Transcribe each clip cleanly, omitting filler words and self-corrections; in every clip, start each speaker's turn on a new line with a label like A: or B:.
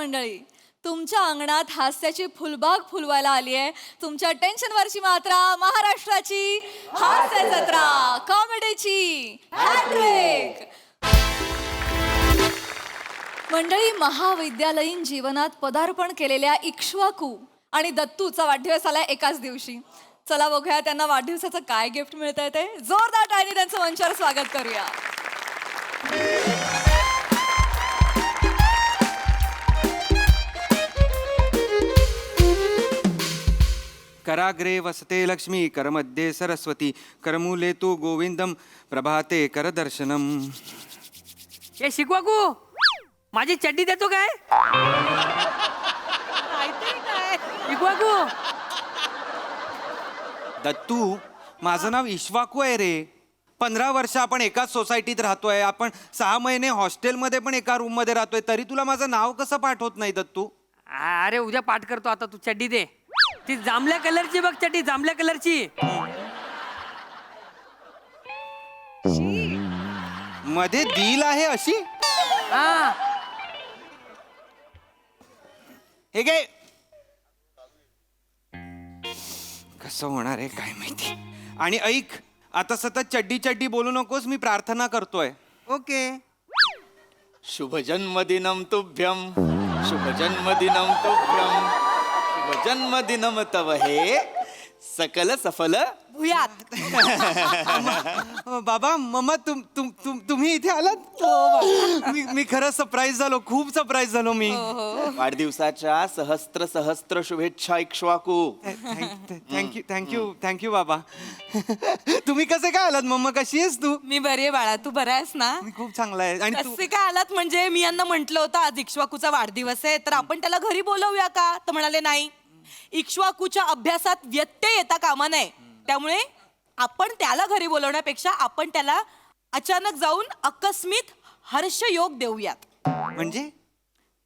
A: मंडळी, तुमच्या अंगणात हास्याची फुलबाग फुलवायला आली आहे. तुमच्या टेन्शनवरची मात्रा महाराष्ट्राची हास्य जत्रा, कॉमेडीची हॅट्रिक. मंडळी, महाविद्यालयीन जीवनात पदार्पण केलेल्या इक्ष्वाकू आणि दत्तूचा वाढदिवस आलाय एकाच दिवशी. चला बघूया त्यांना वाढदिवसाचं काय गिफ्ट मिळतंय ते. जोरदार टाळ्यांनी त्यांचं मंचावर स्वागत करूया.
B: कराग्रे वसते लक्ष्मी, करमध्ये सरस्वती, करमूले तू गोविंदम, प्रभाते करदर्शनम.
C: हे शिकवाकू, माझी चड्डी देतो काय? शिकवाकू,
B: दत्तू, माझं नाव इश्वाकू आहे रे. 15 वर्ष आपण एकाच सोसायटीत राहतोय. आपण 6 महिने हॉस्टेलमध्ये पण एका रूम मध्ये राहतोय, तरी तुला माझं नाव कसं पाठ होत नाही दत्तू?
C: अरे उद्या पाठ करतो. आता तू चड्डी दे. ती जांभल्या कलरची बघ, चड्डी जांभल्या कलरची.
B: मध्ये दिल आहे अशी.
C: हा,
B: हे गे, कसं होणार आहे काय माहिती. आणि ऐक, आता सतत चड्डी चड्डी बोलू नकोस, मी प्रार्थना करतोय.
D: ओके. शुभ जन्मदिनम तुभ्यम, शुभ जन्मदिनम तुभ्यम, शुभ जन्मदिनम तव हे, सकल सफल भूयात.
B: बाबा, मम्मा, तुम्ही इथे आलात? मी खरं सरप्राईज झालो, खूप सरप्राईज झालो मी.
D: वाढदिवसाच्या सहस्त्र सहस्त्र शुभेच्छा इक्ष्वाकू.
B: थँक्यू बाबा. तुम्ही कसे काय आलात मम्मा? कशी आहेस तू?
E: मी बरी आहे बाळा, तू बरा आहेस ना?
B: मी खूप चांगला आहे. आणि तू?
E: कसे काय आलात म्हणजे मी यांना म्हंटल होतं आज इक्ष्वाकूचा वाढदिवस आहे, तर आपण त्याला घरी बोलवूया का? तर म्हणाले नाही, इक्ष्वाकूच्या अभ्यासात व्यत्यय येता कामा नये, त्यामुळे आपण त्याला घरी बोलवण्यापेक्षा आपण त्याला अचानक जाऊन आकस्मित हर्षयोग देऊयात.
B: म्हणजे?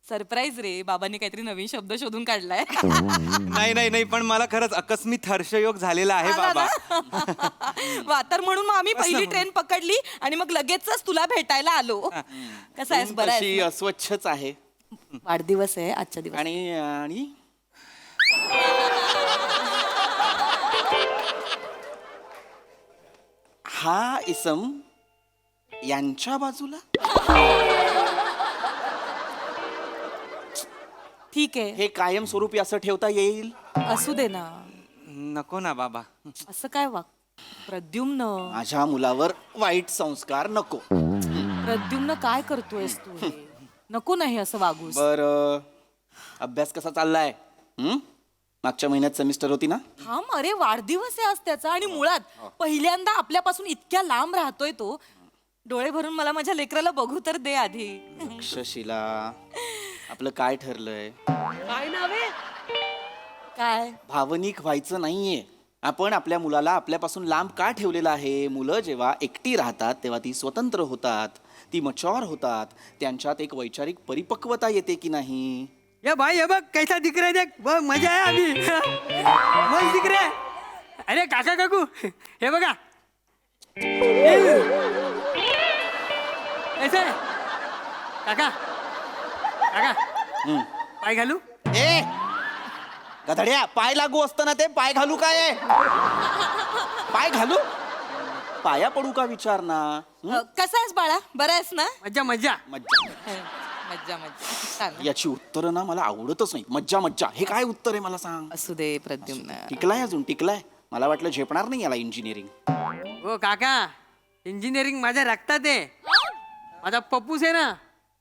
E: सरप्राईज रे, बाबांनी काहीतरी नवीन शब्द शोधून काढलाय.
B: नाही, पण मला खरंच अकस्मित हर्षयोग झालेला आहे बाबा.
E: वा, तर म्हणून मग आम्ही पहिली ट्रेन पकडली आणि मग लगेचच तुला भेटायला आलो. कसं आहेस? बरं
D: तशी
E: आहेस?
D: अस्वच्छच आहे.
E: वाढदिवस आहे आजच्या दिवस.
D: आणि हा इसम यांच्या बाजूला.
E: ठीक आहे,
D: हे कायमस्वरूपी असं ठेवता येईल?
E: असू दे ना.
B: नको ना बाबा.
E: असं काय वाग प्रद्युम्न?
D: माझ्या मुलावर वाईट संस्कार नको.
E: प्रद्युम्न काय करतोयस तू हे? नको नाही असं वागूस.
D: बर, अभ्यास कसा चाललाय? मागच्या महिन्यात सेमिस्टर होती ना?
E: थांब, अरे वाढदिवस आहे आज त्याचा, आणि मुळात पहिल्यांदा आपल्यापासून इतक्या लांब राहतोय तो. डोळे भरून मला माझ्या लेकराला बघू तर दे आधी.
D: तक्षशिला, आपलं काय ठरलंय?
C: काय नाव आहे?
E: काय?
D: भावनिक व्हायचं नाहीये. आपण आपल्या मुलाला आपल्यापासून लांब का ठेवलेलं आहे? मुलं जेव्हा एकटी राहतात तेव्हा ती स्वतंत्र होतात, ती मच्युअर होतात, त्यांच्यात एक वैचारिक परिपक्वता येते की नाही?
C: ये भाई, हे बघ कैसा दिख रहा है, देख बघ, मजा आहे अभी. मस्त दिख रहा है. अरे काका काकू, हे बघा. ऐसे काका, काका, पाय घालू?
D: ए गधड्या, पाय लागू असताना ते पाय घालू काय? पाय घालू? पाया पडू का विचार ना.
E: कसा आहेस बाळा? बरा आहेस ना?
C: मज्जा मज्जा.
D: मज्जा.
E: मज्जा मज्जा. छान.
D: याची उत्तरं ना मला आवडतच नाही. मज्जा मज्जा हे काय उत्तर आहे मला सांग.
E: असू दे प्रद्युम्न.
D: टिकलाय अजून, टिकलाय. मला वाटलं झेपणार नाही याला इंजिनिअरिंग.
C: हो काका, इंजिनिअरिंग माझ्या रक्तात आहे. माझा पप्पूस आहे ना,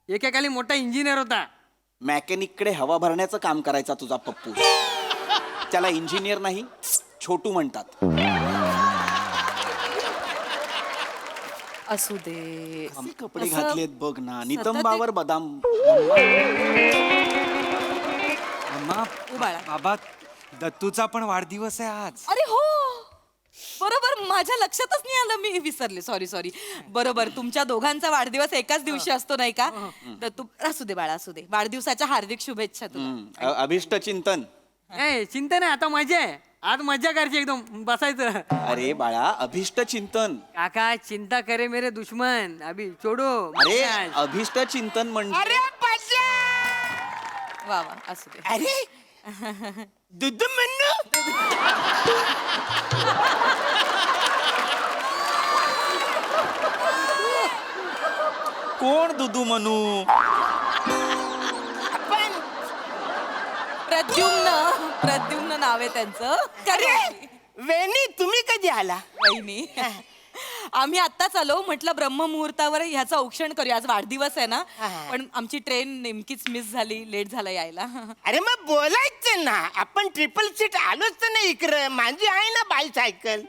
C: एकेकाली मोठा इंजिनियर होता.
D: मॅकॅनिककडे हवा भरण्याचं काम करायचा तुझा पप्पू. त्याला इंजिनियर नाही, छोटू म्हणतात.
E: असू दे.
D: असे कपडे
E: असं
D: घातलेत बघ ना, नितंबावर बदाम.
B: मम्मा,
E: बाळा.
B: बाबा, दत्तूचा पण वाढदिवस आहे आज.
E: अरे हो, बरोबर, माझ्या लक्षातच नाही आलं, मी विसरले. सॉरी. बरोबर, तुमच्या दोघांचा वाढदिवस एकाच दिवशी असतो नाही का? तर तू असू दे बाळा, असू दे. वाढदिवसाच्या हार्दिक शुभेच्छा तुला.
D: अभिष्ट चिंतन.
C: ए चिंता नाही, आता मजा आहे. आज मज्जा करायची, एकदम बसायचं.
D: अरे बाळा, अभिष्ट चिंतन.
C: काका, चिंता करे मेरे दुश्मन, अभी छोड़ो.
D: अरे अभिष्ट चिंतन म्हणजे
E: वा वा असू दे.
F: अरे दूध म्हणू
D: कोण दुदू म्हणू?
F: आपण
E: प्रद्युम्न नाव आहे त्यांचं.
F: अरे वेणी तुम्ही कधी आला
E: वहिनी आम्ही आत्ताच आलो. म्हटलं ब्रह्ममुहूर्तावर ह्याचं औक्षण करूया. आज वाढदिवस आहे ना, पण आमची ट्रेन नेमकीच मिस झाली, लेट झाला यायला.
F: अरे मग बोलायचं ना, आपण ट्रिपल सीट आलोच तर नाही इकडं. माझी आहे ना बायसायकल.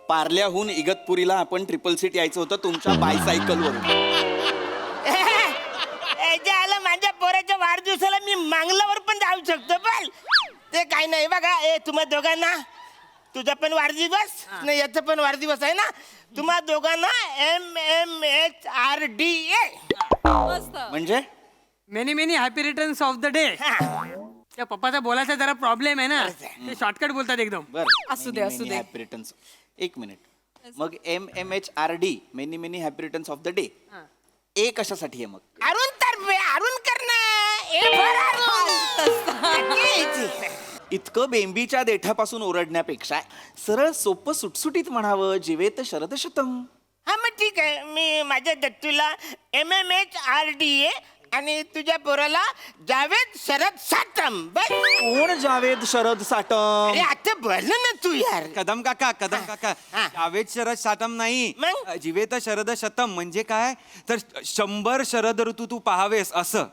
D: पार्ल्याहून इगतपुरीला आपण ट्रिपल सीट यायचं होतं तुमच्या बायसायकलवरून.
F: आला माझ्या पोराच्या वाढदिवसाला मी मांगलावर पण जाऊ शकतो. पण ते काय नाही बघा. तुम्हा दोघांना, तुझा पण वाढदिवस नाही, याचा पण वाढदिवस आहे ना, तुम्हा दोघांना MMHRDA.
A: मस्त.
D: म्हणजे
C: many many happy returns of the day. त्या पप्पाचा बोलायचा जरा प्रॉब्लेम आहे ना, ते शॉर्टकट बोलतात एकदम.
D: बरं
E: असू दे, असू दे.
D: Happy returns. एक मिनिट. मग MMHRD many many happy returns of the day. ए कशासाठी आहे मग?
F: अरुण तर्फे अरुण करणं.
D: इतकं बेंबीच्या देठापासून ओरडण्यापेक्षा सरळ सोपं सुटसुटीत म्हणावं, जीवेत शरदशतम.
F: हा मग ठीक आहे. मी माझ्या दत्तूला MMHRDA आणि तुझ्या पोराला जावेद शरद साटम. बस.
D: कोण जावेद शरद साटम?
F: अरे आता बोल ना तू यार.
B: कदम काका
F: हा.
B: जावेद शरद शतम नाही.
F: मग?
B: जिवेत शरद शतम म्हणजे काय तर 100 शरद ऋतू तू पाहावेस असं.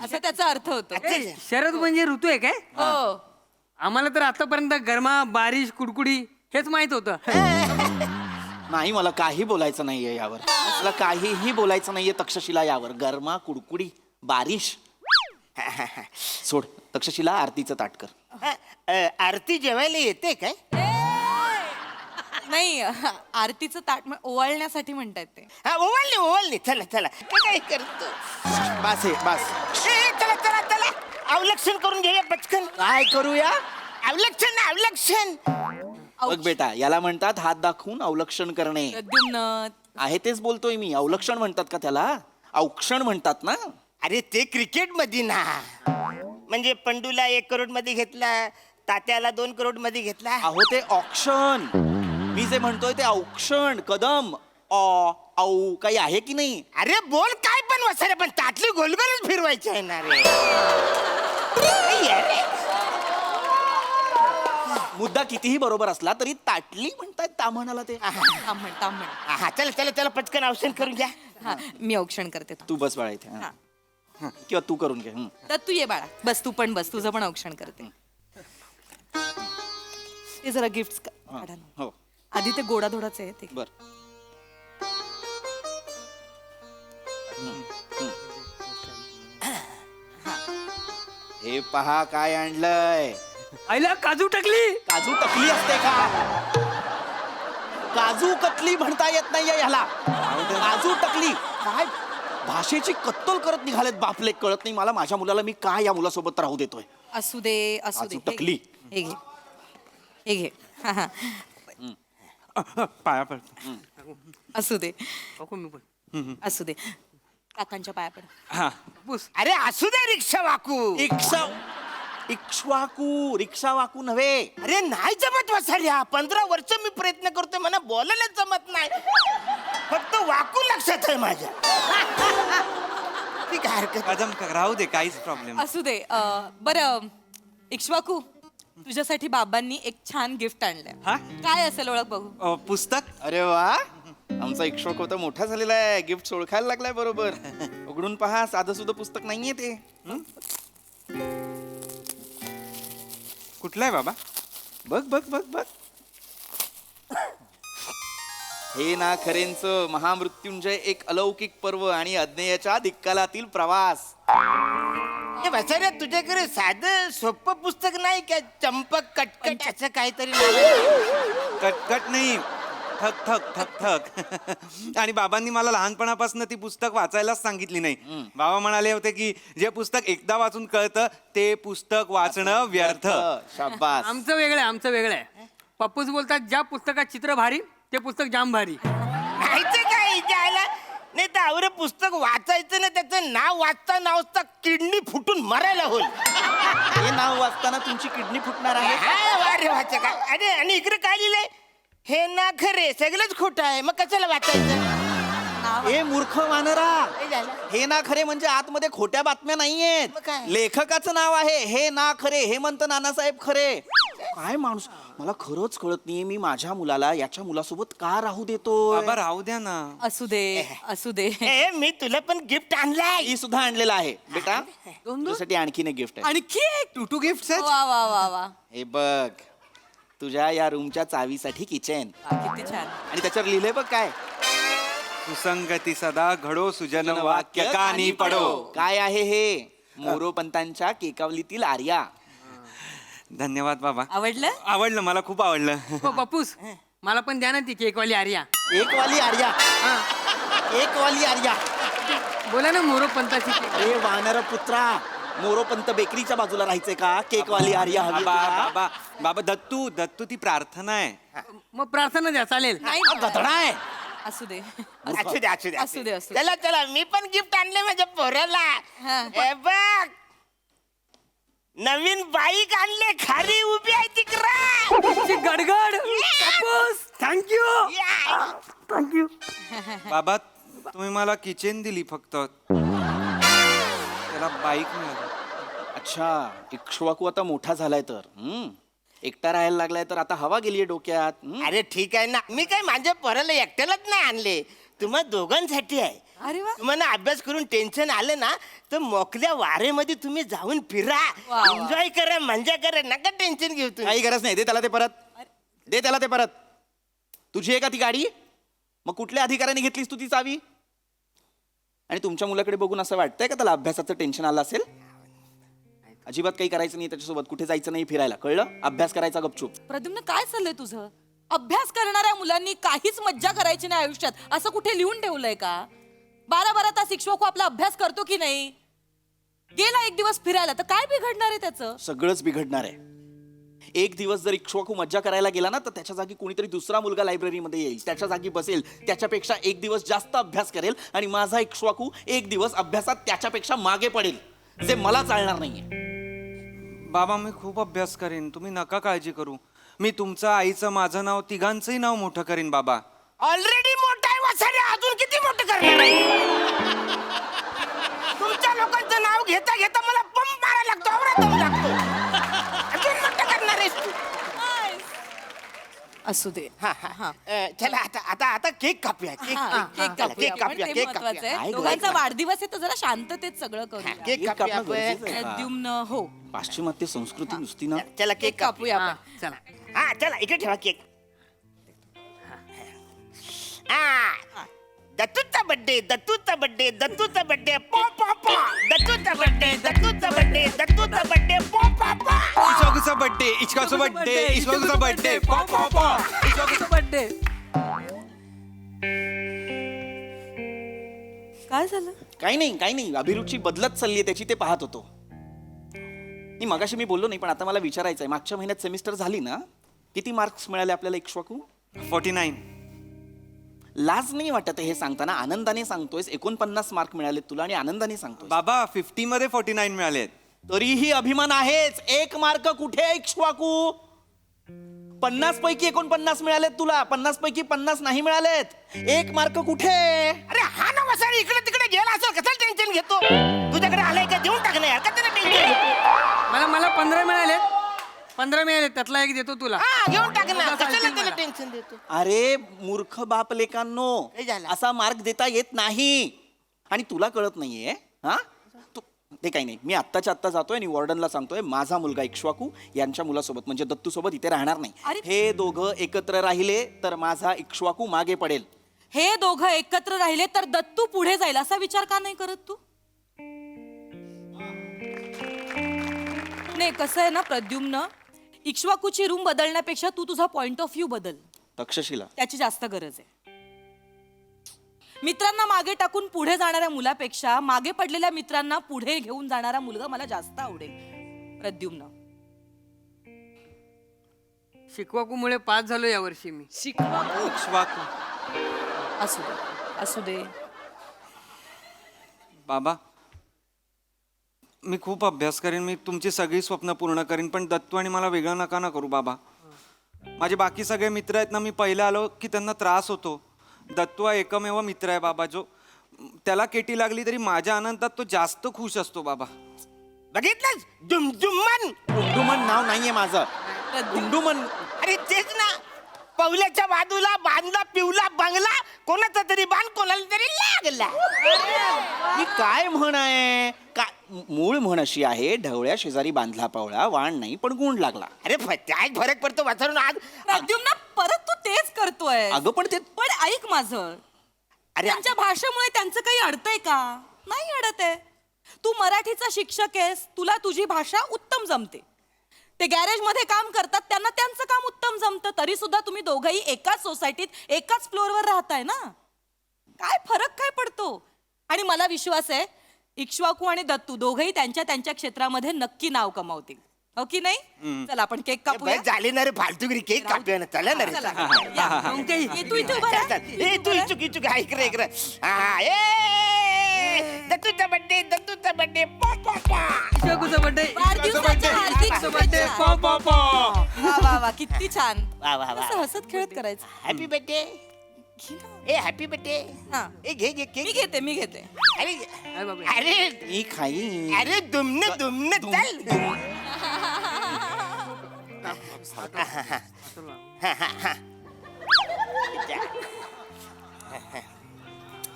E: असा त्याचा अर्थ होतो.
C: ए, शरद म्हणजे ऋतू आहे काय?
E: हो.
C: आम्हाला तर आतापर्यंत गरमा, बारिश, कुडकुडी हेच माहित होतं.
D: नाही, मला काही बोलायचं नाहीये यावर. मला काहीही बोलायचं नाहीये तक्षशिला यावर. गरमा, कुडकुडी, बारिश. सोड तक्षशिला, आरतीचं ताट कर.
F: आरती जेवायला येते काय?
E: नाही आरतीचं ताट ओवाळण्यासाठी म्हणतायत ते.
F: हा ओवाळणी. चला चला. काय करतो?
D: बास आहे, बास.
F: चला चला चला. अवलक्षण करून घेऊया पटकन.
D: काय करूया?
F: अवलक्षण.
D: बघ बेटा, याला म्हणतात हात दाखवून अवलक्षण करणे.
E: प्रद्युम्न
D: आहे तेच बोलतोय मी. अवलक्षण म्हणतात का त्याला? औक्षण म्हणतात ना.
F: अरे ते क्रिकेट मध्ये ना, म्हणजे पंडूला 1 करोड मध्ये घेतला, तात्याला 2 करोड मध्ये घेतला.
D: अहो ते ऑक्शन. मी जे म्हणतोय ते औक्षण. कदम औ काही आहे की नाही?
F: अरे बोल काय पण वसारे, पण ताटली गोलगोलच फिरवायची आहे ना रे. अरे
D: मुद्दा कितीही बरोबर असला तरी ताटली म्हणतायत ता म्हणाला ते.
E: तांबण.
F: हा चला चला पटकन औषण करून घ्या.
E: हा मी औक्षण करते.
D: तू बस बाळा इथे. हा. किंवा तू करून घे.
E: तर तू ये बाळा, बस तू पण बस, तुझं पण औक्षण करते. ते जरा गिफ्ट काढा ना.
D: हो
E: आधी ते गोडाधोडाचे आहे ते.
D: बर. हे पहा काय आणलंय.
C: आईला काजू टाकली.
D: काजू टकली असते का? काजू कतली म्हणता येत नाहीये ह्याला. काजू टकली. काय भाषेची कत्तल करत निघालेत बापले, कळत नाही मला. माझ्या मुलाला मी काय या मुलासोबत राहू देतोय?
E: असू दे असू दे.
D: काजू टकली.
E: हे घे, हे घे. हा, हा.
B: पाया पडतो.
E: असू दे,
C: नको मी पण.
E: असू दे. काकांच्या पाया पड.
B: हा.
C: पुस.
F: अरे असू दे रिक्षा वाकू.
D: रिक्षा वाकू नव्हे.
F: अरे नाही जमत वसाड्या. 15 वर्ष मी प्रयत्न करतोय, मला बोलायला जमत नाही. फक्त वाकू लक्षात आहे माझ्या. ती काय हरकत.
B: कदम राहू दे, काहीच प्रॉब्लेम.
E: असू दे. बरं इक्ष्वाकू, तुझ्यासाठी बाबांनी एक छान गिफ्ट आणलंय.
B: हा?
E: काय असेल ओळख बघू.
B: पुस्तक.
D: अरे वा, आमचा इक्ष्वाक होता मोठा झालेला आहे. गिफ्ट ओळखायला लागलाय बरोबर. उघडून पहा, साधं सुद्धा पुस्तक नाहीये ते.
B: कुठलं आहे बाबा?
D: बघ बघ बघ बघ. हे ना खरेंचं महामृत्युंजय, एक अलौकिक पर्व आणि अज्ञेयाच्या दिक्कालातील प्रवास.
F: हे वसाड्या, तुझ्याकडे साधं सोपं पुस्तक नाही का? चंपक कटकट असं काहीतरी नाव आहे?
B: कटकट नाही, थक थक थक थक. आणि बाबांनी मला लहानपणापासून ती पुस्तक वाचायलाच सांगितली नाही. बाबा म्हणाले होते की जे पुस्तक एकदा वाचून कळतं ते पुस्तक वाचणं व्यर्थ.
D: शाबास.
C: आमचं वेगळं आहे. पप्पूच बोलतात ज्या पुस्तकात चित्र भारी ते पुस्तक जाम भारी.
F: माहिती काय जायला? नाही तर आवरे पुस्तक वाचायचं ना, त्याचं नाव वाचता किडनी फुटून मरायला होईल.
D: हे नाव वाचताना तुमची किडनी फुटणार आहे.
F: हा, वा रे वाचा काय. अरे आणि इकडे काय लिहिलंय, हे ना खरे सगळंच खोटं आहे, मग कशाला वाचायचं.
D: हे मूर्ख वानरा,
F: हे झालं.
D: हे ना खरे म्हणजे आतमध्ये खोट्या बातम्या नाहीयेत.
F: मग काय?
D: लेखकाचं नाव आहे हे ना खरे, हेमंत नानासाहेब खरे. काय माणूस, मला खरंच कळत नाहीये मी माझ्या मुलाला याच्या मुलासोबत का राहू देतोय.
B: बाबा राहू द्या ना.
E: असू दे असू दे.
F: ए, मी तुला पण गिफ्ट आणलाय.
D: ही सुद्धा आणलेला आहे बेटा, तुझ्यासाठी आणखीन एक गिफ्ट आहे.
E: आणखी एक.
B: टू गिफ्ट आहेत.
A: वा वा वा वा.
D: हे बघ, तुझ्या या रूमच्या चावीसाठी किचन,
E: किती छान.
D: आणि त्याच्यावर लिहिलंय बघ काय,
B: सुसंगती सदा घडो सुजन वाक्य कानी पडो.
D: काय आहे हे, मोरोपंतांच्या केकावलीतील आर्या.
B: धन्यवाद बाबा.
E: आवडलं.
B: आवडलं, मला खूप आवडलं.
C: हो पप्पूस, मला पण द्या ना ती केकवाली आर्या.
D: एक वाली आर्या, एक वाली आर्या.
C: बोला ना मोरोपंताची केक.
D: अरे वानर पुत्रा, मोरोपंत बेकरीच्या बाजूला राहायचंय का, केक वाली आर्या हवी
B: बाबा
D: तुला?
B: बाबा बाबा, दत्तू दत्तू ती प्रार्थना आहे.
C: मग प्रार्थना द्या, चालेल.
E: नाही
D: हा, गधडा आहे.
E: असू दे.
F: असू दे असू दे
E: असू दे, असू दे.
F: चला चला, मी पण गिफ्ट आणले माझ्या पोराला.
E: हा.
F: हे बघ, नवीन बाईक आणले, खाली उभी आहे तिकडे.
C: गडगड. पप्पूस, थँक्यू. थँक्यू.
B: बाबा तुम्ही मला किचन दिली फक्त, त्याला बाईक मिळाली.
D: अच्छा, इक्ष्वाकू आता मोठा झालाय तर एकटा राहायला लागलाय तर आता हवा गेलीये डोक्यात.
F: अरे ठीक आहे ना, मी काय माझ्या पोराला एकट्यालाच नाही आणले, तुम्हा दोघांसाठी आहे.
E: अरे वा.
F: तुम्हाला अभ्यास करून टेन्शन आलं ना, तर मोकल्या वारेमध्ये तुम्ही जाऊन फिरा,
E: वा.
F: एन्जॉय करा, मजा करा, नका टेन्शन घेऊ तुम्ही.
D: काही गरज नाही, दे त्याला ते परत, दे त्याला ते परत. तुझी आहे का ती गाडी, मग कुठल्या अधिकाऱ्याने घेतलीस तू ती चावी. आणि तुमच्या मुलाकडे बघून असं वाटतंय का त्याला अभ्यासाचं टेन्शन आलं असेल. अजिबात काही करायचं नाही त्याच्यासोबत, कुठे जायचं नाही फिरायला, कळलं. अभ्यास करायचा गपचूप.
E: प्रद्युम्न, काय चाललंय तुझं. अभ्यास करणाऱ्या मुलांनी काहीच मज्जा करायची नाही आयुष्यात, असं कुठे लिहून ठेवलंय का. 12-12 तास शिक्षक आपला अभ्यास करतो की नाही. गेला एक दिवस फिरायला तर काय बिघडणार आहे त्याचं.
D: सगळंच बिघडणार आहे. एक दिवस जर इक्ष्वाकू मज्जा करायला गेला ना, तर त्याच्या जागी कोणीतरी दुसरा मुलगा लायब्ररीमध्ये येईल, त्याच्या जागी बसेल, त्याच्यापेक्षा एक दिवस जास्त अभ्यास करेल, आणि माझा इक्ष्वाकू एक दिवस अभ्यासात त्याच्यापेक्षा मागे पडेल, जे मला चालणार नाहीये.
B: बाबा मी खूप अभ्यास करेन, तुम्ही नका काळजी करू. मी तुमचं, आईचं, माझं नाव, तिघांचंही नाव मोठं करीन बाबा.
F: ऑलरेडी मोठा आहे वसारे, अजून किती मोठं करणार आहे. तुमच्या लोकांचं नाव घेता घेता मला पंप मारायला लागतो, आवरा दम लागतो. अजून मोठं करणार आहेस तू.
E: असू दे.
F: हा, हा. चला आता आता आता केक कापूया.
E: केक
F: केक
E: कापूया
F: केक
E: आपण,
F: कापूया,
E: ते
F: केक
E: महत्वाचं
F: कापूया.
E: आहे. दोघांचा वाढदिवस आहे तर जरा शांततेत सगळं करूया.
F: केक
D: केक
F: कापूया
D: कापणं गरजेचं
F: आपण.
D: आहे.
E: प्रद्युम्न, हो,
D: पाश्चिमात्य संस्कृती नुसती ना.
F: चला केक
E: केक कापूया
C: हा,
E: आपण.
C: चला.
F: हा चला इकडे ठेवा केक. हा, दत्तूचा बर्थडे, दत्तूचा बर्थडे, दत्तूचा बर्थडे, पॉ पॉ पॉ. दत्तूचा बर्थडे, दत्तूचा बर्थडे, दत्तूचा बर्थडे, पॉ पॉ पॉ.
B: इश्वाकूचा बर्थडे, इश्वाकूचा बर्थडे, इश्वाकूचा बर्थडे, पॉ पॉ पॉ.
C: इश्वाकूचा बर्थडे.
E: काय झालं.
D: काही नाही, अभिरुची बदलत चालली त्याची, ते पाहत होतो. मी मगाशी मी बोललो नाही, पण आता मला विचारायचंय, मागच्या महिन्यात सेमिस्टर झाली ना, किती मार्क्स मिळाले आपल्याला इक्ष्वाकू.
B: 49.
D: लाज नाही वाटत हे सांगताना, आनंदाने सांगतोयस. 49 मार्क मिळाले तुला आणि आनंदाने सांगतोय.
B: बाबा 50 मध्ये 49 मिळालेत.
D: तरीही अभिमान आहेच. एक मार्क कुठे इक्ष्वाकू. 50 पैकी 49 मिळालेत तुला, 50 पैकी 50 नाही मिळालेत. एक मार्क कुठे.
F: अरे हा ना वसारे, इकडे तिकडे गेला असेल, कसं टेन्शन घेतो. तुझ्याकडे आलाय का, देऊन टाक ना यार, का त्याला टेन्शन घेतो.
C: मला 15 मिळाले. 15 मिळाले, त्यातला एक देतो तुला.
F: हा घेऊन टाक ना,
C: तुला
F: कशाला
C: चालतील
F: त्याला
C: मला.
F: टेन्शन देतो.
D: अरे मूर्ख बाप लेकांनो,
F: काय झालं?
D: असा मार्क देता येत नाही. आणि तुला कळत नाहीये. हा ते काही नाही, मी आत्ताच्या आत्ता जातोय आणि वॉर्डनला सांगतोय माझा मुलगा इक्ष्वाकू यांच्या मुलासोबत म्हणजे दत्तू सोबत इथे राहणार नाही.
E: अरे.
D: हे दोघं एकत्र राहिले तर माझा इक्ष्वाकू मागे पडेल.
E: हे दोघं एकत्र राहिले तर दत्तू पुढे जाईल, असा विचार का नाही करत तू. नाही, कसं आहे ना प्रद्युम्न, इक्ष्वाकूची रूम बदलण्यापेक्षा तू तुझा पॉइंट ऑफ व्ह्यू बदल,
D: तक्षशिला,
E: त्याची जास्त गरज आहे. मित्रांना मागे टाकून पुढे जाणाऱ्या मुलापेक्षा मागे पडलेल्या मित्रांना पुढे घेऊन जाणारा मुलगा मला जास्त आवडेल प्रद्युम्न.
C: शिकवाकूमुळे पास झालो यावर्षी मी.
E: शिकवा.
B: इक्ष्वाकू.
E: असू दे, असू दे.
B: बाबा मी खूप अभ्यास करेन, मी तुमची सगळी स्वप्न पूर्ण करीन, पण दत्तू आणि मला वेगळं नका ना करू बाबा. माझे बाकी सगळे मित्र आहेत ना, मी पहिले आलो की त्यांना त्रास होतो. दत्तू हा एकमेव मित्र आहे बाबा, जो त्याला केटी लागली तरी माझ्या आनंदात तो जास्त खुश असतो बाबा.
F: बघितलंस दुमदुमन.
D: गुंडुमन नाव नाहीये माझं. गुंडुमन.
F: अरे तेच ना, पवल्याच्या बाजूला बांधला पिवला बंगला, कोणाचा तरी बांध कोणाला तरी लागला.
D: ही काय म्हण आहे? मूळ म्हण अशी आहे, ढवळ्या शेजारी बांधला पावळा, वाण नाही पण गुण लागला.
F: अरे काय फरक पडतो वाचून आज.
E: प्रद्युम्न परत तू तेच करतोय.
D: अगं पण ते
E: पण ऐक माझं,
F: अरे
E: त्यांच्या भाषेमुळे त्यांचं काही अडतंय का? नाही अडत आहे. तू मराठीचा शिक्षक आहेस, तुला तुझी भाषा उत्तम जमते. ते गॅरेज मध्ये काम करतात, त्यांना त्यांचं काम उत्तम जमतं. तरी सुद्धा तुम्ही दोघंही एकाच सोसायटीत एकाच फ्लोअरवर राहताय ना. काय फरक काय पडतो? आणि मला विश्वास आहे इक्ष्वाकू आणि दत्तू दोघंही त्यांच्या त्यांच्या क्षेत्रामध्ये नक्की नाव कमावतील. हो की नाही? चला आपण केक कापूया.
F: बस झाले ना रे फालतूगिरी, केक कापूया ना, चला ना रे.
E: चला, या. ये तू इथे उभा
F: चल,
E: राहा.
F: चल. ए तू इचुक इचुक हा इकडे इकडे. हा ए दत्तूचा बर्थडे, दत्तूचा बर्थडे.
C: इक्ष्वाकूचा बर्थडे.
E: वाढदिवसाच्या हार्दिक
C: बर्थडे.
E: शुभेच्छा. वा वा वा, किती छान.
F: वा वा वा.
E: असं हसत खेळत करायचं.
F: Happy birthday. ए हॅपी बर्थडे.
E: हा.
F: ए घे घे
E: मी
F: केक.
E: घेते मी घेते.
F: अरे
C: अरे बापरे.
F: अरे
D: मी खाई.
F: अरे दुमने दुमने चल.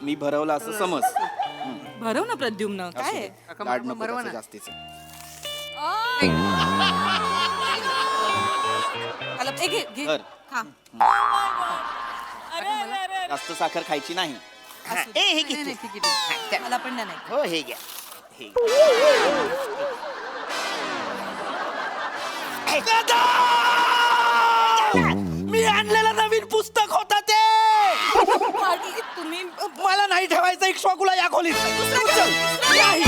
D: मी भरवलं असं समज.
E: भरव ना प्रद्युम्न, काय आहे?
C: काका,
D: लाड नको
C: बरोबर
D: त्याचं
C: ना.
D: जास्तीचं.
E: आला, ए, घे घे
D: कर.
E: खा.
D: जास्त साखर खायची नाही.
F: ए हे घे
C: नाही,
F: तू.
C: नाही, ठीक आहे, ठीक आहे.
F: हा, चल.
E: मला पण नाही.
F: हो हे घ्या हे घ्या.
D: मी आणलेलं नवीन पुस्तक होतं ते.
E: तुम्ही
D: मला नाही ठेवायचं इक्ष्वाकूला या खोलीत. नाही.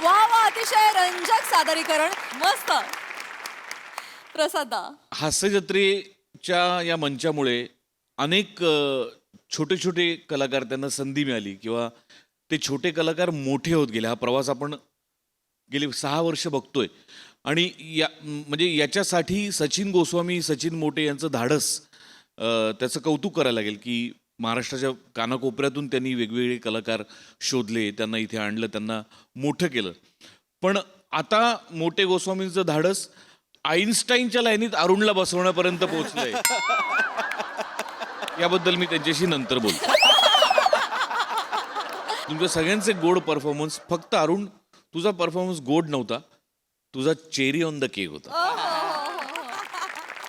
A: वा वा, अतिशय रंजक सादरीकरण, मस्त. प्रसादा,
G: हास्य जत्रेच्या या मंचामुळे अनेक छोटे छोटे कलाकार त्यांना संधी मिळाली किंवा ते छोटे कलाकार मोठे होत गेले. हा प्रवास आपण गेली 6 वर्ष बघतोय आणि म्हणजे याच्यासाठी सचिन गोस्वामी, सचिन मोटे यांचं धाडस, त्याचं कौतुक करायला लागेल की महाराष्ट्राच्या कानाकोपऱ्यातून त्यांनी वेगवेगळे कलाकार शोधले, त्यांना इथे आणलं, त्यांना मोठं केलं. पण आता मोटे गोस्वामींचं धाडस आईन्स्टाईनच्या लाईनीत अरुणला बसवण्यापर्यंत पोहोचलंय. याबद्दल मी त्यांच्याशी नंतर बोलतो. तुमच्या सगळ्यांचे गोड परफॉर्मन्स. फक्त अरुण, तुझा परफॉर्मन्स गोड नव्हता, तुझा चेरी ऑन द केक होता.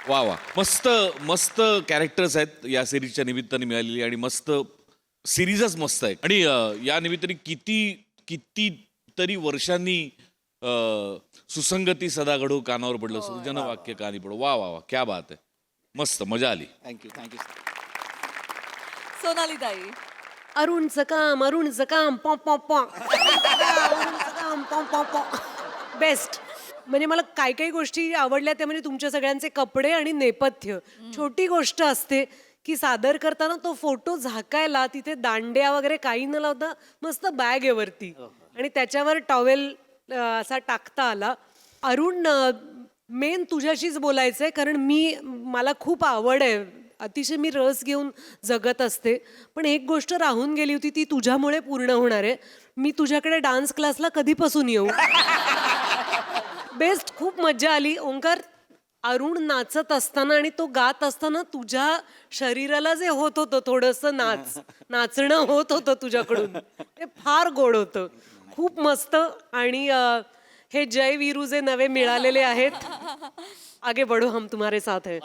G: वा वा, मस्त मस्त कॅरेक्टर्स आहेत या सिरीजच्या निमित्ताने मिळालेली आणि मस्त सिरीजच मस्त आहे. आणि या निमित्ताने किती तरी वर्षांनी सुसंगती सदा घडो कानावर पडलं, सृजन वाक्य कानी पडो. वा वा वा, क्या बात आहे, मस्त मजा आली.
D: Thank you thank you.
A: सोनाली ताई.
H: अरुणचं काम पॉ पॉ पॉ. अरुणचं काम पॉ पॉ पॉ. बेस्ट. म्हणजे मला काही काही गोष्टी आवडल्या त्या म्हणजे तुमच्या सगळ्यांचे कपडे आणि नेपथ्य. छोटी गोष्ट असते की सादर करताना तो फोटो झाकायला तिथे दांड्या वगैरे काही न लावता मस्त बॅग आहे वरती आणि त्याच्यावर टॉवेल असा टाकता आला. अरुण, मेन तुझ्याशीच बोलायचंय कारण मला खूप आवड आहे, अतिशय मी रस घेऊन जगत असते. पण एक गोष्ट राहून गेली होती, ती तुझ्यामुळे पूर्ण होणार आहे. मी तुझ्याकडे डान्स क्लासला कधीपासून येऊ? बेस्ट, खूप मजा आली. ओंकार, अरुण नाचत असताना आणि तो गात असताना तुझ्या शरीराला जे होत होतं थोडंसं नाचणं होत होतं तुझ्याकडून, ते फार गोड होतं, खूप मस्त. आणि हे जय वीरू जे नवे मिळालेले आहेत, आगे बढो, हम तुम्हारे साथ है.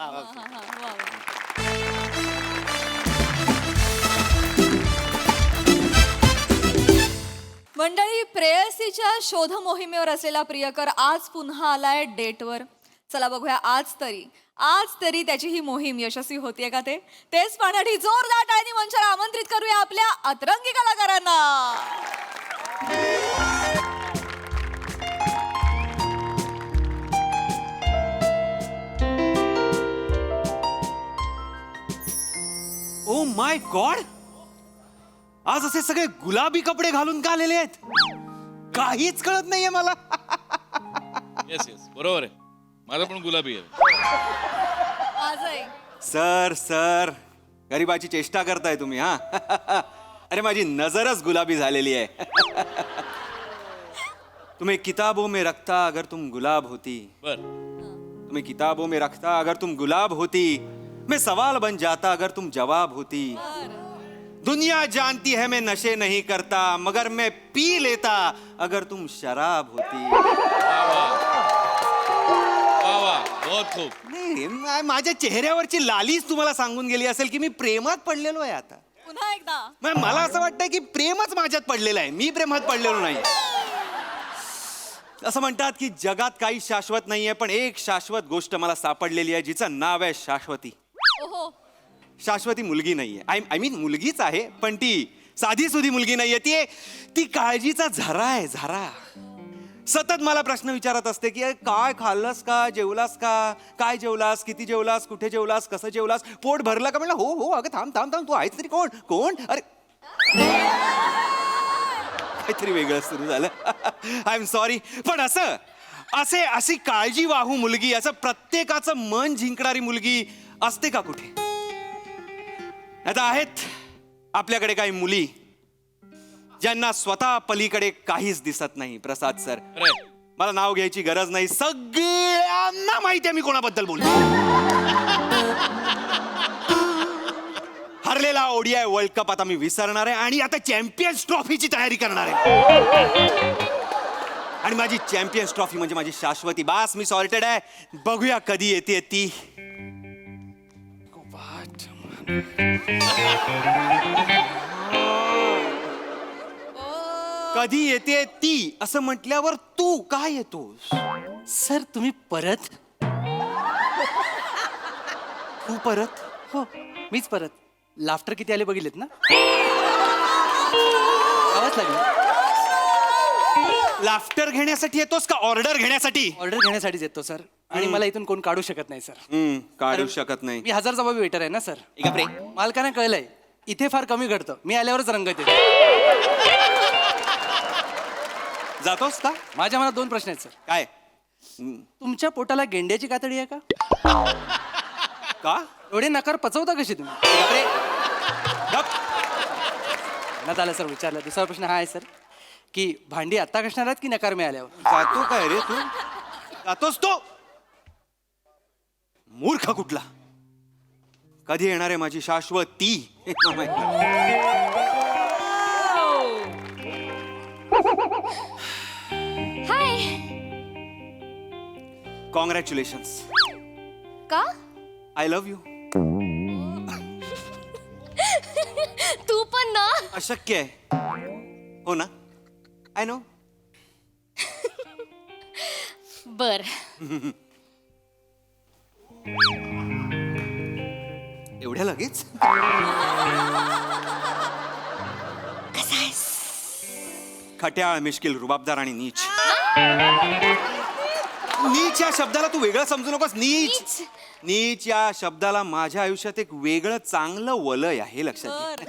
A: मंडळी, प्रेयसीच्या शोध मोहिमेवर असलेला प्रियकर आज पुन्हा आलाय डेटवर. चला बघूया आज तरी त्याची ही मोहीम यशस्वी होतीये का तेच पाहण्यासाठी जोरदार टाळ्यांनी मंचाला आमंत्रित करूया आपल्या अतरंगी कलाकारांना.
B: माय गॉड, आज असे सगळे गुलाबी कपडे घालून का आलेले आहेत? काहीच कळत नाहीये मला.
G: येस येस बरोबर आहे, माझा पण गुलाबी आहे.
A: आजही
B: सर सर, गरीबाची चेष्टा करताय तुम्ही हा? अरे माझी नजरच गुलाबी झालेली आहे. तुम्हें किताबों में रखता अगर तुम गुलाब होती,
G: बर
B: तुम्हें किताबों में रखता अगर तुम गुलाब होती, मैं सवाल बन जाता अगर तुम जवाब होती. दुनिया जानती है मैं नशे नहीं करता, मगर मैं पी लेता अगर तुम शराब होती.
G: वा वा बहुत खूप.
B: नाही, माझ्या चेहऱ्यावरची लालीच तुम्हाला सांगून गेली असेल की मी प्रेमात पडलेलो आहे आता.
A: पुन्हा एकदा.
B: मला असं वाटतंय की प्रेमच माझ्यात पडलेलं आहे, मी प्रेमात पडलेलो नाही. असं म्हणतात की जगात काही शाश्वत नाहीये, पण एक शाश्वत गोष्ट मला सापडलेली आहे जिचं नाव आहे शाश्वती.
A: ओहो.
B: शाश्वती मुलगी नाहीये, आय मीन मुलगीच आहे, पण ती साधी सुधी मुलगी नाहीये. ती काळजीचा झरा आहे, झरा. सतत मला प्रश्न विचारत असते की काय खाल्लंस का, जेवलास का, काय जेवलास, किती जेवलास, कुठे जेवलास, कसं जेवलास, पोट भरलं का? म्हणलं हो हो. अगं थांब थांब थांब, तू आहेस तरी कोण कोण? अरे काहीतरी वेगळं सुरू झालं. आय एम सॉरी, पण अशी काळजी वाहू मुलगी, असं प्रत्येकाचं मन जिंकणारी मुलगी असते का कुठे? आता आहेत आपल्याकडे काही मुली ज्यांना स्वतः पलीकडे काहीच दिसत नाही. प्रसाद सर,
G: अरे
B: मला नाव घ्यायची गरज नाही, सगळ्यांना माहिती आहे मी कोणाबद्दल बोलतो. हरलेला ओडीआय वर्ल्ड कप आता मी विसरणार आहे आणि आता चॅम्पियन्स ट्रॉफीची तयारी करणार आहे. आणि माझी चॅम्पियन्स ट्रॉफी म्हणजे माझी शाश्वती. बास, मी सॉर्टेड आहे. बघूया कधी येते ती. कधी येते ती असं म्हटल्यावर तू काय येतोस?
I: सर तुम्ही परत?
B: तू परत?
I: हो मीच परत. लाफ्टर किती आले बघितलेत ना? आवाज लागला.
B: लाफ्टर घेण्यासाठी येतोस का ऑर्डर घेण्यासाठी?
I: ऑर्डर घेण्यासाठीच येतो सर, आणि मला इथून कोण काढू शकत नाही सर.
B: काढू शकत नाही.
I: मी 1000 जबाबी वेटर आहे ना सर.
B: बापरे.
I: मालकाने कळलंय इथे फार कमी घडतं, मी आल्यावरच रंगत येते.
B: जातोस का?
I: माझ्या मनात 2 प्रश्न आहेत सर.
B: काय?
I: तुमच्या पोटाला गेंड्याची कातडी आहे का?
B: का?
I: एवढे नकार पचवता कशी तुम्ही?
B: बापरे. गप.
I: मनात आलं सर, विचारलं. दुसरा प्रश्न हा आहे सर की भांडी आत्ता घासणार आहेत की नकार मिळाल्यावर?
B: जातो काय रे तू? जातोस तो? मूर्ख कुठला. कधी येणार आहे माझी शाश्वती?
A: हाय.
B: कॉंग्रॅच्युलेशन्स.
A: का?
B: I love you.
A: तू पण ना.
B: अशक्य आहे. हो ना? I know.
A: बर.
B: एवढ्या लगेच? खट्याळ, मिश्किल, रुबाबदार आणि नीच. नीच या शब्दाला तू वेगळं समजू नकोस. नीच नीच या शब्दाला माझ्या आयुष्यात एक वेगळं चांगलं वलय आहे, लक्षात घे.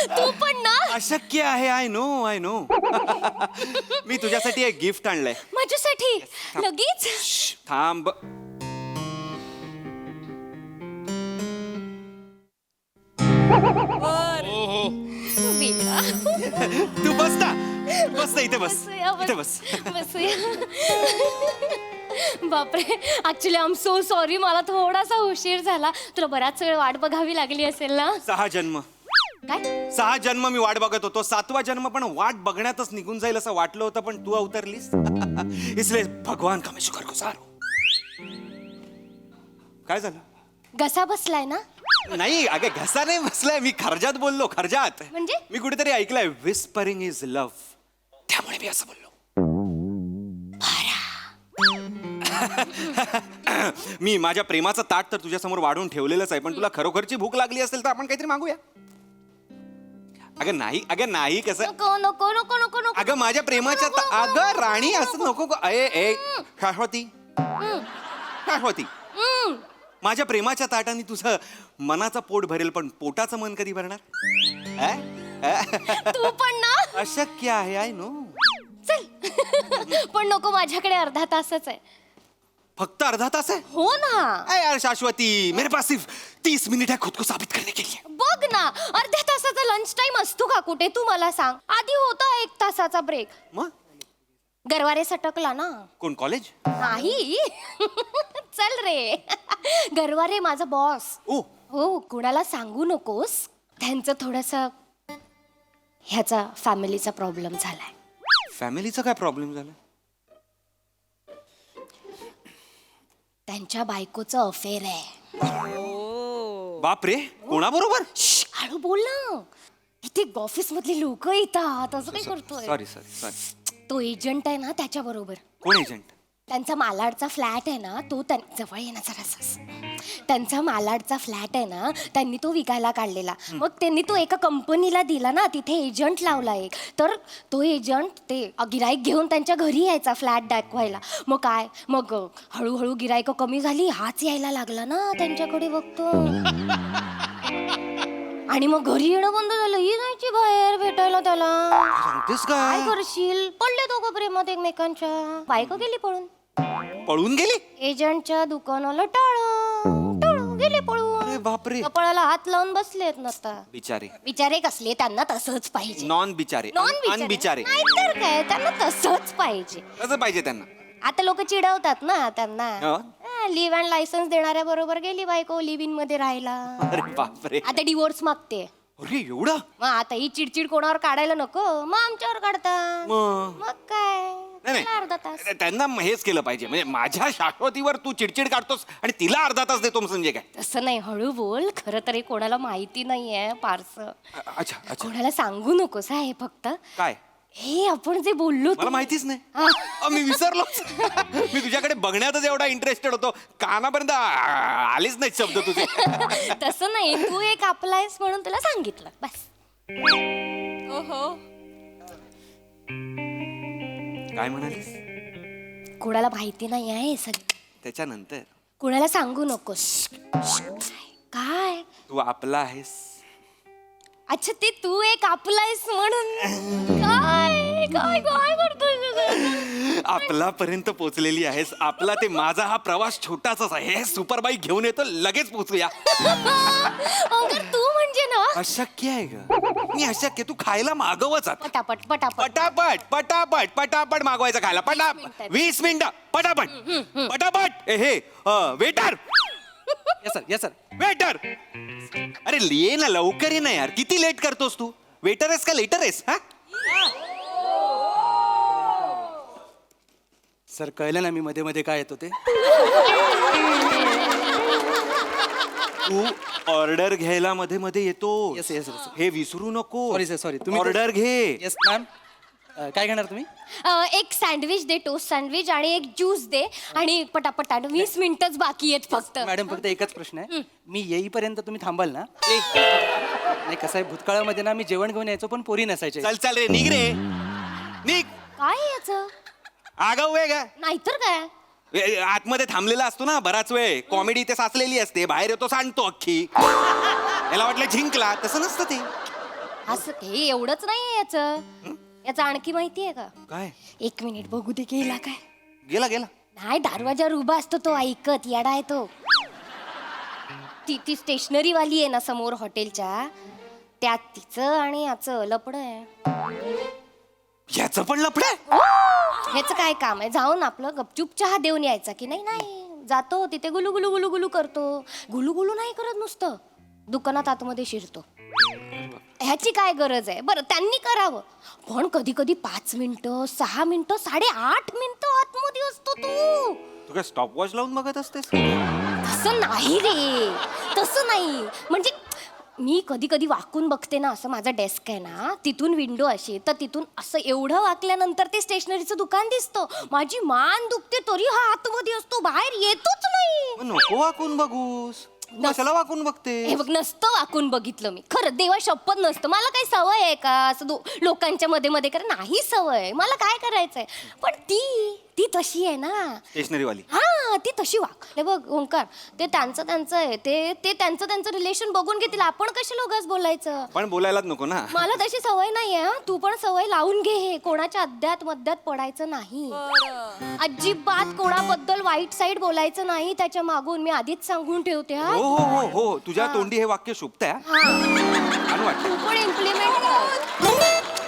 A: तू पण ना.
B: अशक्य आहे. I know I know. मी तुझ्यासाठी एक गिफ्ट आणलंय.
A: माझ्यासाठी लगेच.
B: थांब.
G: हो हो
A: वेडा.
B: तू बस ना. बस ना, इथे बस.
A: बसूया,
B: इथे बस.
A: बसूया. बापरे, actually I am so sorry. मला थोडासा उशीर झाला. तुला बराच वेळ वाट बघावी लागली असेल ना?
B: 6 जन्म.
A: काय?
B: 6 जन्म मी वाट बघत होतो. 7वा जन्म पण वाट बघण्यातच निघून जाईल असं वाटलं होतं, पण तू अवतरलीस. इसलिए भगवान का मैं शुक्रगुजार हूं. काय झालं?
A: घसा बसलाय ना?
B: नाही अगं, घसा नाही बसलाय. मी खर्जात बोललो. खर्जात
A: म्हणजे?
B: मी कुठेतरी ऐकलंय विस्परिंग इज लव्ह, त्यामुळे मी असं बोललो. मी माझ्या प्रेमाचं ताट तर तुझ्या समोर वाढून ठेवलेलंच आहे, पण तुला खरोखरची भूक लागली असेल तर आपण काहीतरी मागूया. अगं नाही कसं.
A: नको नको नको नको नको.
B: अगं माझ्या प्रेमाच्या अगं राणी असं नको. ए शाश्वती, शाश्वती, माझ्या प्रेमाच्या ताटाने तुझं मनाचं पोट भरेल, पण पोटाचं मन कधी भरणार?
J: तू पण ना.
B: अशक्य आहे, आय नो.
J: चल पण नको, माझ्याकडे अर्धा तासच आहे.
B: फक्त अर्धा तास आहे?
J: हो ना.
B: अरे यार शाश्वती, मेरे पास सिर्फ 30 मिनिट है खुद को साबित करने के लिए.
J: बघ ना, अर्ध्या तासाचा लंच टाइम असतो का कुठे? तू मला सांग. आधी होता 1 तासाचा ब्रेक.
B: मग
J: गरवारे सटकला ना.
B: कोण, कॉलेज?
J: नाही. चल रे. गरवारे माझा बॉस.
B: ओ,
J: हो, कुणाला सांगू नकोस. त्यांचं थोडस ह्याचा फॅमिलीचा प्रॉब्लेम झालाय.
B: फॅमिलीचा काय प्रॉब्लेम झाला?
J: त्यांच्या बायकोचं अफेअर आहे.
B: बापरे, कोणाबरोबर?
J: हळू बोल ना. इथे ऑफिस मधली लोक येतात. असं काय करतोय?
B: सॉरी.
J: तो एजंट आहे ना, त्याच्या बरोबर.
B: कोण एजंट?
J: त्यांचा मालाडचा फ्लॅट आहे ना, तो जवळ ये ना जरासा. त्यांचा मालाडचा फ्लॅट आहे ना, त्यांनी तो विकायला काढलेला. मग त्यांनी तो एका कंपनीला दिला ना, तिथे एजंट लावला एक. तर तो एजंट ते गिराईक घेऊन त्यांच्या घरी यायचा फ्लॅट दाखवायला. मग हळूहळू गिराईक कमी झाली, हाच यायला लागला ना त्यांच्याकडे बघतो. आणि मग घरी येणं बंद झालं. ही जायची बाहेर भेटायला त्याला.
B: सांगतेस
J: काय
B: काय?
J: करशील? पडले दोघं प्रेमात एकमेकांच्या. बायको गेली पळून.
B: पळून गेली?
J: एजंटच्या दुकानाला टाळं गेले पळून.
B: अरे बापरे.
J: कपाळाला हात लावून बसलेत नसता.
B: बिचारे.
J: बिचारे कसले? त्यांना तसंच पाहिजे.
B: नॉन बिचारे.
J: नॉन
B: बिचारे.
J: नाहीतर काय, त्यांना तसंच पाहिजे.
B: कसं पाहिजे त्यांना?
J: आता लोक चिडवतात ना त्यांना.
B: हो.
J: लिव्ह अँड लायसन्स देणाऱ्या बरोबर गेली बायको लिव्ह इन मध्ये राहायला.
B: अरे बापरे.
J: आता डिवोर्स मागते.
B: अरे एवढा?
J: मग आता ही चिडचिड कोणावर काढायला नको, मग आमच्यावर काढतात. मग काय,
B: नाही,
J: चला अर्धा तास.
B: त्यांना हेच केलं पाहिजे. म्हणजे माझ्या शाश्वतीवर तू चिडचिड काढतोस आणि तिला अर्धा तास देतो म्हणजे काय?
J: तसं नाही, हळू बोल. खरं तरी कोणाला माहिती नाहीये फारसं.
B: अच्छा.
J: कोणाला सांगू नकोस हे फक्त.
B: काय?
J: हे आपण जे बोललो
B: मला माहितीच नाही. मी विसरलो. मी तुझ्याकडे बघण्यातच एवढा इंटरेस्टेड होतो, कानापर्यंत आलीच नाही शब्द तुझे.
J: तसं नाही, तू एक आपलायस म्हणून तुला सांगितलं बस.
A: ओहो,
B: काय म्हणालीस?
J: कोणाला माहिती नाही आहे सगळं.
B: त्याच्यानंतर
J: कोणाला सांगू नकोस. काय?
B: तू आपला आहेस.
J: अच्छा, ते तू एक आपलायस म्हणून. काय काय काय करतोय?
B: आपलापर्यंत पोहोचलेली आहेस. आपला ते माझा हा प्रवास छोटासाच आहे. सुपर बाईक घेऊन येतो, लगेच पोहोचूया.
J: अगर तू म्हणजे ना
B: अशक्य आहे ग. मी अशक्य. तू खायला मागवच आता.
J: पटापट पटापट.
B: पटापट पटापट पटापट मागवायचं खायला. 20 मिनिटं. पटापट. हे वेटर.
I: Yes sir.
B: वेटर. अरे ये ना, लवकर ये ना यार. किती लेट करतोस तू? वेटर आहेस का लेटर आहेस? हा,
I: सर कळलं ना मी मध्ये मध्ये काय येतो ते.
B: तू ऑर्डर घ्यायला मध्ये मध्ये येतो.
I: Yes, yes, yes.
B: हे विसरू नको.
I: Sorry sir sorry. तुम्ही
B: ऑर्डर घे.
I: Yes ma'am. काय घेणार तुम्ही?
J: एक सँडविच दे, टोस्ट सँडविच, आणि एक ज्यूस दे. आणि पटापट 20 मिनिटच बाकी आहेत फक्त.
I: मॅडम फक्त एकच प्रश्न आहे. मी येईपर्यंत तुम्ही थांबाल ना? नाही, कसं आहे, भूतकाळामध्ये ना मी जेवण घेऊन यायचो पण पोरी नसायचे.
B: चल रे, निघ रे, निघ.
J: काय याचं?
B: आगाऊ आहे का?
J: नाहीतर काय.
B: आतमध्ये थांबलेला असतो ना बराच वेळ. कॉमेडी इथे साचलेली असते, बाहेर येतो सांगतो अख्खी. याला वाटलं जिंकला. तसं नसतं ते.
J: असं हे एवढंच नाही याचं. याचं आणखी माहिती आहे का?
B: काय?
J: 1 मिनिट बघू दे. गेला काय?
B: गेला.
J: नाही, दरवाजावर उभा असतो तो ऐकत. येडा आहे तो. ती स्टेशनरी वाली आहे ना समोर हॉटेलच्या, त्यात तिचं आणि याचं लपड आहे.
B: याचं पण लफड आहे?
J: ह्याचं काय काम आहे? जाऊन आपलं गपचूप चहा देऊन यायचा की नाही? नाही, जातो तिथे गुलू गुलू गुलू गुलू करतो. गुलू गुलू नाही करत, नुसतं दुकानात आतमध्ये शिरतो. ह्याची काय गरज आहे? बरं, त्यांनी करावं, पण कधी कधी 5 मिनिटं, 6 मिनिटं, 8.5 मिनिटं आतमध्ये असतो तू.
B: तू काय स्टॉप वॉच लावून बघत असतेस?
J: तसं नाही रे, तसं नाही. म्हणजे मी कधी कधी वाकून बघते ना, असं माझा डेस्क आहे ना, तिथून विंडो अशी, तर तिथून असं एवढं वाकल्यानंतर ते स्टेशनरीचं दुकान दिसतं. माझी मान दुखते तरी हा आतमध्ये असतो, बाहेर येतोच नाही.
B: मग नको वाकून बघूस. कशाला वाकून बघते?
J: हे बघ, नसतं वाकून बघितलं मी. खरं देवा शपथ नसतं. मला काही सवय आहे का असं लोकांच्या मध्ये मध्ये कर? नाही सवय. मला काय करायचंय. पण ती ती तशी आहे ना.
B: स्टेशनरीवाली.
J: हा ती तशी वाग. हे बघ ओंकार, ते त्यांचं आहे, ते त्यांचं रिलेशन बघून घेतील. आपण कशाला उगाच बोलायचं.
B: पण बोलायलाच नको ना.
J: मला तशी सवय नाहीये हं. तू पण सवय लावून घे. हे कोणाच्या अद्यात मध्यात पडायचं नाही. अजिबात कोणाबद्दल वाईट साईड बोलायचं नाही त्याच्या मागून. मी आधीच सांगून ठेवते हा.
B: हो हो हो हो तुझ्या तोंडी हे वाक्य शोभतंय हा. छान वाटतं.
J: तू पण इम्प्लिमेंट कर.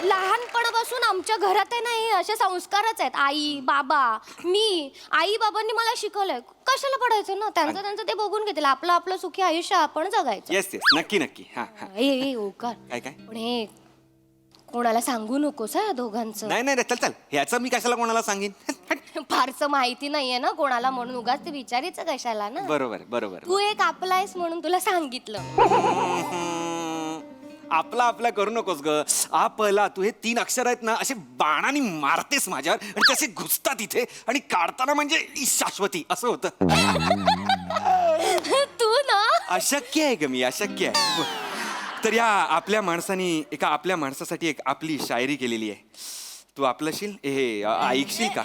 J: लहानपणापासून आमच्या घरात आहे नाही असे संस्कारच आहेत. आई बाबा मी आई बाबांनी मला शिकवलंय. कशाला पडायचं ना. त्यांचं ते बघून घेतील. आपलं सुखी आयुष्य आपण जगायचं.
B: येस येस नक्की नक्की. हा हा.
J: ए ओकार
B: काय काय
J: पण हे कोणाला सांगू नकोस हा दोघांचं.
B: नाही नाही चल चल ह्याचं मी कशाला कोणाला सांगेन.
J: फारसं माहिती नाहीये ना कोणाला म्हणून उगाच ते विचारायचं कशाला ना.
B: बरोबर बरोबर.
J: तू एक आपलायस म्हणून तुला सांगितलं.
B: आपला आपल्या करू नकोस ग. आपला तू हे 3 अक्षर आहेत ना असे बाणाने मारतेस माझ्यावर आणि तसे घुसतात इथे आणि काढताना म्हणजे शाश्वती असं होतं.
J: तू ना
B: अशक्य आहे ग मी अशक्य आहे. तर या आपल्या माणसानी एका आपल्या माणसासाठी एक आपली शायरी केलेली आहे. तू आपलंशील हे ऐकशील का.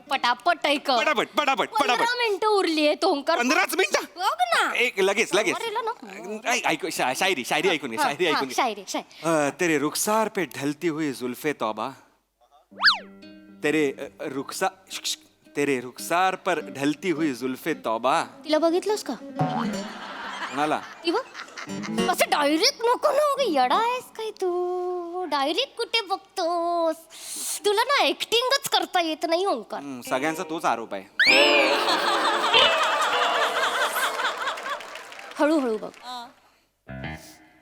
J: पटापट ऐक.
B: पटापट पटापट
J: 15
B: पटापट.
J: मिनिटं उरली आहे तोंकर.
B: 15च मिनिटं.
J: बघ ना.
B: एक लगेच लगेच
J: अरे ना.
B: ऐकू शायरी शायरी ऐकून घे शायरी ऐकून घे.
J: शायरी
B: तेरे रुखसार पे ढलती हुई जुल्फे तौबा तेरे रुखसार पर ढलती हुई जुल्फे तौबा.
J: तिला बघितलंस का.
B: कोणाला.
J: ती बघ असं डायरेक्ट नको ना. येडा आहेस काय तू. डायरेक्ट कुठे बघतोस. तुला ना ऍक्टिंगच करता येत नाही ओंकार.
B: सगळ्यांचा तोच आरोप आहे.
J: हळूहळू बघ.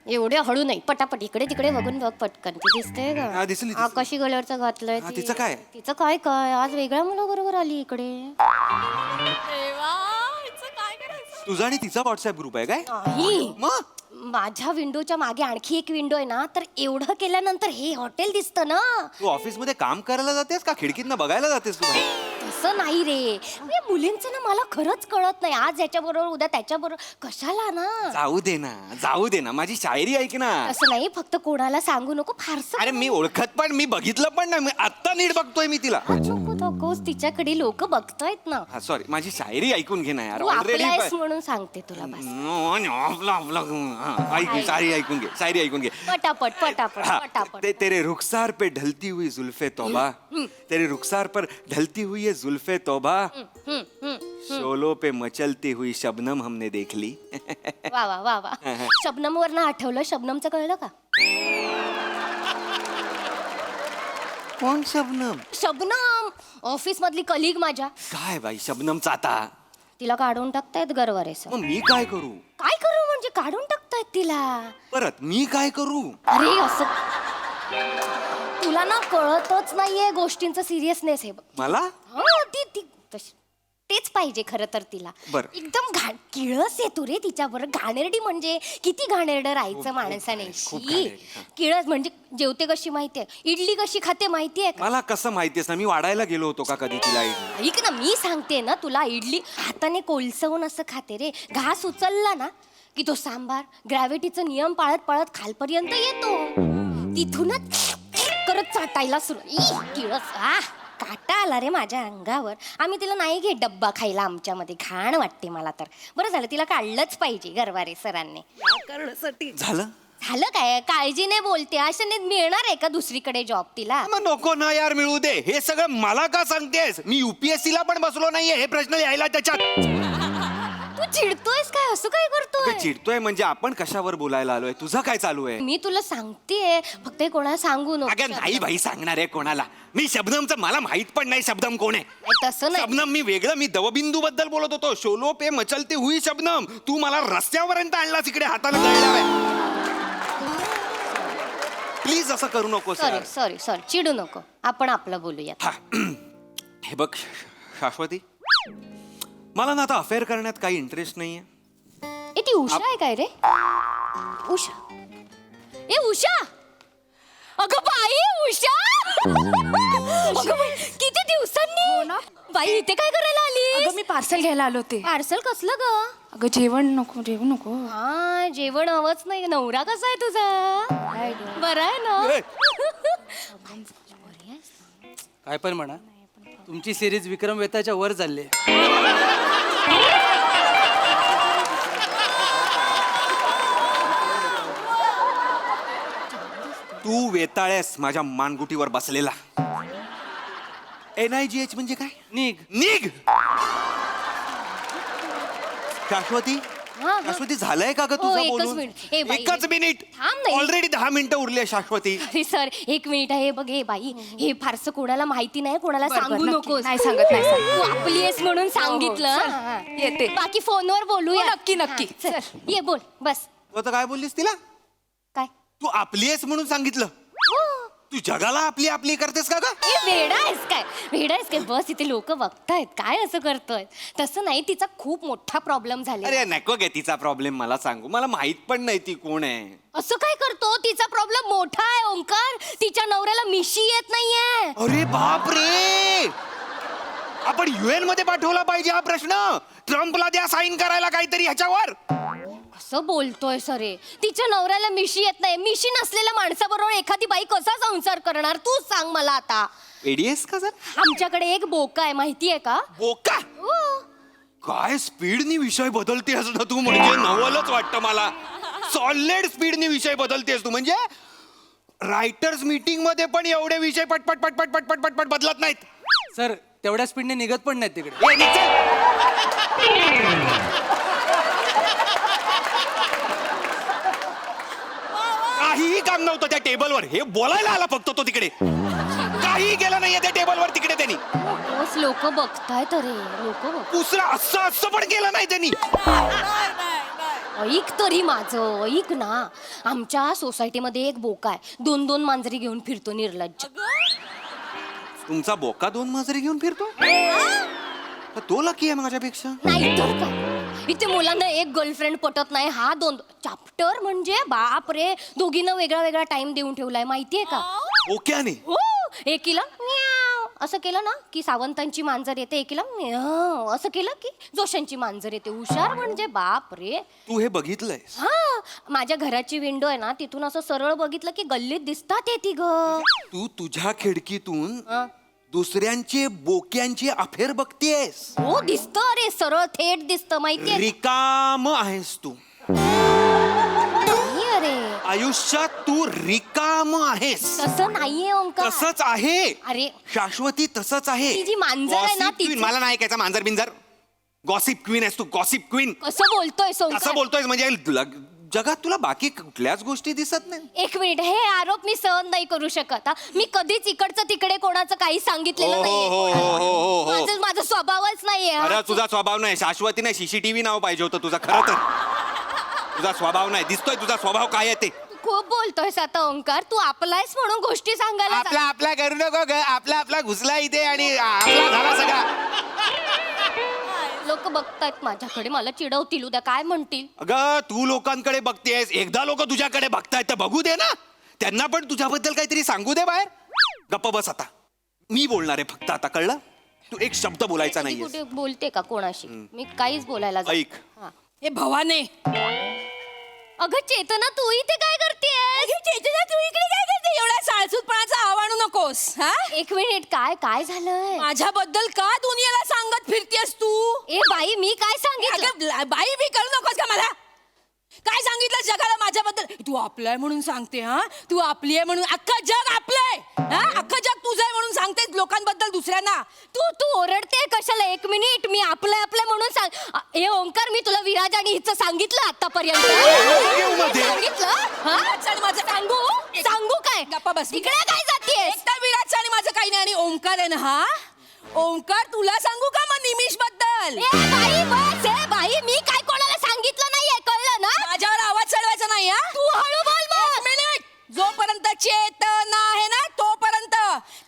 J: एवढे हळू नाही. पटापट इकडे तिकडे बघून बघ पटकन. ती दिसते
B: हा,
J: का.
B: दिसली.
J: आकाशी कलरचं घातलंय
B: हा,
J: ती.
B: तिचं काय?
J: तिचं काय काय आज वेगळ्या मुलाबरोबर आली इकडे.
B: तुझा आणि तिचा व्हॉट्सअप ग्रुप आहे काय.
J: नाही.
B: मग
J: माझ्या विंडोच्या मागे आणखी एक विंडो आहे ना. तर एवढं केल्यानंतर हे हॉटेल दिसतं ना.
B: तू ऑफिस मध्ये काम करायला जातेस का खिडकीतनं बघायला जातेस तू.
J: तसं नाही रे. या मुलींचं ना मला खरंच कळत नाही. आज याच्याबरोबर उद्या त्याच्याबरोबर कशाला ना.
B: जाऊ दे ना माझी शायरी ऐक ना.
J: असं नाही फक्त कोणाला सांगू नको. फारसं
B: अरे मी ओळखत पण मी बघितलं पण नाही. मी आत्ता नीट बघतोय मी तिला.
J: नको नकोस. तिच्याकडे लोक बघतायत ना.
B: हा सॉरी माझी शायरी ऐकून घे ना यार.
J: तू आपलायस म्हणून सांगते तुला बस.
B: शायरी ऐकून घे शायरी ऐकून घे.
J: पटापट पटापट
B: हाँ,
J: पटापट.
B: तेरे रुखसार पे ढलती हुई जुल्फे तौबा तेरे रुखसार पर ढलती हुई ये जुल्फे तौबा शोलों पे मचलती हुई शबनम हमने देख ली.
J: वा वा वा वा. शबनम वरनं आठवलं. शबनमचं कळलं का.
B: कोण शबनम.
J: शबनम ऑफिस मधली कलिग माझ्या.
B: काय बाई शबनमचा आता.
J: तिला काढून टाकतायत गरवारे सर.
B: मग मी काय करू.
J: काय करू म्हणजे काढून टाकतायत तिला.
B: परत मी काय करू.
J: अरे असं तुला ना कळतच नाहीये गोष्टींचा सिरियसनेस आहे.
B: मला
J: हा, ती तेच पाहिजे खरं तर तिला.
B: बरं.
J: एकदम किळस आहे तू रे तिच्याबरोबर. घाणेरडी म्हणजे किती घाणेरडं राहायचं माणसाने.
B: खूप
J: शी.
B: घाणेरडी, हा.
J: किळस म्हणजे जेवते कशी माहितीये. इडली कशी खाते माहितीये का.
B: मला कसं माहितीये ना मी वाढायला गेलो होतो का कधी तिला.
J: ऐक ना मी सांगते ना तुला. इडली हाताने कोलसवून असं खाते रे. घास उचलला ना की तो सांबार ग्रॅव्हिटीचा नियम पाळत पाळत खालपर्यंत येतो. तिथूनच करत चाटायला सुरू. किळस काटा आला रे माझ्या अंगावर. आम्ही तिला नाही घेत डब्बा खायला आमच्यामध्ये. घाण वाटते मला तर. बरं झालं तिला काढलंच पाहिजे गरवारे सरांनी.
H: करण्यासाठी
B: झालं.
J: झालं काय. काळजीने बोलते. अशाने मिळणार आहे का दुसरीकडे जॉब तिला.
B: मग नको ना यार मिळू दे. हे सगळं मला का सांगतेस. मी UPSC ला पण बसलो नाहीये हे प्रश्न यायला त्याच्यात.
J: तू चिडतोयस काय. असं काय करतोय.
B: चिडतोय म्हणजे आपण कशावर बोलायला आलोय. तुझं काय चालू आहे.
J: मी तुला सांगतेय फक्त हे कोणाला सांगू नको.
B: अगं नाही भाई सांगणार आहे कोणाला. मी शबनमचं मला माहित पण नाही शबनम कोण आहे.
J: तसं नाही.
B: शबनम मी वेगळं. मी दवबिंदू बद्दल बोलत होतो. शोलो पे मचलती हुई शबनम. तू मला रस्त्यापर्यंत आणलास इकडे हाताला गळल्यावर. प्लीज असं करू नको.
J: Sorry sorry sorry. चिडू नको. आपण आपलं बोलूया.
B: हे बघ शाश्वती मला ना आता अफेअर करण्यात काही इंटरेस्ट नाहीये.
J: ए ती उषा आहे काय रे. उषा. ए उषा. अगं बाई उषा. अगं बाई, किती दिवसांनी. बाई इथे काय करायला आली.
K: अगं मी पार्सल घ्यायला आलो होते.
J: पार्सल कसलं ग.
K: अगं जेवण नको.
J: हा जेवण हवंच नाही. नवरा कसा आहे तुझा. बरा आहे ना.
I: काय पण म्हणा तुमची सिरीज विक्रम वेताच्या वर चालली आहे.
B: तू वेताळ्यास माझ्या मानगुटीवर बसलेला. NIGH म्हणजे काय?
I: निघ.
B: निघ. शाश्वती
J: हा, हा.
B: शाश्वती झालंय का ग
J: हो,
B: तुझं
J: एकच
B: बोलून?
J: मिनिट. ए बाई,
B: एकच मिनिट.
J: थांब नाही.
B: ऑलरेडी 10 मिनिटं उरली आहे शाश्वती.
J: अरे सर एक मिनिट आहे बघ. हे बाई हे फारसं कोणाला माहिती नाही, कोणाला
K: बरं,
J: सांगू
K: नक्की.
J: नकोस.
K: नाही सांगत, नाही सांगत.
J: तू आपली आहेस म्हणून सांगितलं.
K: चल,
J: हा, हा.
K: येते.
J: बाकी फोनवर बोलूया.
K: हो, नक्की, नक्की.
J: हा, चल. ये बोल बस.
B: तू आता काय बोललीस तिला?
J: काय
B: तू आपली आहेस म्हणून सांगितलं.
J: हो.
B: तू जगाला आपली आपली करतेस का ग?
J: ए, वेडा आहेस काय? वेडा आहेस काय? बस इथे लोक बघतायत काय असं करतोय. तसं नाही, तिचा खूप मोठा प्रॉब्लेम झाला.
B: अरे नको गे तिचा प्रॉब्लेम मला सांगू. मला माहित पण नाही ती कोण आहे.
J: असं काय करतो? तिचा प्रॉब्लेम मोठा आहे ओंकार. तिच्या नवऱ्याला मिशी येत नाहीये.
B: अरे बाप रे, आपण UN मध्ये पाठवला पाहिजे हा प्रश्न. ट्रम्पला द्या साईन करायला काहीतरी ह्याच्यावर.
J: असं बोलतोय सरे. तिच्या नवऱ्याला मिशी येत नाही. मिशी नसलेल्या माणसाबरोबर एखादी बाई कसा संसार करणार तू सांग मला आता.
B: एडीएस का जर?
J: आमच्याकडे एक बोका आहे माहितीये का?
B: बोका?
J: हो.
B: काय स्पीडनी विषय बदलतेस ना तू, म्हणजे नवलच वाटतं मला. सॉलिड स्पीडनी विषय बदलतेस तू. म्हणजे रायटर्स मीटिंग मध्ये पण एवढे विषय पटपट पटपट पटपट पटपट बदलत नाहीत.
I: सर तेवढ्या स्पीडने निघत पण नाहीत तिकडे.
B: ए, निघ चल. काहीही काम नव्हतं त्या टेबलवर. हे बोलायला आला फक्त तो तिकडे. काही केलं नाहीये त्या टेबलवर तिकडे त्यांनी.
J: बस लोक बघतायत रे. लोक बघ.
B: दुसरं असं असं पण केलं नाही त्यांनी.
J: ऐक तरी माझं ऐक ना. आमच्या सोसायटीमध्ये एक बोका आहे. 2-2 मांजरी घेऊन फिरतो निर्लज्ज.
B: तुमचा बोका 2 मांजरी घेऊन फिरतो? तर तो लकी आहे माझ्यापेक्षा.
J: नाही तर काय. इथे मुलांना एक गर्लफ्रेंड पटत नाही. हा 2 चॅप्टर म्हणजे बाप रे. दोघींना वेगळा वेगळा टाइम देऊन ठेवलाय माहितीये का?
B: ओक्याने?
J: हो. एकीला म्याव असं केलं ना की सावंतांची मांजर येते. एकीला म्याव असं केलं की जोशांची मांजर येते. हुशार म्हणजे बाप रे.
B: तू हे बघितलंयस?
J: हा माझ्या घराची विंडो आहे ना, तिथून असं सरळ बघितलं की गल्लीत दिसतात येती ग.
B: तू तुझ्या खिडकीतून दुसऱ्यांचे बोक्यांचे अफेअर बघतेस?
J: हो दिसत अरे. सरळ थेट दिसत माहितीये.
B: रिकाम आहेस तू.
J: नाही अरे
B: आयुष्यात तू रिकाम आहेस.
J: तसं नाहीये ओंकार.
B: तसंच आहे.
J: अरे
B: शाश्वती तसंच आहे.
J: ती जी मांजर आहे ना,
B: Gossip queen.
J: तिचं-
B: मला नाही ऐकायचं मांजर बिंजर. गॉसिप क्वीन आहेस तू. Gossip queen.
J: कसं बोलतोय
B: असं
J: ओंकार?
B: बोलतोयस म्हणजे जगात तुला बाकी कुठल्याच गोष्टी दिसत नाही.
J: एक मिनिट. हे आरोप मी सहन नाही करू शकत. हा. मी कधीच इकडचं तिकडे कोणाचं काही सांगितलेलं
B: हो, हो, हो, हो, हो, हो.
J: नाहीये. माझा स्वभावच नाहीये हा.
B: खरं तुझा स्वभाव नाही. शाश्वती नाही, CCTV नाव पाहिजे होतं तुझा. खरं तर तुझा स्वभाव नाही. दिसतोय तुझा स्वभाव काय आहे ते.
J: तू खूप बोलतोयस आता ओंकार. तू आपलायस म्हणून गोष्टी सांगायला
B: आपला आपला करू नको ग. आपला आपला घुसला इथे आणि आपला झाला सगळा.
J: लोक बघतायत माझ्याकडे. मला चिडवतील उद्या. काय म्हणतील?
B: अगं तू लोकांकडे बघतेस. एकदा लोक तुझ्याकडे बघतायत तर बघू दे ना. त्यांना पण तुझ्याबद्दल काहीतरी सांगू दे बाहेर. गप्प बस आता. मी बोलणार आहे फक्त आता. कळलं? तू एक शब्द बोलायचा
J: मी
B: नाहीये.
J: कुठे बोलते का कोणाशी? मी काहीच बोलायला जात-
B: ऐक.
J: हा.
E: ए भवाने.
J: अगं चेतना तू इथे काय करतेस?
E: चेतना तू इकडे काय करते? एवढा साळसूतपणाचा आवाणू नकोस. हा
J: एक मिनिट. काय झालंय?
E: माझ्याबद्दल का दुनियाला सांगत फिरतेस तू?
J: ए बाई मी काय सांगितलं?
E: अगं बाई बी करू नकोस का मला? काय सांगितलं जगाला माझ्याबद्दल? तू आपलं आहे म्हणून सांगते. हा तू आपली आहे म्हणून. अख्खं जग आपलंय. हा अख्खं जग तुझं आहे म्हणून सांगते लोकांबद्दल दुसऱ्यांना.
J: तू ओरडते कशाला? एक मिनिट. मी आपलं म्हणून सांग. हे ओंकार मी तुला विराज आणि हिचं सांगितलं आतापर्यंत. सांगितलं? हा?
E: चल माझं
J: सांगू काय?
E: गप्पा बस.
J: तिकडे काय जातेस?
E: एकदा विराटचं आणि माझं काही नाही. आणि ओंकार आहे ना हा ओंकार तुला सांगू का मग निमिष बद्दल?
J: ए बाई बस. ए बाई मी काय कोणाला सांगितलं नाहीये. कळलं ना?
E: माझ्यावर आवाज चढवायचा नाही. हा
J: तू हळू बोल मग.
E: एक मिनिट. जोपर्यंत चेतना आहे ना तोपर्यंत.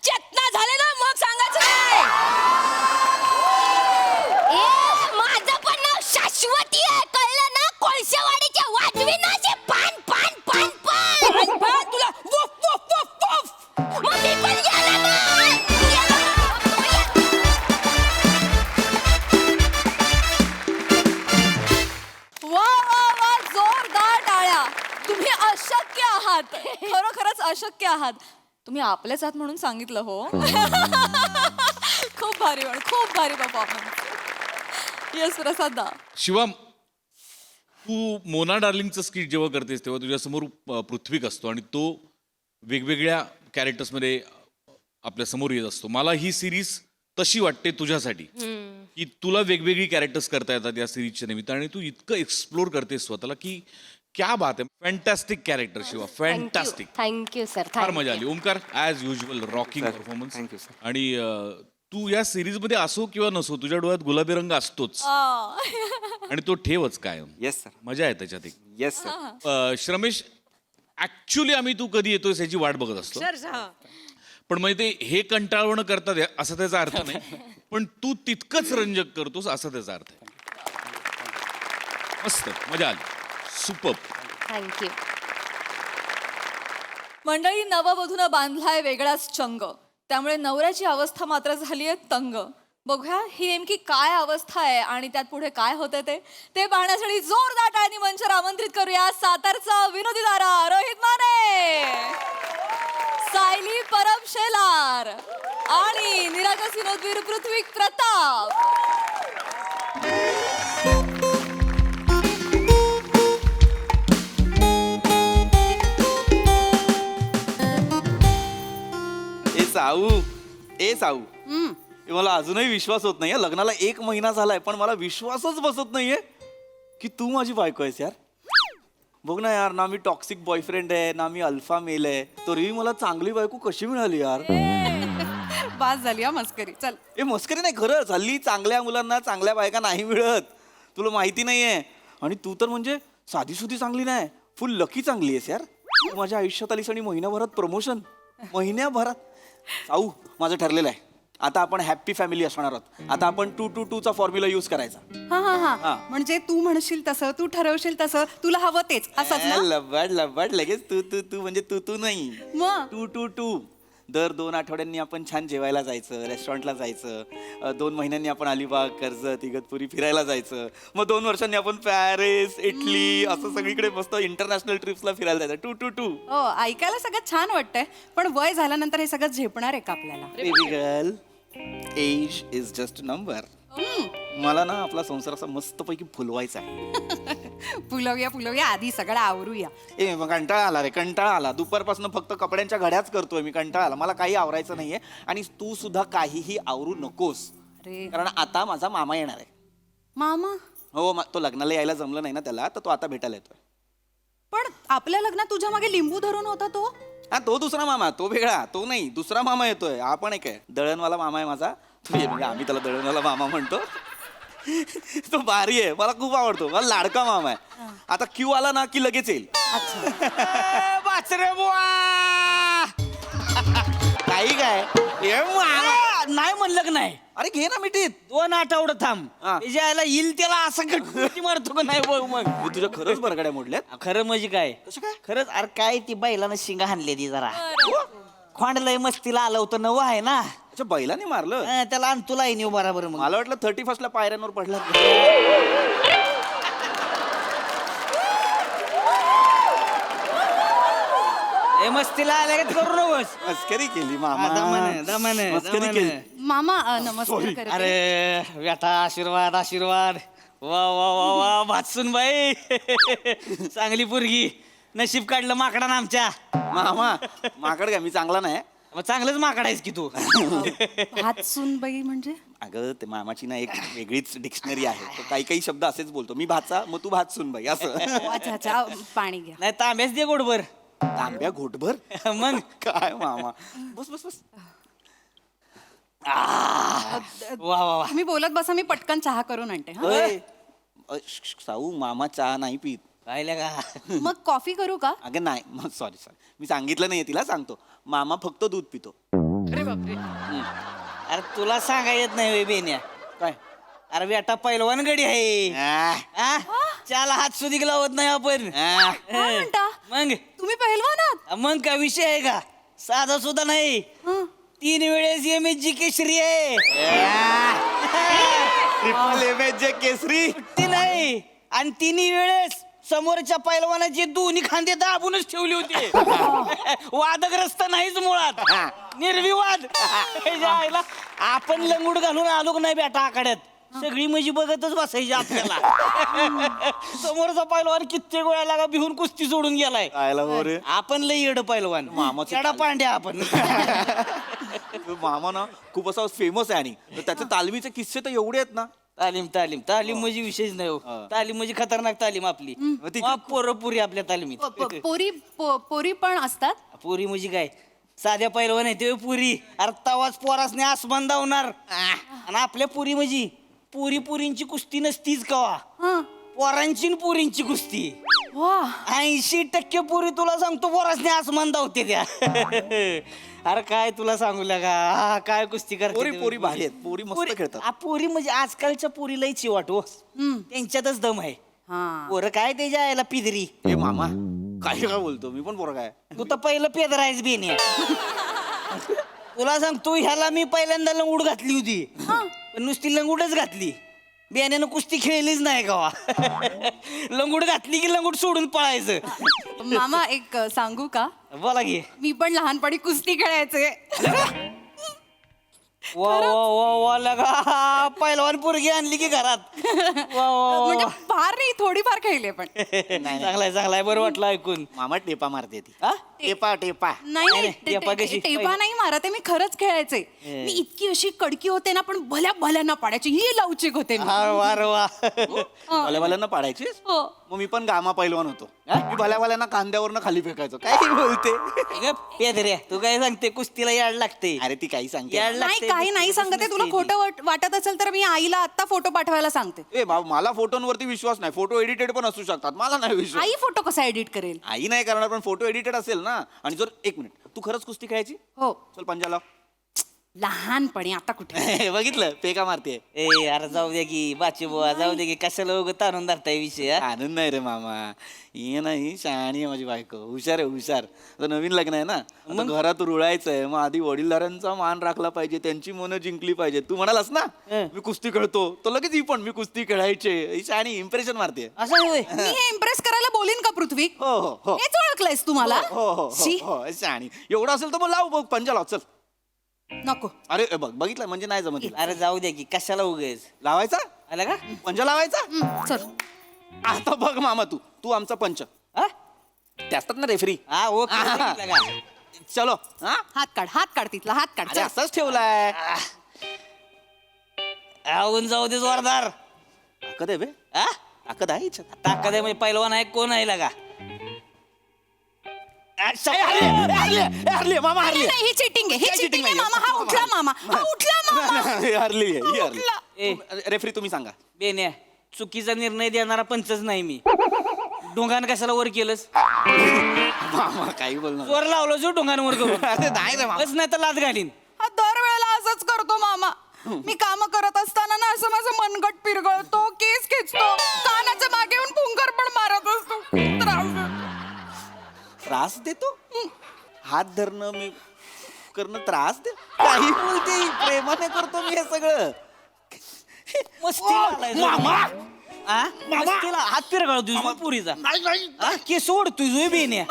E: चेतना झाले ना मग सांगायचं नाही.
J: ए माझं पण नाव शाश्वती आहे. कळलं ना? कोळशेवाडीच्या वाजविनाचे पान पान पान पान.
E: आणि बघ तुला वुफ वुफ वुफ वुफ.
J: मग मी पण गेला ना.
A: वा वा वा. जोरदार टाळ्या. तुम्ही अशक्य आहात. खरोखरच अशक्य आहात. तुम्ही आपलेच आहात म्हणून सांगितलं हो. खूप भारी पण खूप भारी परफॉर्मन्स. येस प्रसाद दा.
G: शिवम, तू मोना डार्लिंगचं स्किट जेव्हा करतेस तेव्हा तुझ्यासमोर पृथ्वीक असतो आणि तो वेगवेगळ्या कॅरेक्टर्समध्ये आपल्या समोर येत असतो. मला ही सिरीज तशी वाटते तुझ्यासाठी की तुला वेगवेगळी कॅरेक्टर्स करता येतात या सिरीजच्या निमित्ताने. तू इतकं एक्सप्लोर करतेस स्वतःला की क्या बात आहे. Fantastic character Shiva, fantastic.
J: Thank you sir.
G: फार मजा आली. Omkar, as usual rocking performance.
B: Thank you, sir.
G: आणि तू या सिरीज मध्ये असो किंवा नसो, तुझ्या डोळ्यात गुलाबी रंग असतोच आणि तो ठेवच कायम.
B: Yes sir.
G: मजा आहे त्याच्यात एक.
B: Yes sir.
G: श्रमेश, ऍक्च्युली आम्ही तू कधी येतोय याची वाट बघत असतो.
H: अक्षरशः.
G: पण मग ते हे कंटाळवणं करतात असा त्याचा अर्थ नाही, पण तू तितकंच रंजक करतोस असा त्याचा अर्थ आहे. मस्त मजा आली. सुपर.
J: थँक्यू.
A: मंडळी, नववधूनं बांधलाय वेगळाच चंग, त्यामुळे नवऱ्याची अवस्था मात्र झाली आहे तंग. बघूया ही नेमकी काय अवस्था आहे आणि त्यात पुढे काय होतं ते पाहण्यासाठी जोरदार टाळ्यांनी मंचावर आमंत्रित करूया सातारचा विनोदी तारा रोहित माने, सायली परब शेलार आणि निरागस विनोदवीर पृथ्वी प्रताप.
D: ए साऊ, मला अजूनही विश्वास होत नाहीये. लग्नाला 1 महिना झालाय पण मला विश्वासच बसत नाहीये की तू माझी बायको आहेस यार. बघ ना यार, ना मी टॉक्सिक बॉयफ्रेंड आहे ना मी अल्फा मेल आहे, तरीही मला चांगली बायको कशी मिळाली यार.
E: बास झाली हा मस्करी. चल.
D: ए मस्करी नाही, खरंच हल्ली चांगल्या मुलांना चांगल्या बायका नाही मिळत, तुला माहिती नाहीये. आणि तू तर म्हणजे साधीसुधी चांगली नाही, फुल लकी चांगली आहेस यार. तू माझ्या आयुष्यात आलीस आणि महिन्याभरात प्रमोशन. महिन्याभरात. साऊ, माझं ठरलेलं आहे, आता आपण हॅप्पी फॅमिली असणार आहोत. आता आपण 2-2-2 चा फॉर्म्युला युज करायचा.
E: हा. म्हणजे तू म्हणशील तसं, तू ठरवशील तसं, तुला हवं तेच असंच ना.
D: लबाड लबाड लगेच तू तू तू म्हणजे तू नाही.
E: मग
D: 2-2-2. दर 2 आठवड्यांनी आपण छान जेवायला जायचं, रेस्टॉरंटला जायचं. 2 महिन्यांनी आपण अलिबाग, कर्जत, इगतपुरी फिरायला जायचं. मग 2 वर्षांनी आपण पॅरिस, इटली असं सगळीकडे मस्त इंटरनॅशनल ट्रिप्सला फिरायला जायचं. 2-2-2.
E: हो, ऐकायला सगळं छान वाटतंय, पण वय झाल्यानंतर हे सगळं झेपणार आहे का आपल्याला?
D: Baby girl, age is just number. मला ना आपला संसार असा मस्तपैकी फुलवायचा आहे.
E: फुलवूया आधी सगळं आवरूया.
D: ए मग कंटाळा आला रे, कंटाळा आला. दुपारपासून फक्त कपड्यांच्या घड्याच करतोय मी. कंटाळा आला मला, काही आवरायचं नाहीये. आणि तू सुद्धा काहीही आवरू नकोस,
E: अरे
D: कारण आता माझा मामा येणार आहे.
E: मामा?
D: हो, तो लग्नाला यायला जमलं नाही ना त्याला, तर तो आता भेटायला येतोय.
E: पण आपल्या लग्नात तुझ्या मागे लिंबू धरून होता तो?
D: हा, तो दुसरा मामा, तो वेगळा, तो नाही. दुसरा मामा येतोय. हा पण एक आहे, दळणवाला मामा आहे माझा. तो म्हणजे आम्ही त्याला दळणवाला मामा म्हणतो. तो भारी आहे, मला खूप आवडतो. मला लाडका मामा आहे. आता क्यू आला ना की लगेच येईल.
F: वाचरे बुवा.
D: काही काय
F: नाही म्हणलं की नाही.
D: अरे घे ना मिठीत.
F: 2 आठवडं थांब.
D: हा.
F: यायला येईल त्याला असं गट्टी मारतो का नाही बघ मग.
D: मी तुझ्या खरंच बरगड्या मोडल्यात.
F: खरं म्हणजे काय?
D: कसं काय?
F: खरंच अरे काय ती बैलानं शिंगा हाणली ती जरा. खोंड लय मस्तीला आलं होतं, नवं आहे ना.
D: अच्छा, बैलाने मारलं.
F: त्याला आण तुला येईन बरोबर मग.
D: मला वाटलं 31st ला पायऱ्यांवर पडला.
F: ए मस्तीला आल्या का करू नकोस.
D: मस्करी केली मामा.
F: दमाने
D: मस्करी केली.
E: मामा नमस्कार करते.
F: अरे व्याथा, आशीर्वाद आशीर्वाद. वा वा वा वा भातसून बाई. चांगली पोरगी. नशीब काढलं माकडानं आमच्या.
D: मामा माकड काय, मी चांगला नाही.
F: मग चांगलंच माकडायस की तू.
E: हात सुनबाई म्हणजे?
D: अगं ते मामाची ना एक वेगळीच डिक्शनरी आहे. तो काही काही शब्द असेच बोलतो. मी भाचा, मग तू भात सुन बाई असं.
E: अच्छा अच्छा, पाणी घ्या.
F: नाही तांब्याच दे गोडभर.
D: तांब्या घोटभर.
F: मग
D: काय मामा. बस बस बस.
F: वा वा वा.
E: तुम्ही बोलत बसा, मी पटकन चहा करून आणते. हं?
D: साऊ, मामा चहा नाही पित.
F: पाहिलं का?
E: मग कॉफी करू का?
D: अगं नाही, मग सॉरी मी सांगितलं नाहीये तिला, सांगतो. मामा फक्त दूध पितो.
F: अरे तुला सांगा येत नाही होय बेन्या.
D: काय?
F: अरे बेटा पैलवान गडी आहे. आ? त्याला हात सुधी लावत नाही आपण.
E: काय म्हणता?
F: मग
E: तुम्ही पहिलवान आहात?
F: मग काय विषय आहे का? साधा सुद्धा नाही. 3 वेळेस MSG केसरी आहे.
D: ट्रिपल MSG केसरी.
F: ती नाही. आणि 3 वेळेस समोरच्या पैलवानाचे दोन्ही खांदे दाबूनच ठेवले होते वादग्रस्त नाहीच मुळात निर्विवाद ह्याच्या आईला आपण लंगूड घालून आलो का नाही बेटा आखाड्यात सगळी म्हणजे बघतच बसायची आपल्याला समोरचा पैलवान कित्येक वेळा लागा भिवून कुस्ती सोडून गेलाय
D: आयला हो रे.
F: आपण लई येड पैलवान
D: मामाचं
F: चढा पांड्या आपण
D: मामा ना खूप असा फेमस आहे आणि तर त्याचे तालमीचे किस्से तर एवढे आहेत ना.
F: तालीम तालीम तालीम म्हणजे विषयच नाही हो तालीम म्हणजे खतरनाक तालीम आपली पोरं पुरी आपल्या तालमीत
K: पोरी पण असतात.
F: पुरी म्हणजे काय साध्या पैलवान आहे ते पुरी अरे तवाच पोरासने आसमान धावणार आणि आपल्या पुरी म्हणजे पुरी पुरींची कुस्ती नसतीच कवा पोरांची न पुरींची कुस्ती 80% पुरी तुला सांगतो पोरासने आसमान धावते त्या अरे काय तुला सांगू लागा काय कुस्ती करते
D: पोरी
F: ते.
D: पोरी भारी आहेत, पोरी मस्त खेळतात.
F: पोरी म्हणजे आजकालच्या पुरीलाही चिवाट हो त्यांच्यातच दम आहे पोरं काय त्याच्या यायला पिदरी
D: हे मामा काय काय बोलतो मी पण पोरं काय.
F: तू तर पहिलं पेदरायच बेने तुला सांग तू ह्याला मी पहिल्यांदा लंगूड घातली होती पण नुसती लंगूडच घातली बेण्यानं कुस्ती खेळलीच नाही गावा लंगूड घातली की लंगूड सोडून पळायचं
K: मामा एक सांगू का,
F: बोला की
K: मी पण लहानपणी कुस्ती खेळायचे.
F: वा वा वा वा लगा पहिलवान पोरगी आणली की घरात वा वा
K: म्हणजे फार नाही, थोडीफार खेळले पण.
F: चांगलाय चांगलाय बरं वाटलं ऐकून
D: मामा टेपा मारते ती.
F: हा?
D: टेपा टेपा
K: नाही
F: टेपा कशी?
K: टेपा नाही मारत आहे मी, खरंच खेळायचे. मी इतकी अशी कडकी होते ना, पण भल्या भल्यांना पाडायची, ही लवचिक होते मी.
F: हा वा रे वा
D: भल्यावाल्यांना पाडायचीस.
K: हो.
D: मग मी पण गामा पैलवान होतो. मी भल्यावाल्यांना कांद्यावरनं खाली फेकायचो. काय बोलते
F: पेदऱ्या तू काय सांगते कुस्तीला याड लागते
D: अरे ती काही सांगते.
F: याड
K: नाही
F: लागते
K: काही नाही सांगत आहे. तुला खोटं वाटत असेल तर मी आईला आता फोटो पाठवायला सांगते.
D: ए बाबा मला फोटोंवरती विश्वास नाही. फोटो एडिटेड पण असू शकतात. मला नाही विश्वास.
K: आई फोटो कसा एडिट करेल?
D: आई नाही करणार पण फोटो एडिटेड असेल ना. आणि जर एक मिनिट तू खरंच कुस्ती खेळायची
K: हो,
D: चल पंजा लाव.
K: लहानपणी. आता कुठे?
D: बघितलं पेका मारते.
F: ए अरे जाऊ दे की बाची बुवा जाऊ दे की कशाला उगं ताणून धरताय विषय हा?
D: आनंद नाही रे मामा. ये नाही शहाणी आहे माझी बायको. हुशार आहे हुशार. आता नवीन लग्न आहे ना, मग घरात रुळायचंय. मग आधी वडीलधाऱ्यांचा मान राखला पाहिजे, त्यांची मनं जिंकली पाहिजे. तू म्हणालास ना मी कुस्ती खेळतो, तर लगेच ही पण मी कुस्ती खेळायचे. ही शहाणी इम्प्रेशन मारते.
F: असं होय
K: मी हे इम्प्रेस करायला बोलीन का पृथ्वी?
D: हो हो हो
K: हेच ओळखलंयस तू मला?
D: हो हो
K: शी.
D: हो शहाणी. एवढं असेल तर मग लाव बघ पंजा लाव चल.
K: नको.
D: अरे बघ बघितलं म्हणजे नाही जमत.
F: अरे जाऊ दे की कशाला उगेच
D: लावायचा
F: आला का
D: पंजा लावायचा.
K: चल.
D: आता बघ मामा तू आमचा पंच.
F: हा?
D: ते असतात ना रेफरी.
F: हा ओके
D: चलो हा
K: हात काढ तिथला, हात काढ.
D: अरे असंच ठेवलाय.
F: आवून जाऊ दे जोरदार
D: ताकद आहे बे.
F: हा?
D: ताकद आहे हिच्यात.
F: ताकद आहे म्हणजे पैलवान आहे कोण आहे लागा
D: हरली मामा हरली.
K: नाही, ही चिटिंग आहे, ही चिटिंग आहे मामा. हा उठला मामा, हा उठला मामा.
D: हरली ही हरली.
F: ए
D: रेफरी तुम्ही सांगा.
F: बेन्या चुकीचा निर्णय देणारा पंचच नाही मी ढोंगान कशाला वर केलंस
D: मामा काही बोलणार.
F: वर लावलं जो ढोंगांवर करून
D: अरे नाही रे मामा.
F: बस नाही तर लाद घालीन
K: हा दरवेळेला असंच करतो मामा. मी काम करत असताना ना असं माझं मनगट पिरगळतो, केस खेचतो, कानाच्या मागे येऊन पुंकर पण मारत असतो. खूप त्रास देतो.
D: त्रास देतो. हात धरणं मी करणं त्रास दे. काही बोलते ही. प्रेमाने करतो मी हे सगळं.
F: मस्तीला हात पिरगळ तुझ पुरीचा केस सोडतोय जो बेन्या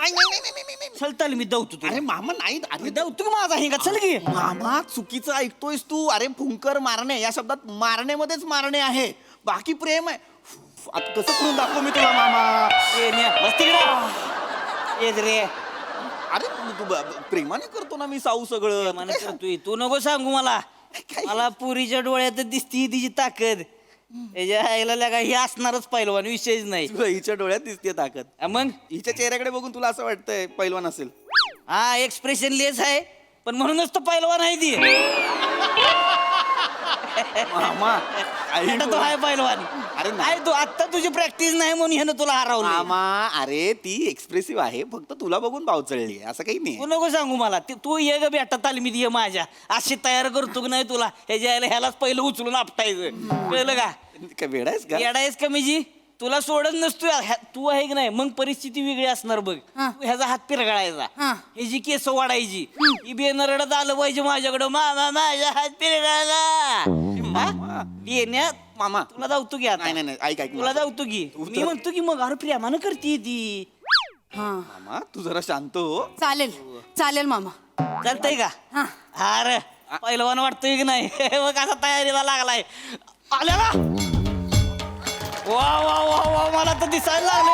F: चल चल मी दवतो तू
D: अरे मामा नाही. अरे
F: दवतो माझा हिंगा चल की
D: मामा चुकीचं ऐकतोयस तू. अरे फुंकर मारणे या शब्दात मारण्यामध्येच मारणे आहे, बाकी प्रेम आहे. आता कसं करून दाखवू मी तुला मामा.
F: बेन्या बस तिकडे येत रे
D: अरे तू प्रेमाने करतो ना मी साऊ सगळं.
F: मला करतोय तू नको सांगू मला पुरीच्या डोळ्यात दिसती तिची ताकद याच्या आईला लागा हे असणारच पैलवान विषयच नाही
D: तुला हिच्या डोळ्यात दिसते ताकद.
F: मग
D: हिच्या चेहऱ्याकडे बघून तुला असं वाटतंय पैलवान असेल.
F: हा एक्सप्रेशन लेस आहे पण म्हणूनच तो पैलवान आहे ती
D: मामा
F: आता तो आहे पैलवान.
D: अरे
F: नाही तू आता तुझी प्रॅक्टिस नाही म्हणून ह्यानं तुला हरवलं
D: मामा अरे ती एक्सप्रेसिव्ह आहे, फक्त तुला बघून भाव चढली असं काही नाही.
F: तू नको सांगू मला तू ये ग बेटा तालमीत ये माझ्या अशी तयार करतो की नाही तुला ह्याच्या आईला ह्यालाच पहिलं उचलून आपटायचं कळलं का
D: काय वेडायस का?
F: येडायस का मी तुला सोडत नसतोय तू आहे की नाही मग परिस्थिती वेगळी असणार बघ तू ह्याचा हात पिरगळायचा ह्याची केस वाढायची ही बेनरडत आलं पाहिजे माझ्याकडं मामा माझा हात पिरगळाला बेन्या
D: मामा
I: तुला जाऊतो की आता
D: नाही ऐक ऐक
I: तुला जाऊतो की
D: तू
I: मी
D: तर-
I: म्हणतो की मग अरे प्रेमानं करते ती
K: हा
D: मामा तू जरा शांत हो.
K: चालेल चालेल मामा
I: चालतंय का
K: हा
I: अरे पहिलवान वाटतोय की नाही मग कसा तयारीला लागलाय आल्याला वा वा वा वा मला तर दिसायला लागले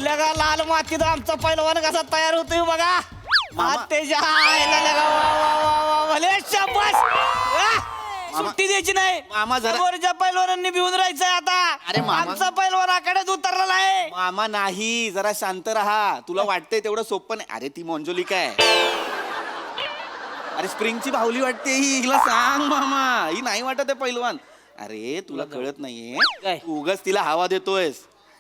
I: लगा लाल मातीत आमचा पहिलवान कसा तयार होतोय बघा त्याच्या आईला लगा वा वा वा वा भले शाबास सुट्टी द्यायची नाही
D: मामा जरा-
I: समोरच्या पैलवानांनी भिवून राहायचंय आता
D: अरे मामा-
I: आमचा पैलवान आकड्यात उतरलेला आहे
D: मामा नाही जरा शांत राहा तुला वाटतंय तेवढं सोपं नाही. अरे ती मंजोलिका आहे. अरे स्प्रिंगची बाहुली वाटते ही हिला सांग मामा ही नाही वाटत आहे पैलवान. अरे तुला कळत नाहीये
I: काय?
D: तू उगाच तिला हवा देतोयस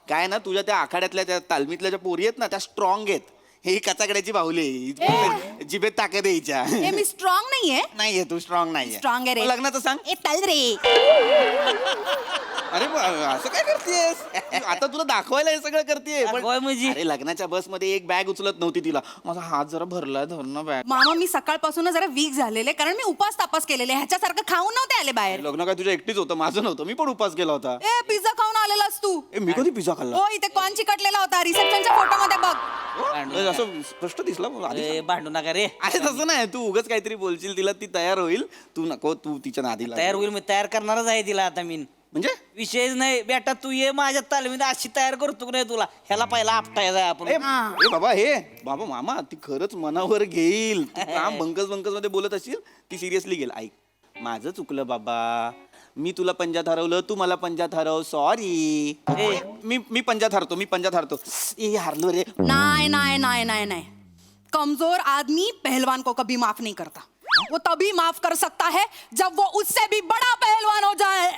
D: काय ना तुझ्या त्या आखाड्यातल्या त्या तालमीतल्या ज्या पोरी आहेत ना त्या स्ट्रॉंग आहेत. ही कचाकड्याची बाहुली आहे. जिभेत ताकद आहे हिच्या.
K: ए मी स्ट्रॉंग नाहीये
D: नाहीये तू स्ट्रॉंग नाहीये.
K: Strong आहे रे.
D: मग लग्नाचं सांग.
K: ए चल रे
D: अरे असं काय करतेस आता तुला दाखवायला हे सगळं करतेय
I: दाखवाय म्हणजे?
D: अरे लग्नाच्या बसमध्ये एक बॅग उचलत नव्हती तिला माझा हात जरा भरलाय धरणं बॅग.
K: मामा मी सकाळपासून जरा वीक झालेले कारण मी उपास तापास केलेले ह्याच्यासारखं खाऊन नव्हते आले बाहेर
D: लग्न काय तुझ्या एकटीच होतं माझं नव्हतं मी पण उपास केला होता.
K: ए पिझ्झा खाऊन आलेलास तू
D: ए मी कधी पिझ्झा खाल्ला
K: हो इथे कॉर्न चिकटलेला होता रिसेप्शनच्या फोटोमध्ये बघ
D: अरे, असं स्पष्ट दिसला मला आधी.
I: ए, भांडू नका रे
D: अरे तसं नाही तू उगाच काहीतरी बोलशील तिला ती तयार होईल तू नको तू तिच्या नादी लाग.
I: तयार होईल मी तयार करणारच आहे तिला आता मी
D: म्हणजे
I: विषयच नाही बेटा तू ये माझ्या तालमीत अशी तयार करतो की नाही तुला ह्याला पहिला आपटायचा आपण
D: ए बाबा हे बाबा मामा ती खरंच मनावर घेईल तू काम बंकस मध्ये बोलत असशील ती सिरियसली घेईल. ऐक माझं चुकलं बाबा मी तुला पंजात हरवलं तू मला पंजात हरव सॉरी. मी पंजात हरतो ए हारलो रे.
K: नहीं नहीं नहीं नहीं नहीं कमजोर आदमी पहलवान को कभी माफ नहीं करता वो तभी माफ कर सकता है जब वो उससे भी बड़ा पहलवान हो जाए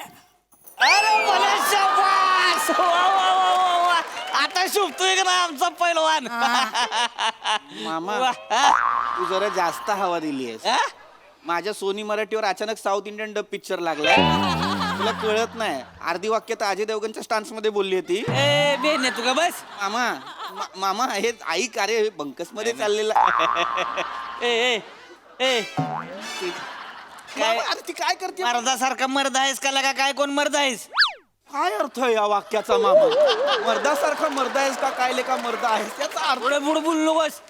I: अरे मला शाबास वा, वा, वा, वा, वा. आता शुभतोय का ना आमचा पैलवान
D: मामा
I: वा.
D: तू जरा जास्त हवा दिलीयस.
I: हा?
D: माझ्या सोनी मराठीवर अचानक साऊथ इंडियन डब पिक्चर लागलाय तुला कळत नाही अर्धी वाक्य तर अजय देवगनच्या स्टान्स मध्ये बोलली होती.
I: ए बेन तू का बस
D: मामा हे ऐक अरे बंकस मध्ये चाललेला
I: ए ए ए
D: मामा, अरे ती काय करते
I: मर्दासारखा मर्द आहेस का लगा काय कोण मर्द आहेस
D: काय अर्थ आहे या वाक्याचा मामा मर्दासारखा मर्द आहेस का काय लेका मर्द आहेस त्याचा अर्थ
I: पुढे पुढे बोललो बस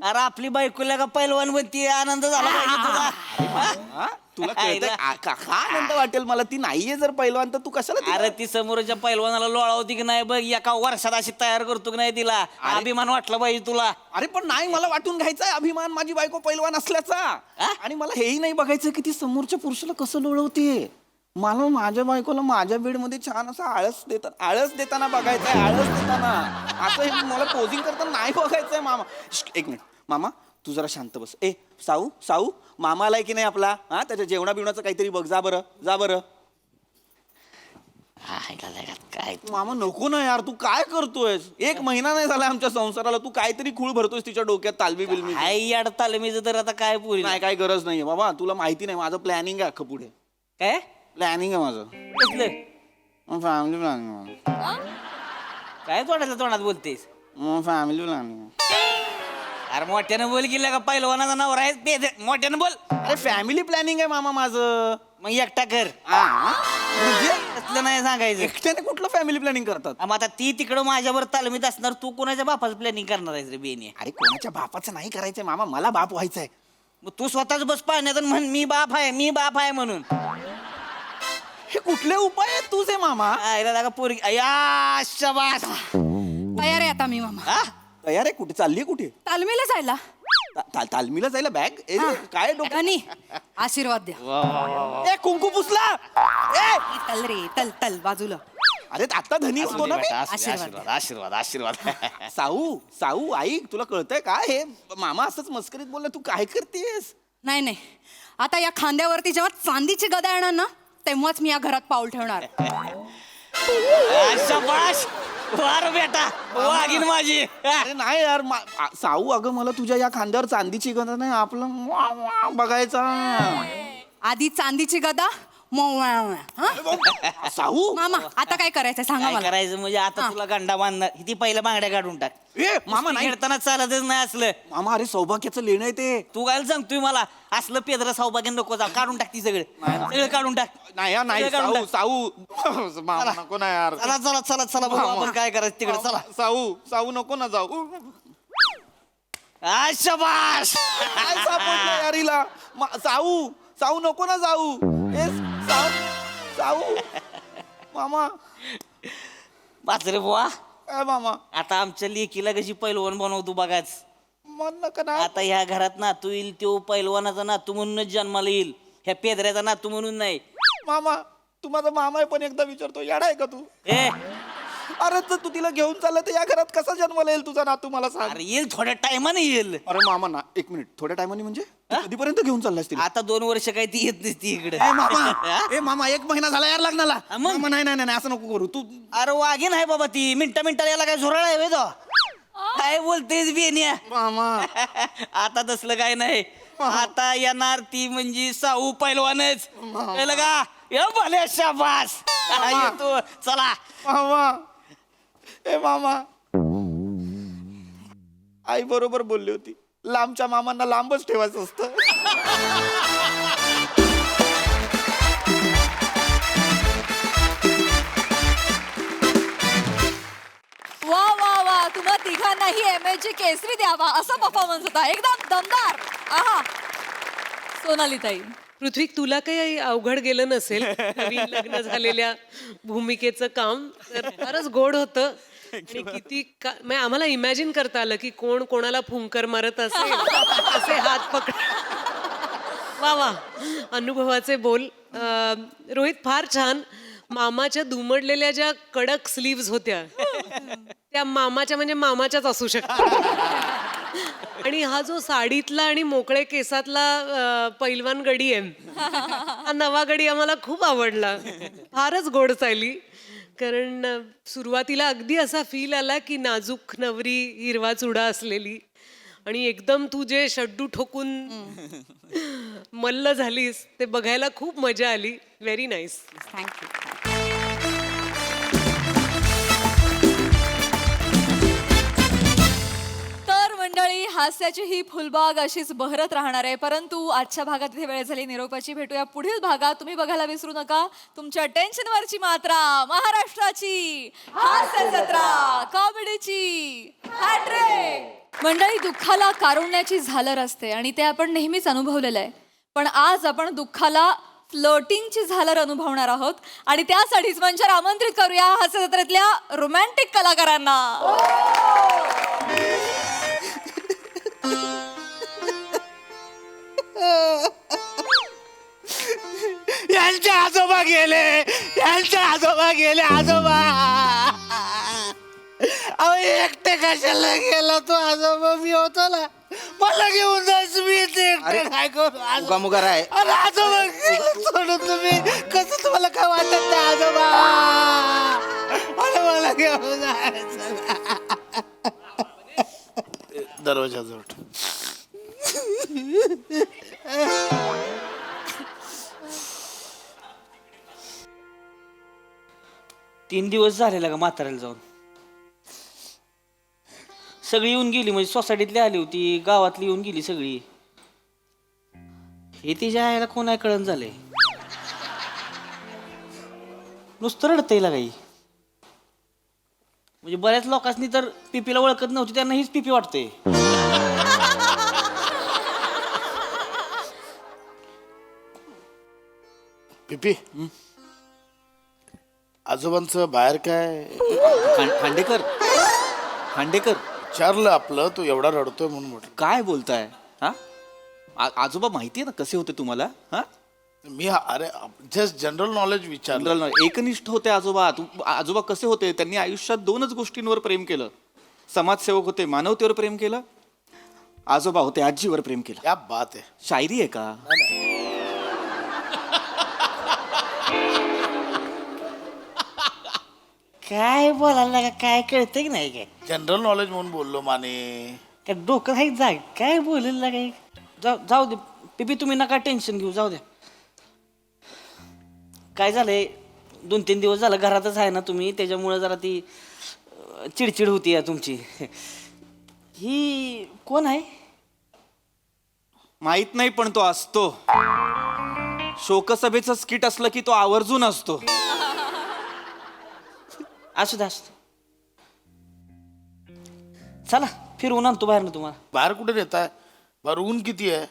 I: अरे आपली बायकोला का पैलवान म्हणती आनंद झाला पाहिजे तुला
D: हा? तुला कळतंय? का आनंद वाटेल मला ती नाहीये जर पहिलवान तर तू कशाला तिला-
I: अरे ती समोरच्या पैलवानाला लोळावती की नाही बघ एका वर्षात अशी तयार करतो की नाही तिला अभिमान वाटला पाहिजे तुला
D: अरे पण नाही मला वाटून घ्यायचा अभिमान माझी बायको पैलवान असल्याचा आणि मला हेही नाही बघायचं की ती समोरच्या पुरुषाला कसं लोळवते. मला माझ्या बायकोला माझ्या बेडमध्ये छान असं आळस देताना बघायचंय आळस देताना असं हे मला पोझिंग करताना नाही बघायचंय मामा. एक मिनिट मामा तू जरा शांत बस. ए साऊ मामा आलाय की नाही आपला हा त्याच्या जेवणा बिवणाचं काहीतरी बघ जा बरं
I: काय
D: मामा नको ना यार तू काय करतोयस 1 महिना नाही झाला आमच्या संसाराला तू काहीतरी खूळ भरतोयस तिच्या डोक्यात तालमी बिलमी.
I: आई अडताल मी तर आता काय पुरी
D: नाही काय गरज नाहीये बाबा तुला माहिती नाही माझं प्लॅनिंग आहे अख्खं पुढे
I: काय
D: प्लॅनिंग आहे माझं
I: कसलं
D: फॅमिली प्लॅनिंग
I: काय तोंडात बोलतेस
D: फॅमिली प्लॅनिंग.
I: अरे मोठ्यानं बोल गेला का पैलवानाचा नवरा आहे मोठ्यानं बोल
D: अरे फॅमिली प्लॅनिंग आहे मामा माझं.
I: मग एकटा कर
D: म्हणजे
I: कसलं नाही सांगायचं
D: एकट्याने कुठलं फॅमिली प्लॅनिंग करतात.
I: मग आता ती तिकडं माझ्यावर तालमीत असणार तू कोणाच्या बापाचं प्लॅनिंग करणार आहेस रे बेनी
D: अरे कोणाच्या बापाचं नाही करायचंय मामा मला बाप व्हायचंय.
I: मग तू स्वतःच बस पाहण्यात म्हण मी बाप आहे म्हणून
D: हे कुठले उपाय आहेत तुझे मामा.
I: आईला लागा पोरगी अय्या शाबास
K: तयार आहे आता मी मामा
I: हा?
D: तयार आहे कुठे चालली कुठे
K: तालमीला जायला
D: तालमीला जायला बॅग काय डोक्यात
K: गणी आशीर्वाद द्या
D: ए कुंकू पुसला ए
K: तल रे तल तल बाजूला
D: अरे आता धनी होतो ना मी.
I: आशीर्वाद
D: साऊ ऐक तुला कळतंय का हे मामा असंच मस्करीत बोलला तू काय करतेस.
K: नाही आता या खांद्यावरती जेव्हा चांदीची गदा येणार ना तेव्हाच मी या घरात पाऊल ठेवणार
I: शाबास वार बेटा वागीन माझी
D: अरे नाही यार साऊ अगं मला तुझ्या या खांद्यावर चांदीची गदा नाही आपलं बघायचा.
K: आधी चांदीची गदा हं?
D: साहू
K: मामा आता काय करायचं सांगा
I: काय
K: मला
I: करायचं म्हणजे आता तुला गंडा बांधणार ती पहिल्या बांगड्या काढून टाक
D: ए मामा नाही
I: खेळताना चालतच नाही असलं
D: मामा अरे सौभाग्याचं लेणं आहे ते
I: तू काय सांगतोय मला असलं पेदरा सौभाग्य नको जा काढून टाक ती सगळं काढून टाक
D: नाही हा, नाही
I: सगळं काढून
D: साऊ
I: टाक.
D: साऊ मामा नको ना यार
I: चला चला चला चला बघू आपण काय करायचं तिकडे चला
D: साऊ साऊ नको ना जाऊ
I: आ, शाबास
D: काय सापडलं यार हिला साऊ साऊ नको ना जाऊ ए साऊ साऊ मामा
I: बाच रे बुवा
D: काय मामा
I: आता आमच्या लेकीला कशी पैलवान बनवतो बघाच
D: मन नका ना
I: आता ह्या घरात नातू येईल तो पैलवानाचा नातू म्हणूनच जन्माला येईल ह्या पेदऱ्याचा नातू म्हणून नाही
D: मामा तू माझा मामा आहे पण एकदा विचारतो येडा आहे का तू
I: ए
D: अरे तर तू तिला घेऊन चालला तर या घरात कसा जन्माला येईल तुझा नातू मला सांग
I: अरे येईल थोड्या टायमाने येईल
D: अरे मामा ना एक मिनिट थोड्या टायमाने म्हणजे तू कधीपर्यंत घेऊन चाललास तिला
I: आता 2 वर्ष काही ती येत नसती इकडे
D: ए मामा 1 महिना झाला यार लग्नाला
I: हा, मग?
D: मामा, नाही नाही नाही असं नको करू तू
I: अरे वागीन आहे बाबा ती मिनिटाला याला काय झोराळ आहे व्हय तो काय बोलतेस बेनिया
D: मामा
I: आता तसलं काय नाही आता येणार ती म्हणजे साऊ पैलवानच कळलं का ये भले शाबास येतो चला
D: मामा ए मामा आई बरोबर बोलली होती लांबच्या मामांना लांबच ठेवायचं असतं
A: वा वा वा तुम्हा तिघांनाही MH केसरी द्यावा असा परफॉर्मन्स होता एकदम दमदार आहा सोनालीताई
H: पृथ्वीक तुला काही अवघड गेलं नसेल नवीन लग्न झालेल्या भूमिकेचं काम तर फारच गोड होतं आणि किती म्हणजे आम्हाला इमॅजिन करता आलं की कोण कोणाला फुंकर मारत असेल असे हात पकड वा वा अनुभवाचे बोल रोहित फार छान मामाच्या दुमडलेल्या ज्या कडक स्लीव्स होत्या त्या मामाच्या म्हणजे मामाच्याच असू शकतात आणि हा जो साडीतला आणि मोकळे केसातला पैलवान गडी आहे हा नवा गडी आम्हाला खूप आवडला फारच गोड चालली कारण सुरुवातीला अगदी असा फील आला की नाजूक नवरी हिरवा चुडा असलेली आणि एकदम तू जे शड्डू ठोकून मल्ल झालीस ते बघायला खूप मजा आली व्हेरी नाईस
K: थँक्यू
A: तर मंडळी हास्याची ही फुलबाग अशीच बहरत राहणार आहे परंतु आजच्या भागात इथे वेळ झाली निरोपाची भेटूया पुढील भागात तुम्ही बघायला विसरू नका तुमच्या टेन्शनवरची मात्रा महाराष्ट्राची हास्य जत्रा कॉमेडीची हॅट्रिक मंडळी दुःखाला कारुण्याची झालर असते आणि ते आपण नेहमीच अनुभवलेलं आहे पण आज आपण दुःखाला फ्लोटिंगची झालर अनुभवणार आहोत आणि त्यासाठीच मंचावर आमंत्रित करूया हास्य जत्रेतल्या रोमॅन्टिक कलाकारांना
F: यांचे आजोबा गेले आजोबा अहो एकटे कशाला गेला तो आजोबा मी होतो ना मला घेऊन जायचं मी इथे एकटे काय करू
D: उगामुगा राय
F: अरे आजोबा गेलं सोडून तुम्ही कसं तुम्हाला काय वाटत नाही आजोबा अरे मला घेऊन जायचं दरवाजा जवळ
I: 3 दिवस झालेला का म्हाताऱ्याला जाऊन सगळी येऊन गेली म्हणजे सोसायटीतली आली होती गावातली येऊन गेली सगळी हे तिच्या आईला कोण कळण झालंय नुसतं रडत येईल काही म्हणजे बऱ्याच लोकांनी तर पिपीला ओळखत नव्हती त्यांना हीच पिपी वाटते
F: पिपी आजोबांचं बाहेर काय
D: खांडेकर
F: विचारलं आपलं तू एवढा रडतोय म्हणून म्हटलं
D: काय बोलताय हा आजोबा माहितीये ना कसे होते तुम्हाला हा
F: मी अरे जस्ट जनरल नॉलेज विचारलं
D: जनरल नॉलेज. एकनिष्ठ होते आजोबा आजोबा कसे होते त्यांनी आयुष्यात 2च गोष्टींवर प्रेम केलं समाजसेवक होते मानवतेवर प्रेम केलं आजोबा होते आजीवर प्रेम केलं
F: क्या बात आहे
D: शायरी आहे का
I: काय बोलायला का काय कळतंय की नाही काय
F: जनरल नॉलेज म्हणून बोललो माने
I: काय डोकं आहे जाग काय बोलायला काय जाऊ दे पिपी तुम्ही नका टेन्शन घेऊ जाऊ द्या काय झालंय 2-3 दिवस झालं घरातच आहे ना तुम्ही, त्याच्यामुळे जरा ती चिडचिड होती या तुमची. ही कोण आहे?
D: माहित नाही पण तो असतो. शोकसभेचं स्किट असलं की तो आवर्जून असतो.
I: असू दे. चला फिरवून आणतो बाहेर ना तुम्हाला.
L: बाहेर कुठे नेताय? बाहेर ऊन किती आहे?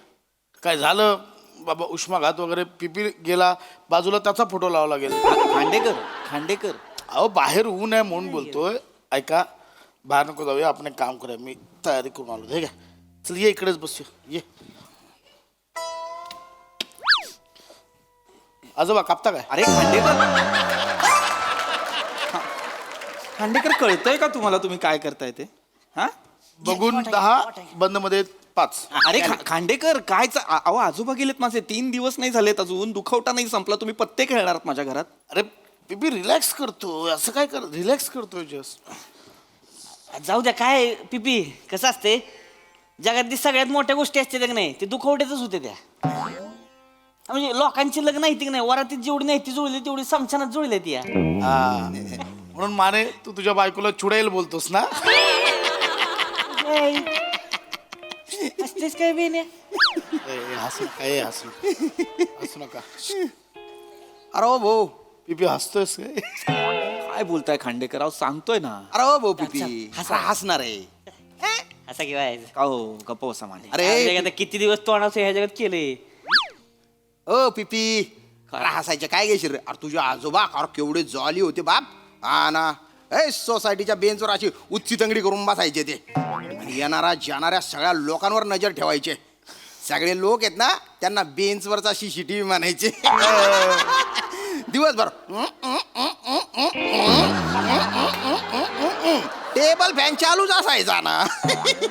L: काय झालं बाबा? उष्माघात वगैरे, पिपी गेला बाजूला, त्याचा फोटो लावा लागेल.
D: खांडेकर
L: अहो बाहेर ऊन आहे म्हणून बोलतोय. ऐका, बाहेर नको जाऊया, आपण एक काम करूया. मी तयारी करून आलो. हे काय, चल ये इकडेच बसूया. ये आजोबा कापता काय?
D: अरे खांडेकर कळतंय का तुम्हाला तुम्ही काय करताय ते? हा
L: बघून 10 बंद मध्ये 5.
D: अरे खांडेकर काय अहो आजोबा गेलेत माझे 3 दिवस नाही झालेत अजून. दुखवटा नाही संपला. तुम्ही पत्ते खेळणार आहात माझ्या घरात?
L: अरे पिपी रिलॅक्स करतोय. असं काय कर, रिलॅक्स करतोय जस्ट.
I: जाऊ द्या. काय पिपी कसं असते, जगातली सगळ्यात मोठ्या गोष्टी असते की नाही, ते दुखवट्यातच होते त्या. म्हणजे लोकांची लग्न नाही की नाही, वरातीत जेवढी नाही ती जुळली तेवढी समशानात जुळली ती.
L: म्हणून माने तू तुझ्या बायकोला चुडेल बोलतोस ना?
I: असतेच काय बेने.
L: हसू नका.
D: अरे ओ भाऊ
L: पिपी हसतोयस काय?
D: काय बोलताय खांडेकर? अहो सांगतोय ना. अरे ओ भाऊ पिपी हसणार आहे
I: असा किंवा
D: का हो? गप्प बसा माने.
I: अरे किती दिवस तोंडाचं ह्या जगात केले.
M: ओ पिपी खरा हसायचं काय घेशील रे? अरे तुझे आजोबा अरे केवढे जॉली होते बाप. हा ना, सोसायटीच्या बेंचवर अशी उच्ची तंगडी करून बसायचे ते. आणि जाणाऱ्या सगळ्या लोकांवर नजर ठेवायचे. सगळे लोक आहेत ना, त्यांना बेंचवरचा CCTV म्हणायचे. दिवसभर टेबल फॅन चालूच असायचा ना.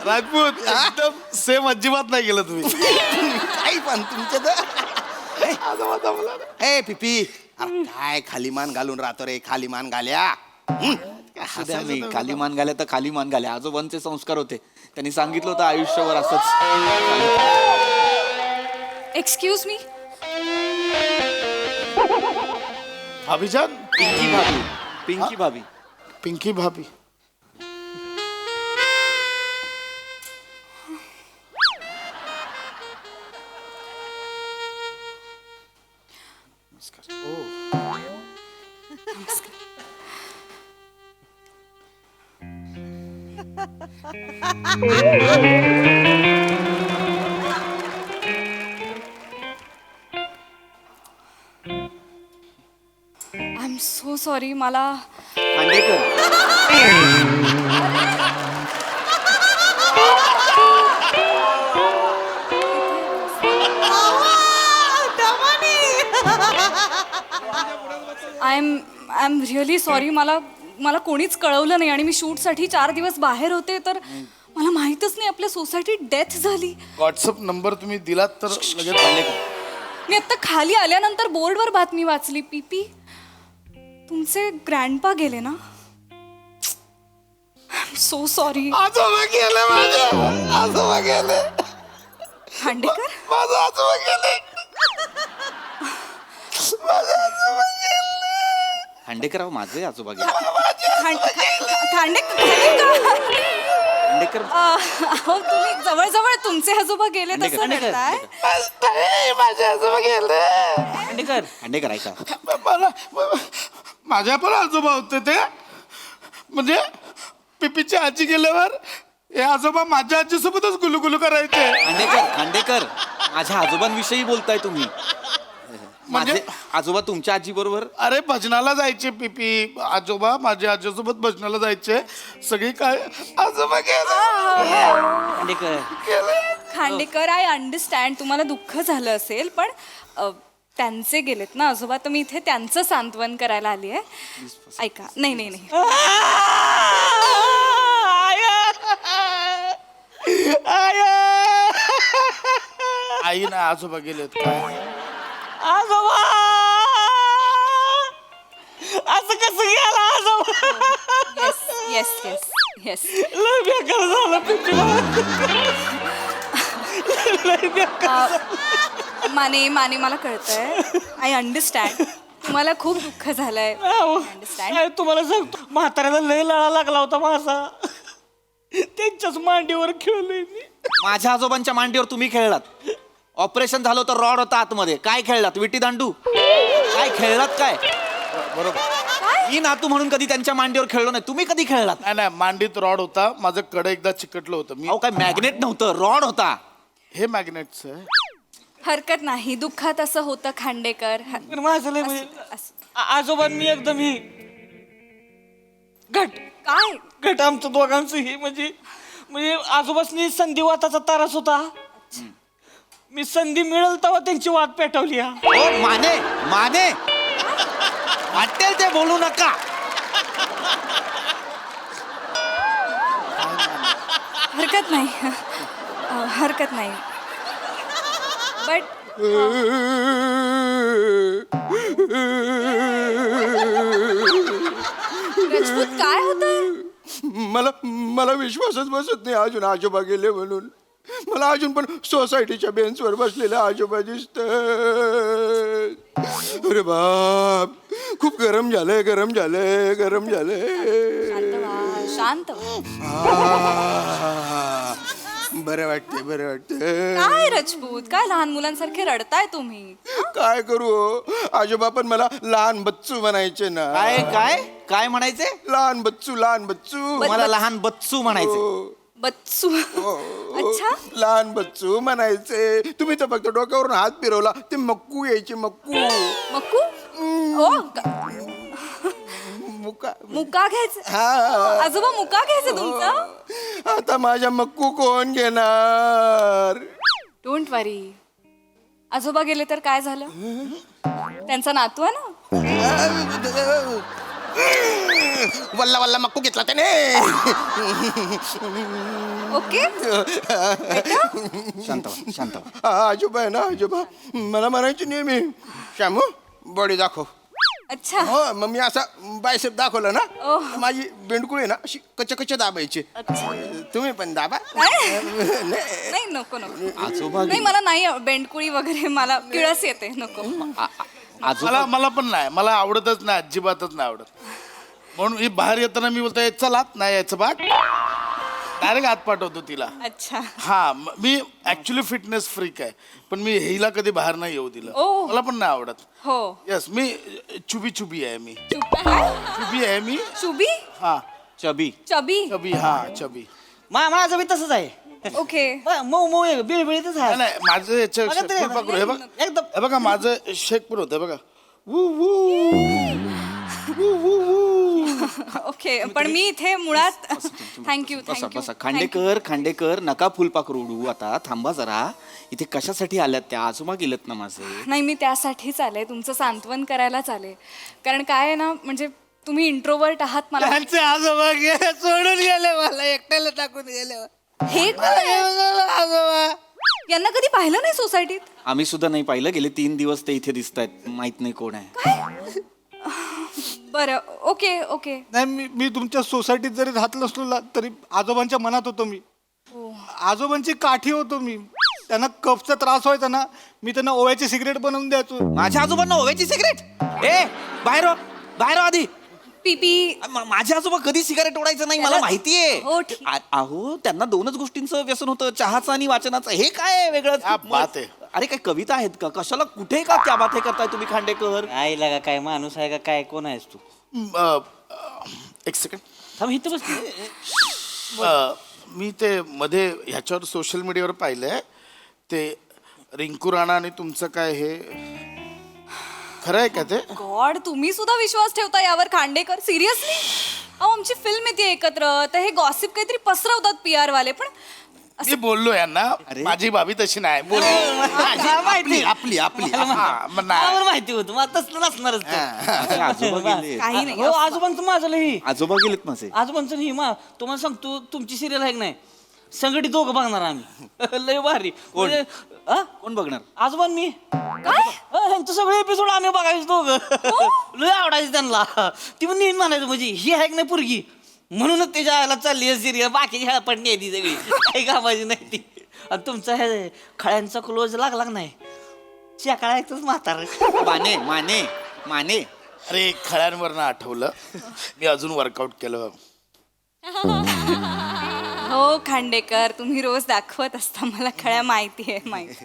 L: राजपूत एकदम सेम अजिबात नाही गेलं तुम्ही.
M: काही पण तुमच्या ए पिपी अरे काय खाली मान घालून राहतो रे? खाली मान घाल्या.
D: मी खाली मान घाल्या तर खाली मान घाल्या. आजोबांचे संस्कार होते. त्यांनी सांगितलं होतं आयुष्यभर असंच.
A: Excuse me.
L: भाभीजान?
D: पिंकी भाभी. पिंकी भाभी.
L: पिंकी भाभी.
A: I am so sorry. मला
D: Khandekar
A: I am really sorry. मला कोणीच कळवलं नाही आणि मी शूटसाठी 4 दिवस बाहेर होते, तर मला माहीतच नाही आपल्या सोसायटीत डेथ झाली.
L: व्हॉट्सअप नंबर तुम्ही दिलात तर लगेच.
A: मी आता खाली आल्यानंतर बोर्डवर बातमी वाचली. पीपी तुमचे ग्रँडपा गेले ना. I am so sorry.
L: आजोबा गेले माझे. आजोबा गेले.
A: खांडेकर
L: माझा आजोबा गेले.
D: खांडेकर अहो माझे आजोबा गेले. खांडेकर
A: अहो तुम्ही जवळजवळ तुमचे आजोबा गेले तसं म्हणताय.
L: माझे आजोबा गेले.
D: खांडेकर ऐका.
L: माझ्या पण आजोबा होते ते. म्हणजे पिपीची आजी गेल्यावर हे आजोबा माझ्या आजीसोबतच गुलुगुलू करायचे.
D: खांडेकर माझ्या आजोबांविषयी बोलताय तुम्ही? माझे आजोबा तुमच्या आजी बरोबर?
L: अरे भजनाला जायचे पिपी. आजोबा माझ्या आजीसोबत भजनाला जायचे. सगळी काय आजोबा
A: खांडेकर आय अंडरस्टँड तुम्हाला दुःख झालं असेल, पण त्यांचे गेलेत ना आजोबा, तर मी इथे त्यांचं सांत्वन करायला आली आहे. ऐका. नाही नाही नाही.
L: आई ना आजोबा गेलेत काय?
I: आजोबा असं कसं गेला आजोबा?
A: Yes yes yes yes.
I: लय बेकार झालं पिपी.
A: माने मला कळतंय. I understand. तुम्हाला खूप दुःख झालंय Understand?
I: काय तुम्हाला सांगतो म्हाताऱ्याला लय लळा लागला होता माझा त्यांच्याच मांडीवर खेळलोय मी.
D: माझ्या आजोबांच्या मांडीवर तुम्ही खेळलात. ऑपरेशन झालं होतं, रॉड होता आतमध्ये. काय खेळलात? विटी दांडू काय खेळलात? काय
L: बरोबर.
D: मी नातू म्हणून कधी त्यांच्या मांडीवर खेळलो नाही. तुम्ही कधी खेळलात?
L: नाही नाही, मांडीत रॉड होता, माझं कडं एकदा चिकटलं होतं. मी
D: अहो काय मॅग्नेट नव्हतं, रॉड होता.
L: हे मॅग्नेटचं आहे.
A: हरकत नाही, दुःखात असं होतं खांडेकर.
I: पण माझं लय म्हणजे आजोबा मी एकदम ही घट
A: काय
I: घट आमचं दोघांचं हे म्हणजे म्हणजे आजोबासनी संधिवाताचा त्रास होता. मी संधी मिळेल तेव्हा त्यांची वाट पेटवली.
D: ओ माने माने वाटेल ते बोलू नका.
A: हरकत नाही. हरकत नाही. बट रजपूत काय होतंय?
M: मला विश्वासच बसत नाही अजून आजोबा गेले म्हणून. मला अजून पण सोसायटीच्या बेंचवर बसलेले आजोबा दिसत. अरे बाप, खूप गरम झालंय.
A: शांत
M: बरं वाटते.
A: काय रजपूत, काय लहान मुलांसारखे रडताय तुम्ही?
M: काय करू, आजोबा पण मला लहान बच्चू म्हणायचे ना.
D: काय काय काय म्हणायचे?
M: लहान बच्चू.
D: मला लहान बच्चू म्हणायचे.
A: बच्चू. अच्छा.
M: लहान बच्चू म्हणायचे. तुम्ही तर फक्त डोक्यावरून हात फिरवला ते मक्कू यायचे. मक्कू.
A: ओ,
M: मुका.
A: मुका घ्यायचं?
M: हा.
A: आजोबा मुका घ्यायचं तुमचं?
M: आता माझ्या मक्कू कोण घेणार?
A: डोंट वरी. आजोबा गेले तर काय झालं? त्यांचा नातू आहे ना.
M: वल्ला मक्कू घेतला त्याने.
A: ओके.
D: शांत.
M: आजोबा आहे ना, आजोबा मला म्हणायचे नेहमी, श्यामू बॉडी दाखव.
A: अच्छा.
M: हो, मग मी असा बायसेप दाखवला ना,
A: ओह.
M: माझी बेंडकुळी ना अशी कच्च दाबायची. तुम्ही पण दाबा.
A: नाही, नको.
D: आजोबा
A: नाही, मला नाही बेंडकुळी वगैरे, मला किळस येते, नको.
L: मला पण नाही, मला आवडतच नाही, अजिबातच नाही आवडत. म्हणून ही बाहेर येताना मी बोलतोय चला नाही यायचं बाट, डायरेक्ट हात पाठवतो तिला.
A: अच्छा.
L: हा, मी ऍक्च्युली फिटनेस फ्रीक आहे, पण मी हिला कधी बाहेर नाही येऊ दिलं.
A: ओह.
L: मला पण नाही आवडत.
A: हो.
L: येस, मी चुबी आहे. मी
A: काय?
L: चुबी आहे मी.
A: चुबी.
L: हा,
A: चबी.
L: चबी.
I: माझं बी तसंच आहे.
A: ओके.
I: मऊ मऊ बिळबिळीतच आहे.
L: नाही माझं याच्या
I: बघा तरी
L: फुलपाखरू हे बघ,
I: एकदम
L: हे बघा माझं शेक पण होतं बघा.
A: ओके, पण मी इथे मुळात थँक्यू.
D: बसा. खांडेकर नका फुलपाखरू उडू. आता थांबा जरा. इथे कशासाठी आल्यात त्या? आजोबा गेलेत ना माझे.
A: नाही, मी त्यासाठीच आले, तुमचं सांत्वन करायलाच आले. कारण काय आहे ना, म्हणजे तुम्ही इंट्रोवर्ट आहात. मला
F: त्यांचे आजोबा गेले, सोडून गेले, मला एकट्याला टाकून गेले.
A: हे कोण आहे?
F: आजोबा
A: यांना कधी पाहिलं नाही सोसायटीत?
D: आम्ही सुद्धा नाही पाहिलं. गेले 3 दिवस ते इथे दिसत आहेत. माहित नाही कोण आहे.
A: बरं, ओके.
N: नाही, मी तुमच्या सोसायटीत जरी राहत नसलो ना, तरी आजोबांच्या मनात होतो मी. आजोबांची काठी होतो मी. त्यांना कफचा त्रास व्हायचा ना, मी त्यांना ओव्याची सिगरेट बनवून द्यायचो.
D: माझ्या आजोबांना ओव्याची सिगरेट? बाहेर आधी.
A: पीपी.
D: माझे आजोबा कधी सिगारेट ओढायचं नाही, मला माहितीये.
A: हो, ठीक.
D: अहो, त्यांना 2च गोष्टींचं व्यसन होतं, चहाचं आणि वाचनाचं. हे काय वेगळं?
L: क्या बात आहे.
D: अरे काय कविता आहेत का? कशाला कुठे का त्या बात हे करताय तुम्ही खांडेकर?
I: आई लागा काय माणूस आहे का काय? कोण आहेस तू?
L: एक सेकंड.
I: थांब इथं बस.
L: मी ते मध्ये ह्याच्यावर सोशल मीडियावर पाहिलंय ते रिंकू राणा आणि तुमचं काय हे खरं आहे का ते?
A: गॉड, तुम्ही सुद्धा विश्वास ठेवता यावर खांडेकर? सिरियसली? अहो, आमची फिल्म येते एकत्र, तर हे गॉसिप काहीतरी पसरवतात PR वाले. पण
L: मी बोललो यांना, माझी भाभी तशी नाही बोलली. आपली हा, मग नाही.
I: मला माहिती होतं, मला तसलं नसणारच ते.
D: आजोबा गेले.
A: काही नाही.
I: हो, आजोबांचं माझं लई.
D: आजोबा गेलेत माझे.
I: आजोबांचं नाही तुम्हाला सांगतो, तुमची सिरियल आहे की नाही, संघटित दोघं बघणार आम्ही. लय भारी. म्हणजे,
D: कोण बघणार?
I: आजोबा मी काय ह्यांचं सगळे एपिसोड आम्ही बघायचो दोघं. लय आवडायचं त्यांना. ती पण नेहमी म्हणायचं म्हणजे ही आहे की नाही पोरगी, म्हणूनच त्याच्या आयला चालली आहे सिरियल. बाकी ह्या पण नाही ती सगळी काही कामाची नाही ती. आणि तुमचा हे खळ्यांचा क्लोज लागला नाही, शेकाळायचंच म्हातार.
D: माने माने
L: अरे खळ्यांवरनं आठवलं मी अजून वर्कआउट केलं.
K: हो खांडेकर, तुम्ही रोज दाखवत असता मला खळ्या माहिती आहे माहिती.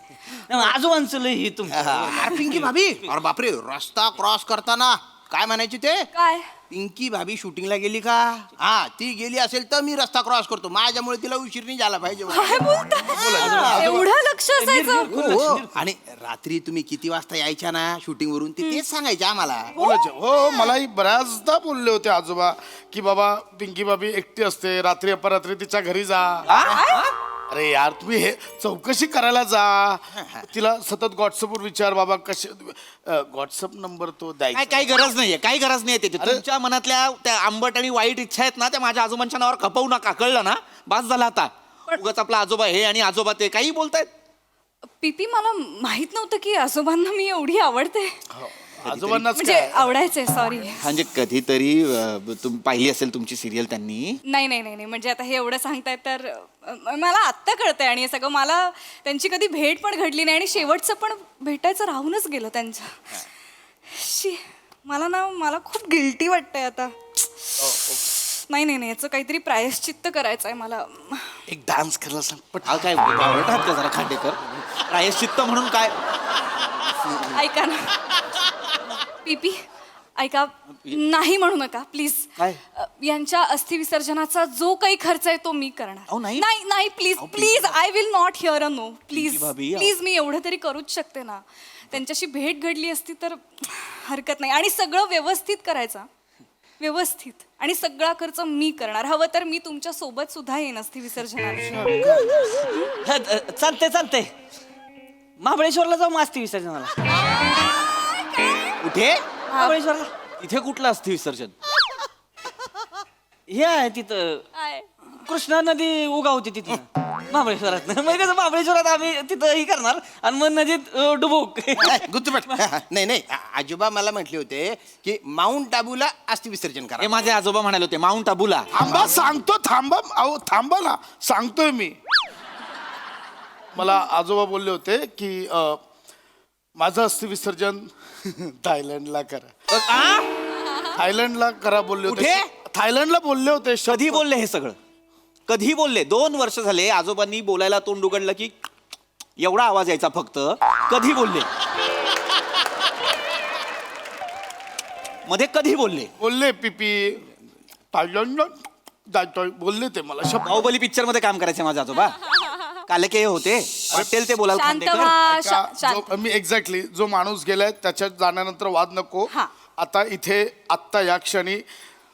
I: आजोबांचं लय हे तुमचं.
M: अरे पिंकी भाभी अरे बापरे रस्ता क्रॉस करताना काय म्हणायची ते
K: काय
M: पिंकी भाभी शूटिंगला गेली का हा ती गेली असेल तर मी रस्ता क्रॉस करतो माझ्यामुळे तिला उशीर नाही झाला पाहिजे.
K: काय बोलता एवढं लक्ष असायचं.
M: हो आणि रात्री तुम्ही किती वाजता यायच्या ना शूटिंग वरून ते तेच सांगायचे आम्हाला.
L: बोलायचे हो मलाही बऱ्याचदा बोलले होते आजोबा की बाबा पिंकी बाबी एकटी असते रात्री अपरात्री तिच्या घरी जा. अरे यार तुम्ही हे चौकशी करायला जा तिला सतत व्हॉट्सअपवर विचार बाबा कसे व्हॉट्सअप नंबर तो द्यायचा.
D: काही गरज नाहीये काही गरज नाहीये त्याची. तुमच्या मनातल्या त्या आंबट आणि वाईट इच्छा आहेत ना त्या माझ्या आजोबांच्या नावावर खपवू नका कळलं ना. बास झाला आता उगाच आपला आजोबा हे आणि आजोबा ते काही बोलतायत.
K: पीपी मला माहित नव्हतं की आजोबांना मी एवढी आवडते.
L: आजोबांनाच
K: म्हणजे
L: काय
K: आवडायचंय सॉरी.
D: म्हणजे कधीतरी तुम्ही पाहिली असेल तुमची सिरियल त्यांनी.
K: नाही नाही नाही नाही म्हणजे आता हे एवढं सांगतायत तर मला आत्ता कळतंय आणि हे सगळं मला त्यांची कधी भेट पण घडली नाही आणि शेवटचं पण भेटायचं राहूनच गेलं त्यांचं. शी मला खूप गिल्टी वाटतंय आता. नाही नाही नाही याचं काहीतरी प्रायश्चित्त करायचं आहे मला.
L: एक डान्स करायला सांग पट.
D: हा काय आवडतात का जरा खांडेकर प्रायश्चित्त म्हणून काय.
K: ऐका ना पीपी ऐका नाही म्हणू नका प्लीज.
D: काय?
K: यांच्या अस्थि विसर्जनाचा जो काही खर्च आहे तो मी करणार.
D: अहो, नाही.
K: नाही नाही please please I will not hear a no please
D: भाभी,
K: प्लीज. मी एवढं तरी करूच शकते ना. त्यांच्याशी भेट घडली असती तर हरकत नाही आणि सगळं व्यवस्थित करायचं व्यवस्थित आणि सगळा खर्च मी करणार. हवं तर मी तुमच्या सोबत सुद्धा येईन अस्थि विसर्जनाला.
I: चालते महाबळेश्वरला जाऊ मग अस्थि विसर्जनाला.
D: कुठे
I: महाबळेश्वरला
D: इथे कुठलं अस्थि विसर्जन.
I: हे आहे तिथं कृष्णा नदी उगावते तिथं महाबळेश्वरात. मग कसं महाबळेश्वरात आम्ही तिथं ही करणार आणि मग नदीत डुबुक.
M: गुत्तपट नाही नाही आजोबा मला म्हटले होते की माउंट आबूला अस्थि विसर्जन करा.
D: हे माझे आजोबा म्हणाले होते माउंट आबूला.
L: थांबा सांगतो थांबा अहो थांबा ना सांगतोय मी. मला आजोबा बोलले होते की माझं अस्थि विसर्जन थायलंडला करा. थायलंडला करा बोलले होते.
D: कुठे?
L: थायलंडला बोलले होते.
D: कधी बोलले हे सगळं कधी बोलले. 2 वर्ष झाले आजोबांनी बोलायला तोंड उघडलं की एवढा आवाज यायचा फक्त. कधी बोलले मध्ये कधी बोलले.
L: बोलले पिपी थायलंडला जायचोय बोलले ते मला शब्द.
D: बाहुबली पिक्चर मध्ये काम करायचे माझे आजोबा. कालके होते वाटेल ते बोलायला
K: शांत
D: खांडेकर.
K: व्हा
L: ऐका,
K: शांत.
L: मी एक्झॅक्टली जो माणूस गेलाय त्याच्यात जाण्यानंतर वाद नको.
K: हा.
L: आता इथे आत्ता या क्षणी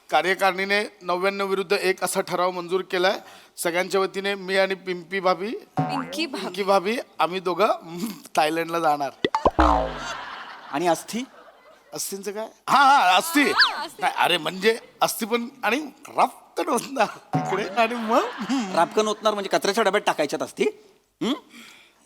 L: कार्यकारिणीने 99 विरुद्ध 1 असा ठराव मंजूर केलाय. सगळ्यांच्या वतीने मी आणि पिंकी भाभी पिंकी भाभी आम्ही दोघं थायलंडला जाणार.
D: आणि अस्थि
L: अस्थिंचं काय हा अस्थि नाही अरे म्हणजे अस्थि पण आणि राफ्कन होणार तिकडे आणि मग
D: रापकन होतणार म्हणजे कचऱ्याच्या डब्यात टाकायच्यात अस्थि.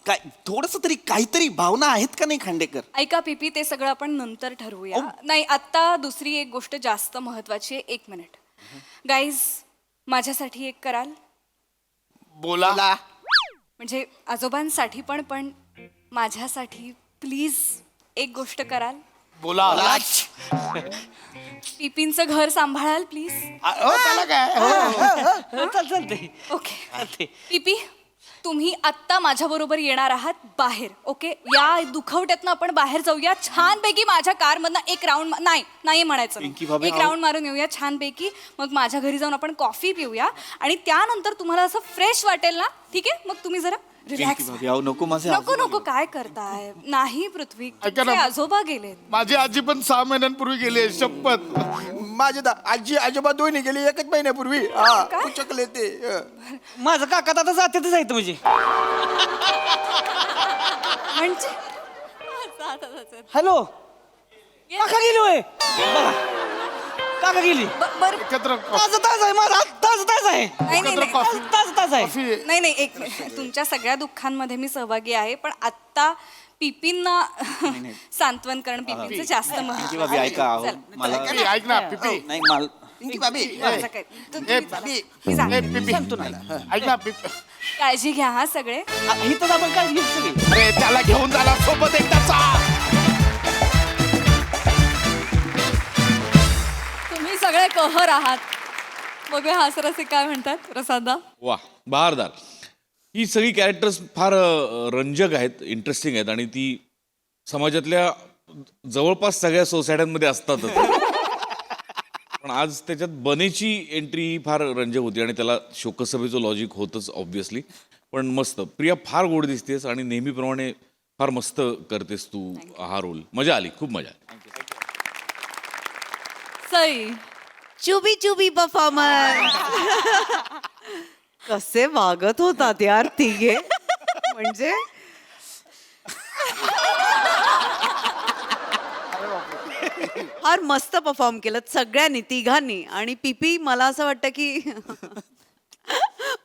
D: काय थोडस तरी काहीतरी भावना आहेत का नाही खांडेकर.
K: ऐका पीपी ते सगळं आपण नंतर ठरवूया. नाही आत्ता दुसरी एक गोष्ट जास्त महत्वाची आहे. 1 मिनिट गाईज माझ्यासाठी एक कराल.
L: बोला
K: म्हणजे आजोबांसाठी पण माझ्यासाठी प्लीज एक गोष्ट कराल.
L: बोला
K: पीपींचं घर सांभाळाल प्लीज.
L: त्याला काय
I: चालते
K: ओके पीपी तुम्ही आत्ता माझ्या बरोबर येणार आहात बाहेर. ओके या दुखवट्यातनं आपण बाहेर जाऊया छानपैकी. माझ्या कार मधनं एक राऊंड नाही म्हणायचं एक राऊंड मारून येऊया छानपैकी. मग माझ्या घरी जाऊन आपण कॉफी पिऊया आणि त्यानंतर तुम्हाला असं फ्रेश वाटेल ना ठीक आहे. मग तुम्ही जरा रिलॅक्स.
D: नको माझे
K: नको काय करताय. नाही पृथ्वी
L: ऐका ना.
K: तुमचे आजोबा गेलेत.
L: माझी आजी पण 6 महिन्यांपूर्वी गेली आहे शपथ.
M: माझे आजी आजोबा दोन्ही गेले 1 महिन्यापूर्वी. चकले ते
I: माझं काका आता जातेच जायचं म्हणजे.
K: म्हणजे
I: हॅलो काका गेली होय. बघा काका गेली.
L: एकत्र
I: ताज आहे माझा ताज आहे.
K: नाही
I: ताज आहे.
L: कॉफी
K: नाही एक मिनिट. तुमच्या सगळ्या दुःखांमध्ये मी सहभागी आहे पण आत्ता पीपींना सांत्वन करणं पीपींचं जास्त
D: भाभी ऐका अहो, मला
L: पिपी, ऐक ना पिपी
D: नाही मला
M: पिंकी भाभी
L: पिपी ऐक ना पिपी
K: काळजी घ्या हा सगळे.
I: इथं आपण काय घेऊ सगळे.
L: अरे त्याला घेऊन जाणार सोबत एकदाचा.
A: सगळे कहर आहात. बघूया हास्यरसिक काय म्हणतात. रसादा.
G: वा बहारदार. ही सगळी कॅरेक्टर्स फार रंजक आहेत, इंटरेस्टिंग आहेत आणि ती समाजातल्या जवळपास सगळ्या सोसायट्यांमध्ये असतातच. पण आज त्याच्यात बनेची एंट्री ही फार रंजक होती आणि त्याला शोकसभेचं लॉजिक होतच ऑब्व्हियसली. पण मस्त. प्रिया फार गोड दिसतेस आणि नेहमीप्रमाणे फार मस्त करतेस तू हा रोल. मजा आली, खूप मजा आली.
A: सई.
O: Chubby chubby performance. कसे वागत होतात यार तिघे, म्हणजे फार मस्त परफॉर्म केलं सगळ्यांनी, तिघांनी. आणि पीपी मला असं वाटतं की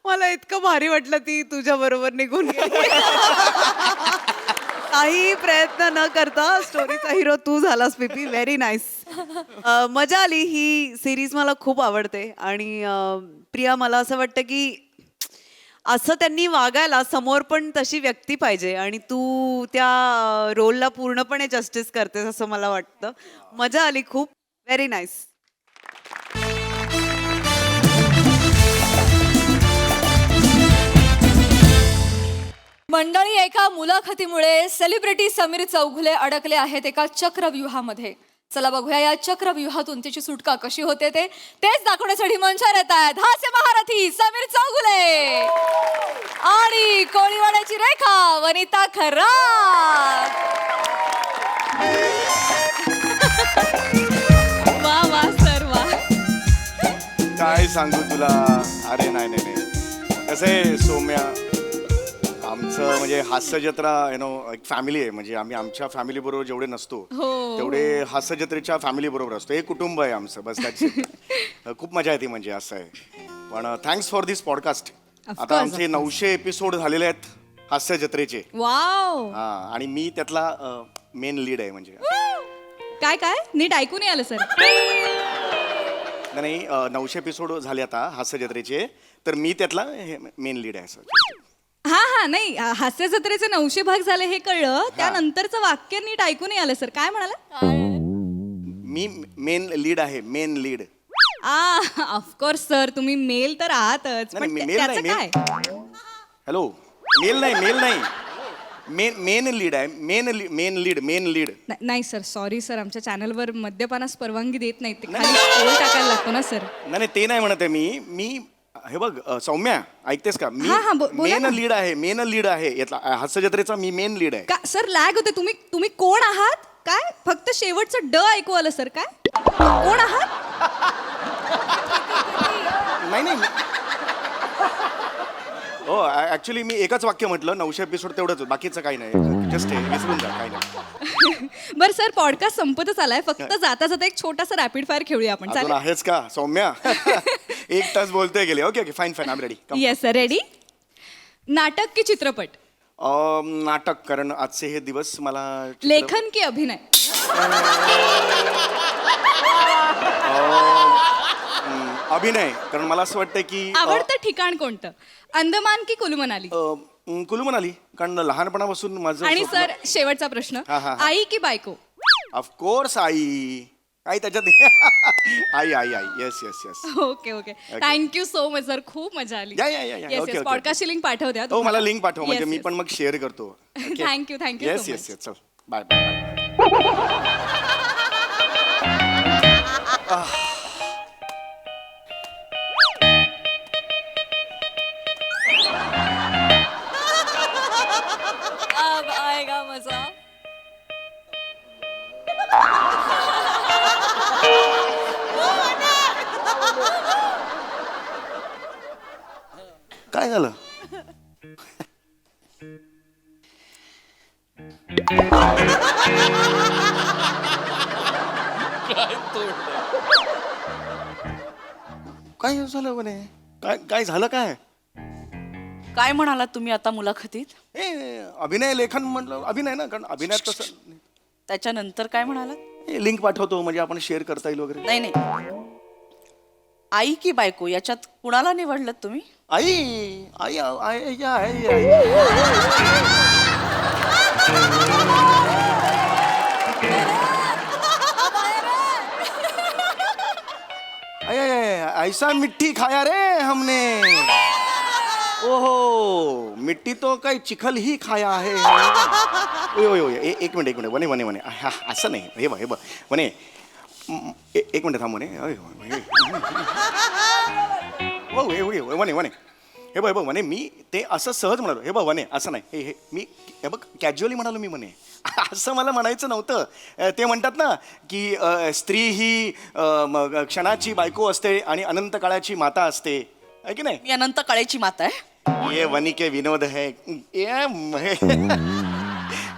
O: मला इतकं भारी वाटलं ती तुझ्या बरोबर निघून गेली. काही प्रयत्न न करता स्टोरीचा हिरो तू झालास पीपी. Very nice. मजा आली. ही सिरीज मला खूप आवडते. आणि प्रिया मला असं वाटतं की असं त्यांनी वागायला समोर पण तशी व्यक्ती पाहिजे आणि तू त्या रोलला पूर्णपणे जस्टिस करतेस असं मला वाटतं. मजा आली खूप. Very nice.
A: मंडळी, एका मुलाखतीमुळे सेलिब्रिटी समीर चौगुले अडकले आहेत एका चक्रव्यूहामध्ये. चला बघूया या चक्रव्यूहातून त्याची सुटका कशी होते तेच दाखवण्यासाठी मंचावर येत आहेत हास्य महारथी समीर चौगुले आणि कोळीवाड्याची रेखा वनिता खरात.
K: वा वा सर वा.
L: काय सांगू तुला. अरे नाही नाही नाही, कसं आहे सौम्या, आमचं म्हणजे हास्य जत्रा एक फॅमिली आहे. म्हणजे आम्ही आमच्या फॅमिली बरोबर जेवढे नसतो तेवढे हास्य जत्रेच्या फॅमिली बरोबर असतो. हे कुटुंब आहे आमचं, बस खूप मजा येते म्हणजे असं आहे. पण थँक्स फॉर दिस पॉडकास्ट. आता आमचे 900 एपिसोड झालेले आहेत हास्य जत्रेचे.
K: वाव.
L: हा, आणि मी त्यातला मेन लीड आहे. म्हणजे
K: काय काय नीट ऐकून आलं सर.
L: नाही 900 एपिसोड झाले आता हास्य जत्रेचे, तर मी त्यातला मेन लीड आहे असं.
K: हा हा नाही हास्य जत्रेचे 900 भाग झाले हे कळलं. त्यानंतरचं वाक्य नीट ऐकून आलं सर. काय म्हणाला.
L: मी मेन लीड आहे. Main lead.
K: ऑफकोर्स सर, तुम्ही मेल तर आहातच,
L: नाही,
K: पण
L: मेल
K: त्याचं
L: नाही,
K: काय.
L: हॅलो, मेल नाही मेन लीड आहे. Main lead.
K: नाही सर, सॉरी सर, आमच्या चॅनलवर मद्यपानास परवानगी देत नाही. ते खाली स्क्रोल टाकायला लागतो ना सर.
L: नाही ते नाही म्हणत आहे मी हे बघ सौम्या, ऐकतेस का. मी
K: बोला ना.
L: मेन लीड आहे यातला हास्य जत्रेचा. मी मेन लीड आहे.
K: का सर लॅग होते. तुम्ही कोण आहात. काय फक्त शेवटचं ड ऐकू आलं सर. काय कोण आहात.
L: नाही हो, ऍक्च्युली मी एकच वाक्य म्हटलं. 900 एपिसोड तेवढंच, बाकीचं काही नाही. जस्ट विसरून जा, काही नाही.
K: बरं सर, पॉडकास्ट संपतच आलाय. फक्त जाता जाता एक छोटासा रॅपिड फायर खेळूया आपण.
L: अजून
K: चालेल.
L: आहेच का सौम्या. 1 तास बोलतोय गेले. Okay fine I am ready.
K: Yes sir, ready. नाटक की चित्रपट.
L: नाटक, कारण आजचे हे दिवस मला
K: लेखन की अभिनय.
L: अभिनय, कारण मला असं वाटतं की
K: आवडतं ठिकाण कोणतं. अंदमान की कुलू मनाली.
L: कुलू मनाली, कारण लहानपणापासून माझं
K: आणि सर शेवटचा प्रश्न.
L: हा.
K: आई की बायको.
L: ऑफकोर्स आई. काय त्याच्यात आई. Yes.
K: Okay thank you so much sir, खूप मजा आली.
L: ओके.
K: पॉडकास्टची लिंक पाठव द्या.
L: हो, मला लिंक पाठव, म्हणजे मी पण मग शेअर करतो.
K: Thank you
L: yes. चल बाय.
A: अब आएगा मजा.
L: काय झालं. काय झालं म्हणे. काय झालं.
O: काय म्हणालात तुम्ही आता मुलाखतीत.
L: अभिनय लेखन म्हटलं. अभिनय ना, कारण अभिनयात तसं.
O: त्याच्यानंतर काय म्हणालात.
L: लिंक पाठवतो, म्हणजे आपण शेअर करता येईल वगैरे.
O: नाही आई की बायको याच्यात कुणाला निवडलं तुम्ही.
L: आई.
M: अये ऐसा मिट्टी खाया रे हमने. ओहो मिट्टी तो काही चिखल ही खाया आहे. ओय ओय ओय एक मिनिट वने वने वने हा, असं नाही. हे बघ वने एक मिनिट थांब वने. वने वने हे बघ वने मी ते असं सहज म्हणालो. हे बघ वने असं नाही. हे मी हे बघ कॅज्युअली म्हणालो मी म्हणे. असं मला म्हणायचं नव्हतं. ते म्हणतात ना की स्त्री ही क्षणाची बायको असते आणि अनंत काळाची माता असते आहे की नाही.
E: मी अनंत काळेची माता आहे.
M: ये वनी के विनोद है.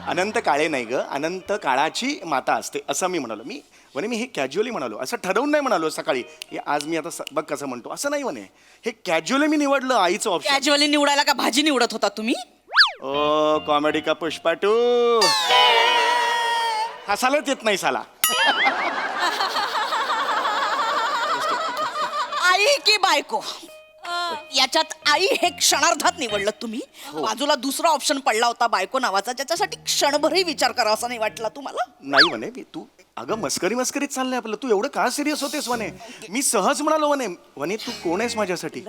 M: अनंत काळे नाही ग, अनंत काळाची माता असते असं मी म्हणालो. मी हे कॅज्युअली म्हणालो, असं ठरवून नाही म्हणालो सकाळी आज मी आता बघ कसं म्हणतो असं नाही म्हणे. हे कॅज्युअली मी निवडलं आईचं ऑप्शन.
E: कॅज्युअली निवडायला का भाजी निवडत होता तुम्ही?
M: ओ कॉमेडी का पुष्पा 2 हसायलाच येत नाही साला.
E: आई की बायको याच्यात आई हे क्षणार्धात निवडलं तुम्ही. बाजूला दुसरा ऑप्शन पडला होता बायको नावाचा, ज्याच्यासाठी क्षणभरही विचार करा असं नाही वाटला तुम्हाला?
M: नाही म्हणे तू अगं मस्करीत चाललंय आपलं. तू एवढं का सिरियस होतेस वने? मी सहज म्हणालो वने तू कोण आहेस माझ्यासाठी?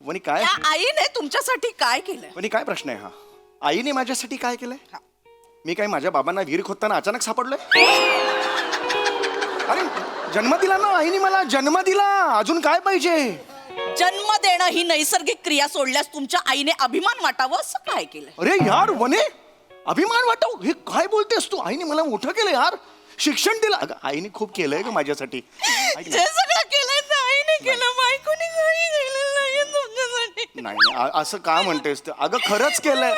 M: वनी काय
E: या आईने तुमच्यासाठी काय केलंय?
M: वनी काय प्रश्न आहे हा? आईने माझ्यासाठी काय केलंय? मी काय माझ्या बाबांना विहीर खोदताना अचानक सापडलोय? अरे जन्म दिला ना आईने मला, जन्म दिला. अजून काय पाहिजे?
E: जन्म देणं ही नैसर्गिक क्रिया सोडल्यास तुमच्या आईने अभिमान वाटावं असं काय केलंय?
M: अरे यार वने अभिमान वाटाव हे काय बोलतेस तू? आईने मला मोठं केलं यार, शिक्षण दिलं. अगं आईने खूप केलंय ग माझ्यासाठी.
E: जे सगळं केलंय ते आईने केलं, बायकोने काही केलेलं नाहीये तुमच्यासाठी.
M: नाही असं का म्हणतेस? अगं खरंच केलंय.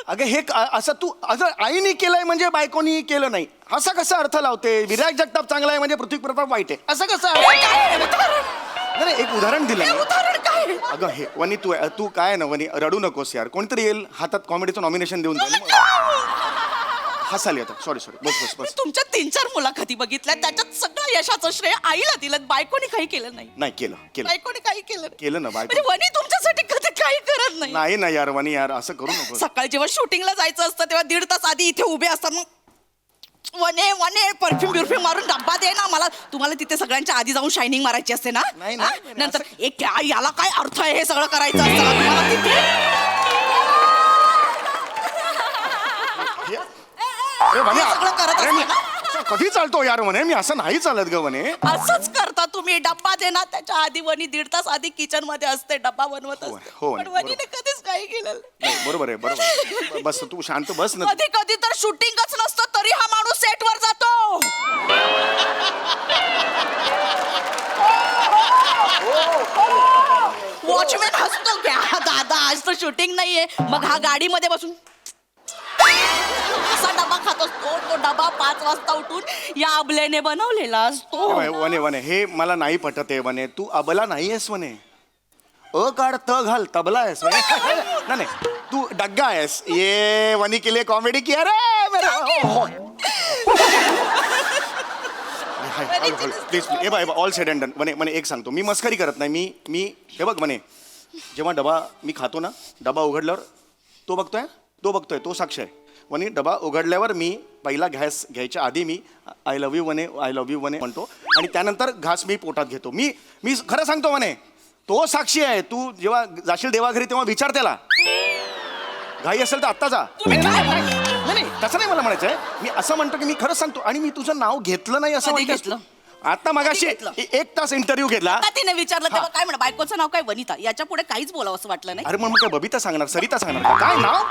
M: अगं हे असं तू असं आईने केलंय म्हणजे बायकोनी केलं नाही असा कसा अर्थ लावते? विराट जगताप चांगला आहे म्हणजे पृथ्वी प्रताप वाईट आहे असं कसं? नाही एक उदाहरण दिलं. अगं हे वनी तू काय ना वनी रडू नकोस यार. कोणतरी येईल हातात कॉमेडीचं नॉमिनेशन देऊन जाईल. हसाली आता. सॉरी बस.
E: तुमच्या 3-4 मुलाखती बघितल्या, त्याच्यात सगळं यशाचं श्रेय आईला दिलं, बायकोनी काही केलं नाही.
M: नाही केलं
E: बायकोनी काही केलं
M: केलं ना बायको.
E: म्हणजे वनी तुमच्यासाठी कधी काही करत नाही.
M: नाही ना यार वनी यार असं करू नको.
E: सकाळी जेव्हा शूटिंगला जायचं असतं तेव्हा 1.5 तास आधी इथे उभे असतात. मग वने परफ्यूम मारून डब्बा दे ना मला. तुम्हाला तिथे सगळ्यांच्या आधी जाऊन शायनिंग मारायची असते ना. नंतर एक याला काय अर्थ आहे हे सगळं करायचं असतं ना तुम्हाला तिथे.
M: कधी चालतो यार म्हणे? मी असं नाही चालत ग म्हणे.
E: असंच करता तुम्ही. डब्बा दे ना त्याच्या आधी वनी 1.5 तास आधी किचन मध्ये असते, डब्बा बनवत असते.
M: हो
E: पण वनीने कधीच काही केलं
M: नाही. बरोबर आहे. बस तू शांत बस ना.
E: कधी कधी तर शूटिंगच नसतं तरी हा माणूस सेटवर जातो. वॉचमॅन हसतो घ्या दादा आज तर शूटिंग नाहीये. मग हा गाडीमध्ये बसून असा डबा खात असतो. तो डबा 5 वाजता उठून या अबलेने बनवलेला असतो.
M: वने हे मला नाही पटत आहे वने. तू अबला नाहीयेस वने. काढ त घाल तबला आहेस वने. नाही तू डग्गा आहेस. ये वनी के लिए कॉमेडी किया रे मेरे. प्लीज हे बघ ऑल सेड अँड डन. वने एक सांगतो मी मस्करी करत नाही. मी हे बघ वने जेव्हा डबा मी खातो ना, डबा उघडल्यावर तो बघतोय तो साक्ष आहे. वनी डबा उघडल्यावर मी पहिला घास घ्यायच्या आधी मी आय लव्ह यू वने म्हणतो आणि त्यानंतर घास मी पोटात घेतो. मी खरं सांगतो वने तो साक्षी आहे. तू जेव्हा जाशील देवाघरी तेव्हा विचार त्याला. घाई असेल तर आत्ता जा. नाही तसं नाही मला म्हणायचं आहे. मी असं म्हणतो की मी खरंच सांगतो आणि मी तुझं नाव घेतलं नाही असं म्हटलं. आता मगाशी 1 तास इंटरव्ह्यू घेतला.
E: तिने विचारलं तेव्हा काय म्हणा बायकोचं नाव काय? वनिता. याच्या पुढे काहीच बोलावं असं वाटलं नाही.
M: अरे मग काय बबिता सांगणार, सरिता सांगणार? काय नाव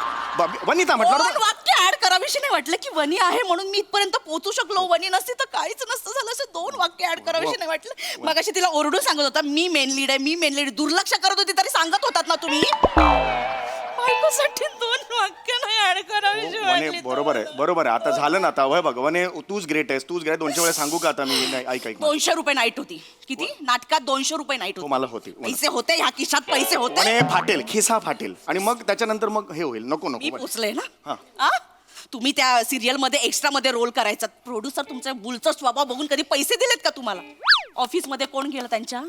M: वनिता म्हटलं.
E: वाक्य ऍड कराविषयी नाही वाटलं की वनी आहे म्हणून मी इथपर्यंत पोहोचू शकलो. वनी नसती तर काहीच नसतं झालं. असं 2 वाक्य ऍड कराविषयी नाही वाटलं. मगाशी तिला ओरडून सांगत होता मी मेन लीड आहे. दुर्लक्ष करत होती तरी सांगत होतात ना तुम्ही. बायकोसाठी 2 वाक्य नाही ऍड कराविषयी.
M: बरोबर आहे. आता झालं ना. आता वय बघ वने तूच ग्रेट आहेस. 200 वेळा सांगू का आता मी? ऐक
E: 200 रुपये नाईट होती. किती? नाटकात 200 रुपये नाईट होती.
M: मला होती.
E: पैसे होते ह्या खिशात पैसे होते.
M: फाटेल खिसा फाटेल आणि मग त्याच्यानंतर मग हे होईल. नको
E: मी पोचले ना. तुम्ही त्या सिरियल मध्ये एक्स्ट्रा मध्ये रोल करायचा. प्रोड्युसर तुमच्या बुलचा स्वभाव बघून कधी पैसे दिलेत का तुम्हाला? ऑफिस मध्ये कोण गेलं त्यांच्या?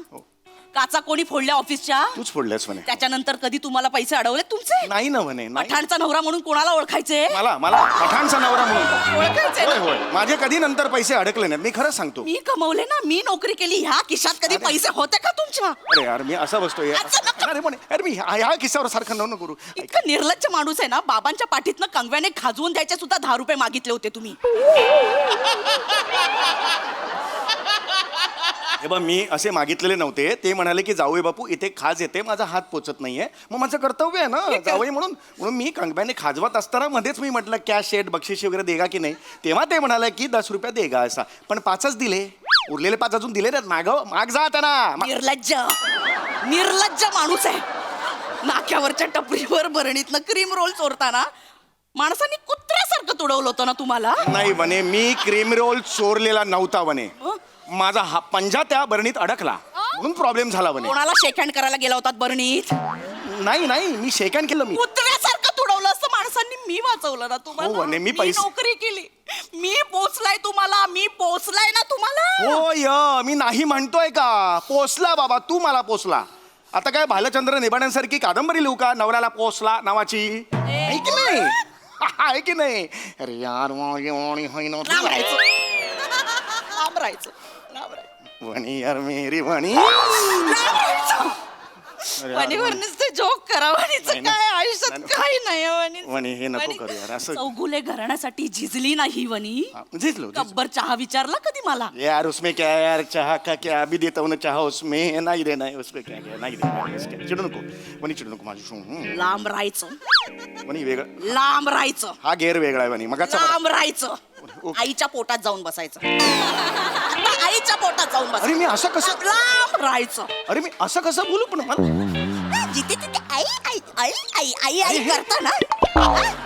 E: काचा कोणी फोडल्या ऑफिसच्या?
L: तूच फोडल्यास म्हणे.
E: त्याच्यानंतर कधी तुम्हाला पैसे अडवले तुमचे?
L: नाही ना म्हणे, नाही.
E: पठाणचा नवरा म्हणून कोणाला ओळखायचे?
L: मला पठाणचा नवरा म्हणून
E: ओळखायचे
L: होय
E: ना?
L: होय, माझे कधी नंतर पैसे अडकले नाहीत, मी खरं सांगतो.
E: मी कमवले ना, मी नोकरी केली, ह्या खिशात कधी पैसे होते का तुमच्या?
L: अरे यार मी असा बसतोय. अरे म्हणे, अरे मी ह्या किस्सावर सारखं नको करू.
E: इतकं निर्लज्ज माणूस आहे ना, बाबांच्या पाठीतनं कंगव्याने खाजवून द्यायचे सुद्धा 10 रुपये मागितले होते तुम्ही.
L: हे बघ, मी असे मागितलेले नव्हते. ते म्हणाले की जावई बापू इथे खाज येते, माझा हात पोचत नाहीये, मग माझं कर्तव्य आहे ना जावई म्हणून. म्हणून मी कंगव्याने खाजवत असताना मध्येच मी म्हटलं कॅश शेट बक्षीस वगैरे देगा की नाही. तेव्हा ते म्हणाले की 10 रुपये देगा असा. पण 5च दिले, उरलेले 5 अजून दिले नाहीत. माग जा त्यांना.
E: निर्लज्ज माणूस आहे. नाक्यावरच्या टपरीवर भरणीतनं क्रीम रोल चोरताना माणसांनी कुत्र्यासारखं तुडवलं होतं ना तुम्हाला.
L: नाही म्हणे, मी क्रीम रोल चोरलेला नव्हता म्हणे. माझा हा पंजा त्या बरणीत अडकला म्हणून प्रॉब्लेम झाला म्हणे.
E: कोणाला शेक हँड करायला गेला होतात बरणीत?
L: नाही मी शेक हँड केलं. मी
E: कुत्र्यासारखं तुडवलं असतं माणसांनी. मी वाचवलं ना
L: हो
E: तुम्हाला.
L: म्हणे, मी
E: मी नोकरी केली, मी पोचलाय ना तुम्हाला.
L: होय, मी नाही म्हणतोय का, पोचला बाबा, तू मला पोचला. आता काय भालचंद्र निबाड्यांसारखी कादंबरी लिहू का नवऱ्याला पोचला नावाची? आहे की नाही? आहे की नाही? अरे यार वणी यार मेरी वणी.
E: जोक करावं काय आयुष्यात काही नाही.
L: वणी हे नको करू यार असं.
E: चौगुले घराण्यासाठी झिजली नाही वणी.
L: झिजलो
E: गब्बर चहा विचारला कधी मला?
L: यार उसमें क्या है यार, चाह का क्या अभी देता हूँ ना चाह उसमें. नाही रे नाही, उसमें क्या क्या नाही रे. चिडू नको वणी, चिडू नको माझी.
E: लांब राहायचं
L: वणी वेगळं,
E: लांब राहायचं.
L: हा गेर वेगळा आहे वणी. मग
E: लांब राहायचं. आईच्या पोटात जाऊन बसायचं. आईच्या पोटात जाऊन बसायचं.
L: अरे मी असं कसं,
E: लांब राहायचं.
L: अरे मी असं कसं बोलू पण मला.
E: जिथे तिथे आई आई आई आई आई आई करता ना.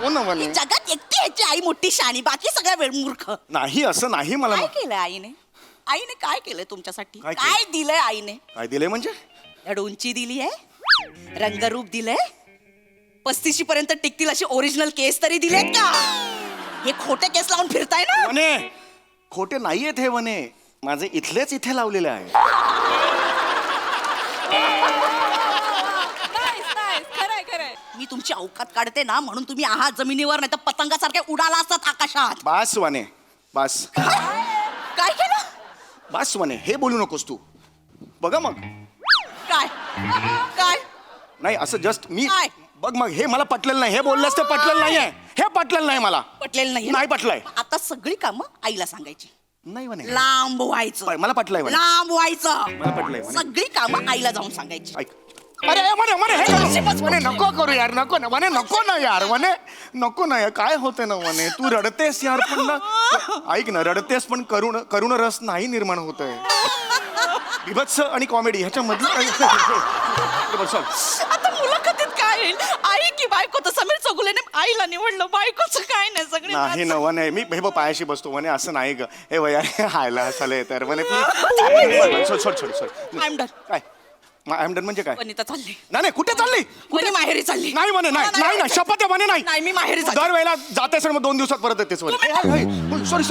L: हो ना वणी.
E: जगात एकटी याची आई मोठी शाणी, बाकी सगळ्या वेळ मूर्ख.
L: नाही असं नाही मला.
E: काय केलंय आईने? आईने काय केलंय तुमच्यासाठी?
L: काय केलंय?
E: काय दिलंय आईने?
L: काय दिलंय म्हणजे?
E: धड उंची दिली आहे, रंगरूप दिलंय, 35 पर्यंत टिकतील अशी ओरिजिनल केस तरी दिलेत का? हे खोटे केस लावून फिरताय ना.
L: वने खोटे नाहीयेत हे वने, माझे इथलेच इथे लावलेले आहे.
E: मी तुमची अवकात काढते ना म्हणून तुम्ही आहात जमिनीवर, नाही तर पतंगासारखे उडाला असतात आकाशात.
L: बास वने बास.
E: काय केलं?
L: बास वने, हे बोलू नकोस तू. बघा मग
E: काय काय
L: नाही असं जस्ट मी
E: काय?
L: बघ मग हे मला पटलेलं नाही. हे बोललंस ते पटलेलं नाहीये. हे पटलेलं नाही मला.
E: पटलेलं नाही?
L: नाही पटलंय.
E: आता सगळी कामं आईला सांगायची.
L: नाही वने,
E: लांब व्हायचं.
L: मला पटलंय वने.
E: लांब व्हायचं.
L: मला पटलंय वने.
E: सगळी कामं आईला जाऊन सांगायची.
L: ऐक. अरे वने वने हे वने नको करू यार, नको ना वने, नको ना यार वने, नको ना यार. काय होते ना वने, तू रडतेस यार. पण ना ऐक ना, रडतेस पण करुण रस नाही निर्माण होत आहे. विभत्स आणि कॉमेडी ह्याच्या मधलं
E: आता मुलाखतीत काय येईल? आई की बायको? तर समीर चौगुलेने आईला निवडलं, बायकोचं काय नाही. सगळे
L: नाही ना वने, मी हे बघ पायाशी बसतो वने, असं नाही ग. हे वया हायला हसायला तर वने प्लीज. सोड सोड सोड.
E: I am done.
L: काय आय एम डन म्हणजे काय?
E: वनिता चालली.
L: नाही कुठे चालली?
E: वनी माहेरी चालली.
L: नाही म्हणे, नाही नाही शपथ आहे म्हणे.
E: नाही मी माहेरी चालली.
L: दरवेळेला जातेस मग 2 दिवसात परत येतेस. सॉरी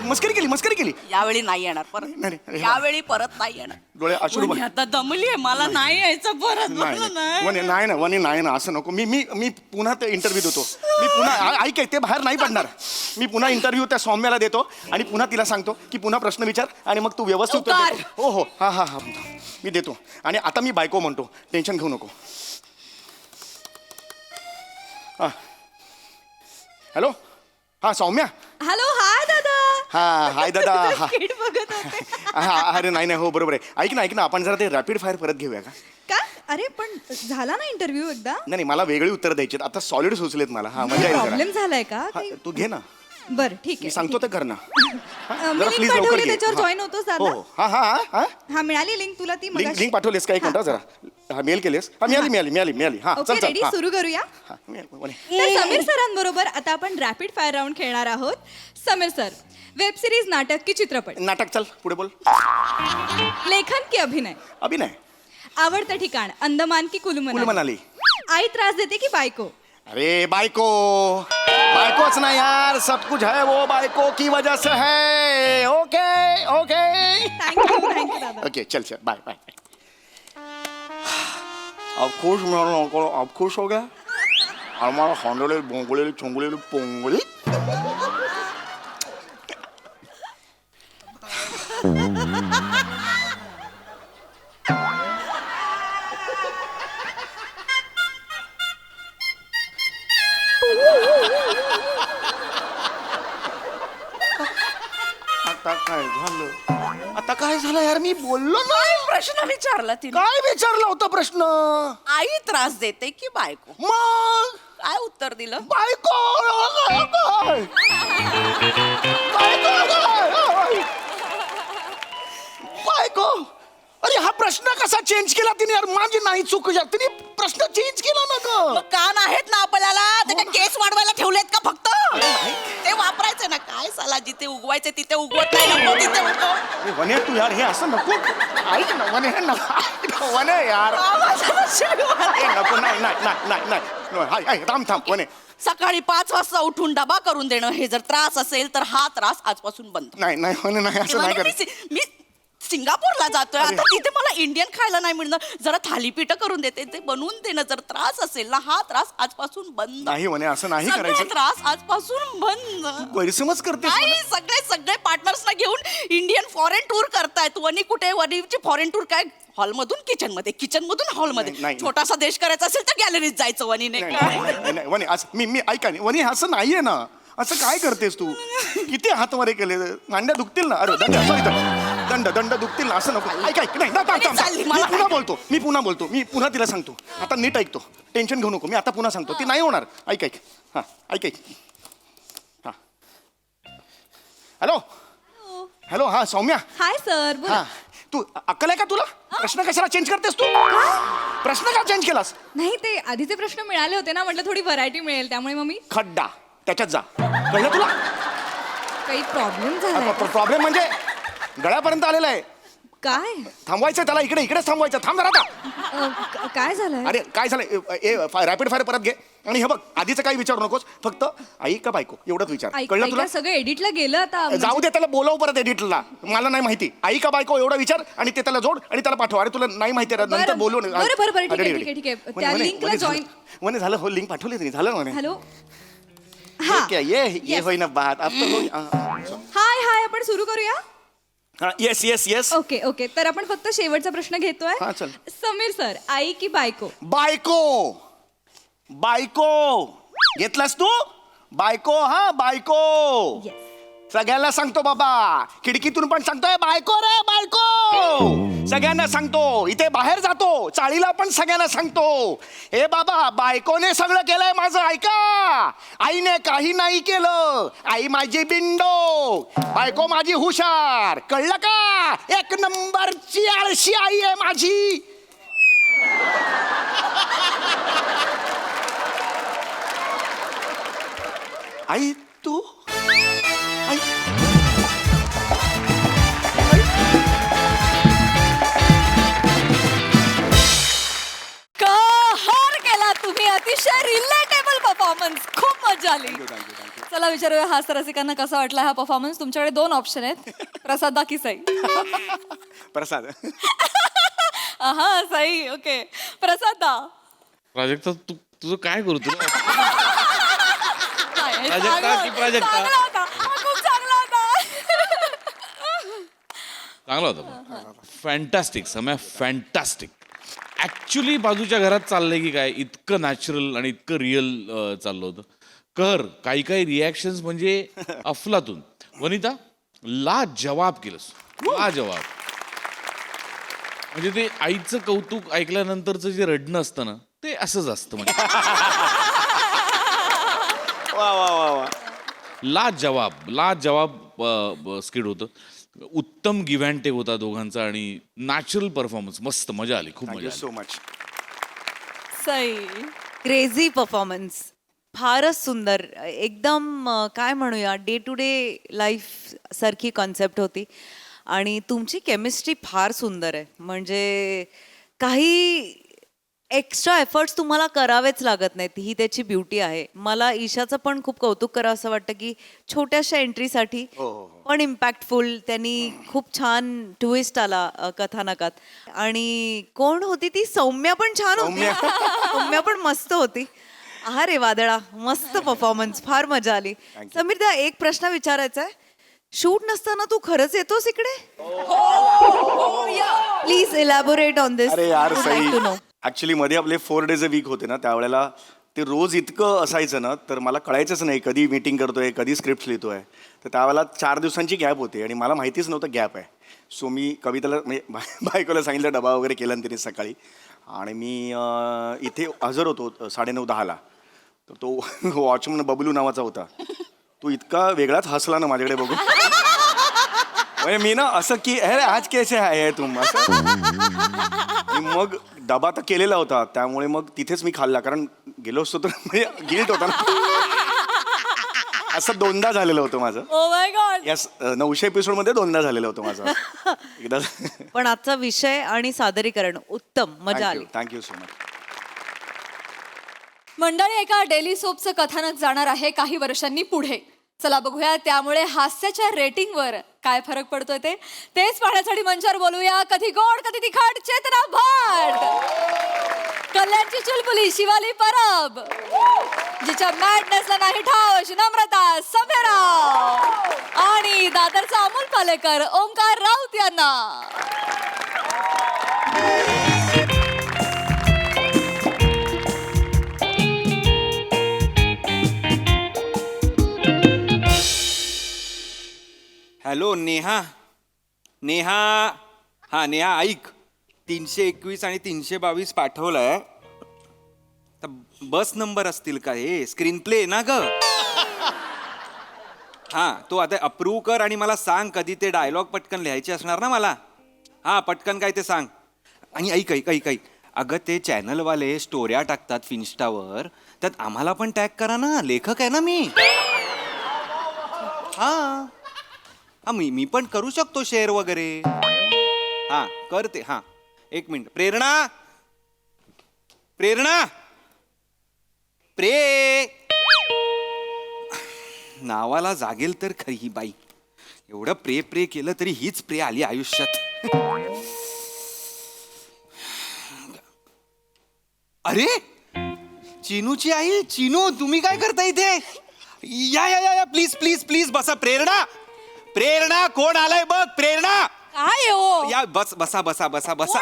L: मस्करी केली.
E: यावेळी नाही येणार परत.
L: नाही.
E: यावेळी परत नाही येणार.
L: डोळे अश्रू
E: वनी आता दमली आहे, मला नाही यायचं परत. मला नाही.
L: वने नाही ना वने, नाही ना असं नको. मी पुन्हा ते इंटरव्ह्यू देतो. मी पुन्हा ऐक, ते बाहेर नाही पडणार. मी पुन्हा इंटरव्ह्यू त्या सौम्याला देतो आणि पुन्हा तिला सांगतो की पुन्हा प्रश्न विचार आणि मग तू व्यवस्थित उत्तर दे. हो हा मी देतो. आणि आता मी बायको म्हणतो, टेन्शन घेऊ नको. हॅलो हा सौम्या.
K: हॅलो, हाय दादा.
L: हा हाय दादा.
K: किड बघत होते.
L: हा अरे नाही हो बरोबर आहे. ऐक ना आपण जरा ते रॅपिड फायर परत घेऊया का?
K: का? अरे पण झाला ना इंटरव्ह्यू एकदा.
L: नाही मला वेगळी उत्तर द्यायची आहेत. आता सॉलिड सुचलेत मला. हा मजा येईल
K: प्रॉब्लेम झालाय का?
L: जरा. तू घे ना.
K: बरं ठीक
L: मी
K: आहे.
L: सांगतो ते कर ना.
K: मी लिंक पाठवली, त्याच्यावर जॉईन होतोस दादा.
L: हो हा
K: हा मिळाली लिंक तुला ती मगाशी.
L: लिंक पाठवलीस का? एक मिनिट जरा. हा मेल केलीस? हा मिळाली. हा
K: ओके,
L: चल
K: रेडी, सुरू करूया. तर समीर सरांबरोबर आता आपण रॅपिड फायर राऊंड खेळणार आहोत. समीर सर, वेब सिरीज, नाटक की चित्रपट?
L: नाटक. चल पुढे बोल.
K: लेखन की अभिनय?
L: अभिनय.
K: आवडतं ठिकाण, अंदमान की कुलू
L: मनाली?
K: आई त्रास देते की बायको?
L: अरे बायकोच ना यार, सब कुछ है वो बायको की वजह से है. ओके
K: थँक्यू दादा.
L: ओके चल बाय. अफकोर्स मेरा अंकल अफकोर्स हो गया हमारा हॉन्डले बोंगले चोंगले पोंगली आता काय झालं आता काय झालं यार मी बोललो नाही
E: प्रश्न विचारला तिने
L: काय विचारला होता प्रश्न
E: आई त्रास देते की बायको
L: मग
E: काय उत्तर दिलं
L: बायको बायको अरे हा प्रश्न कसा चेंज केला तिने यार माझी नाही चूक तिने प्रश्न चेंज केला ना ग
E: कान आहेत ना आपल्याला ते काय केस वाढवायला ठेवलेत का फक्त ते वापरायचे ना काय साला जिथे उगवायचे तिथे उगवत नाही नको तिथे उगव
L: वने तू यार हे असं नको ऐक ना वने हे नको वने यार हे नको नाही नाही नाही नाही नाही हाय हाय थांब थांब वने
E: सकाळी 5 वाजता उठून डबा करून देणं हे जर त्रास असेल तर हा त्रास आजपासून बंद
L: नाही नाही वने नाही असं नाही करत
E: मी सिंगापूरला जातोय आता तिथे मला इंडियन खायला नाही मिळणार जरा थालीपीठ करून देते ते बनवून देणं जर त्रास असेल ना हा त्रास आजपासून बंद
L: नाही वने असं नाही
E: सगळे
L: करायचं
E: त्रास आजपासून बंद
L: गैरसमज करते
E: नाही सगळे पार्टनर्सना घेऊन इंडियन फॉरेन टूर करतायत वनी कुठे वनीची फॉरेन टूर काय हॉलमधून किचन मधून हॉलमध्ये छोटासा देश करायचा असेल तर गॅलरीत जायचं वनीने
L: नाही वने असं मी ऐका वने असं नाहीये ना असं काय करतेस तू किती हात वरे केले मांड्या दुखतील ना अरे दंड दंड दुखतील ना असं नको ऐक ऐक नाही मी पुन्हा बोलतो मी पुन्हा तिला सांगतो आता नीट ऐकतो टेन्शन घेऊ नको मी आता पुन्हा सांगतो ती नाही होणार ऐक ऐक हा ऐक ऐक हा हॅलो हॅलो हा सौम्या
A: हाय सर
L: हा तू अक्कल आहे का तुला प्रश्न कशाला चेंज करतेस तू प्रश्न का चेंज केलास
A: नाही ते आधीचे प्रश्न मिळाले होते ना म्हटलं थोडी व्हरायटी मिळेल त्यामुळे मग मी
L: खड्डा त्याच्यात जा कळलं तुला
A: काही प्रॉब्लेम झाला
L: प्रॉब्लेम म्हणजे गळ्यापर्यंत आलेला आहे
A: काय
L: थांबवायचं त्याला इकडेच थांबवायचं थांब जरा आता
A: काय झालंय
L: अरे काय झालं रॅपिड फायर परत घे आणि हे बघ आधीचं काही विचारू नकोस फक्त आई का बायको एवढंच विचार कळलं तुला
A: सगळं एडिटला गेलं आता
L: जाऊ दे त्याला बोलव परत एडिटला मला नाही माहिती आई का बायको एवढा विचार आणि ते त्याला जोड आणि त्याला पाठव अरे तुला नाही माहिती नंतर बोलू
A: ठीक आहे त्या लिंकला जॉईन
L: म्हणे झालं हो लिंक पाठवली नाही झालं म्हणे
A: हॅलो
L: ये होईना बात
A: हाय हाय आपण सुरू करूया
L: yes yes yes
A: okay okay तर आपण फक्त शेवटचा प्रश्न
L: हा,
A: घेतोय
L: चल.
A: समीर सर आई की बायको
L: बायको बायको घेतलास तू बायको हा बायको सगळ्यांना सांगतो बाबा खिडकीतून पण सांगतोय बायको रे बायको सगळ्यांना सांगतो इथे बाहेर जातो चाळीला पण सगळ्यांना सांगतो हे बाबा बायकोने सगळं केलंय माझं ऐका आईने काही नाही केलं आई माझी बिंडो बायको माझी हुशार कळलं का 1 नंबरची आळशी आई आहे माझी आई तू
A: कहर केला तुम्ही अतिशय रिलेटेबल परफॉर्मन्स खूप मजा आली चला विचारूया हास्य रसिकांना कसा वाटला हा परफॉर्मन्स तुमच्याकडे 2 ऑप्शन आहेत प्रसादा की सई
L: प्रसाद
A: हा सई ओके प्रसादा
G: प्राजक्ता तुझं काय करू तुला
A: चांगला होता खूप चांगला होता
G: चांगला होता फॅन्टॅस्टिक समय फॅन्टॅस्टिक ऍक्च्युली बाजूच्या घरात चाललंय की काय इतकं नॅचरल आणि इतकं रिअल चाललं होतं कर काही काही रिॲक्शन्स म्हणजे अफलातून वनिता लाजवाब केलंस लाजवाब म्हणजे ते आईचं कौतुक ऐकल्यानंतरचं जे रडणं असतं ना ते असंच असतं म्हणजे
L: वा वा वा वा
G: लाजवाब स्किट होतं उत्तम गिव्ह अँड टेक होता दोघांचा आणि नॅचरल परफॉर्मन्स मस्त मजा आली खूप मजा
L: so much
A: Sai
O: crazy performance फारच सुंदर एकदम काय म्हणूया डे टू डे लाईफ सारखी कॉन्सेप्ट होती आणि तुमची केमिस्ट्री फार सुंदर आहे म्हणजे काही एक्स्ट्रा एफर्ट्स तुम्हाला करावेच लागत नाहीत, ही त्याची ब्युटी आहे. मला ईशाचं पण खूप कौतुक करावं असं वाटतं की छोट्याशा एंट्रीसाठी पण इम्पॅक्टफुल त्यांनी खूप छान ट्विस्ट आला कथानकात. आणि कोण होती ती? सौम्या पण छान होती. सौम्या पण मस्त होती. अरे वादळा, मस्त परफॉर्मन्स, फार मजा आली. समीर दा, एक प्रश्न विचारायचा आहे. शूट नसताना तू खरंच येतोस इकडे? प्लीज इलॅबोरेट ऑन दिस.
P: अरे यार
O: टू
P: सई,
O: नो.
P: ऍक्च्युली मध्ये आपले 4 days अ वीक होते ना, त्यावेळेला ते रोज इतकं असायचं ना, तर मला कळायचंच नाही कधी मीटिंग करतोय, कधी स्क्रिप्ट लिहितोय. तर त्यावेळेला 4 दिवसांची गॅप होती आणि मला माहितीच नव्हतं गॅप आहे. सो मी कविताला म्हणजे बायकोला सांगितलं, डबा वगैरे केला ना तिने सकाळी, आणि मी इथे हजर होतो 9:30-10ला. तर तो वॉचमन बबलू नावाचा होता. तो इतका वेगळाच हसला ना माझ्याकडे बघून. म्हणजे मी ना असं की अरे आज कैसे आहे तुम असं. मग डबा तर केलेला होता, त्यामुळे मग तिथेच मी खाल्ला, कारण गेलो असतो तर म्हणजे गिल्ट होता ना. असं 2दा झालेलं होतं माझं.
E: Oh my God.
P: यस, 900 एपिसोडमध्ये 2दा झालेलं होतं माझं. एकदा.
O: पण आजचा विषय आणि सादरीकरण उत्तम, मजा आली.
P: Thank you so much.
A: मंडळी, एका डेली सोपचं कथानक जाणार आहे काही वर्षांनी पुढे. चला बघूया त्यामुळे हास्याच्या रेटिंगवर काय फरक पडतोय तेच पाहण्यासाठी मंचावर बोलूया कधी गोड कधी तिखट चेतना भाट, कल्याणची चुलबुली शिवाली परब, जिच्या मॅडनेसला नाही ठाव अशी नम्रता सभेराव, आणि दादरचा अमोल पालेकर ओंकार राऊत यांना.
B: हॅलो नेहा. नेहा, हा नेहा ऐक, 321 आणि 322 पाठवलाय. तर बस नंबर असतील का हे? स्क्रीन प्ले ना ग. हा, तो आता अप्रूव्ह कर आणि मला सांग कधी ते डायलॉग पटकन लिहायचे असणार ना मला. हा, पटकन काय ते सांग. आणि ऐक ऐक ऐक ऐक अगं, ते चॅनलवाले स्टोऱ्या टाकतात फिन्स्टावर, त्यात आम्हाला पण टॅग करा ना, लेखक आहे ना मी. हा हा, मी पण करू शकतो शेअर वगैरे. हा करते. हा, 1 मिनिट. प्रेरणा, प्रेरणा, नावाला जागेल तर खरी ही बाई. एवढं प्रे केलं तरी हीच प्रे आली आयुष्यात. अरे चिनूची आई. चिनू, तुम्ही काय करता इथे? या या या, प्लीज प्लीज प्लीज बसा. प्रेरणा, प्रेरणा, कोण आलाय बघ. प्रेरणा,
E: काय हो?
B: या बस, बसा बसा बसा बसा.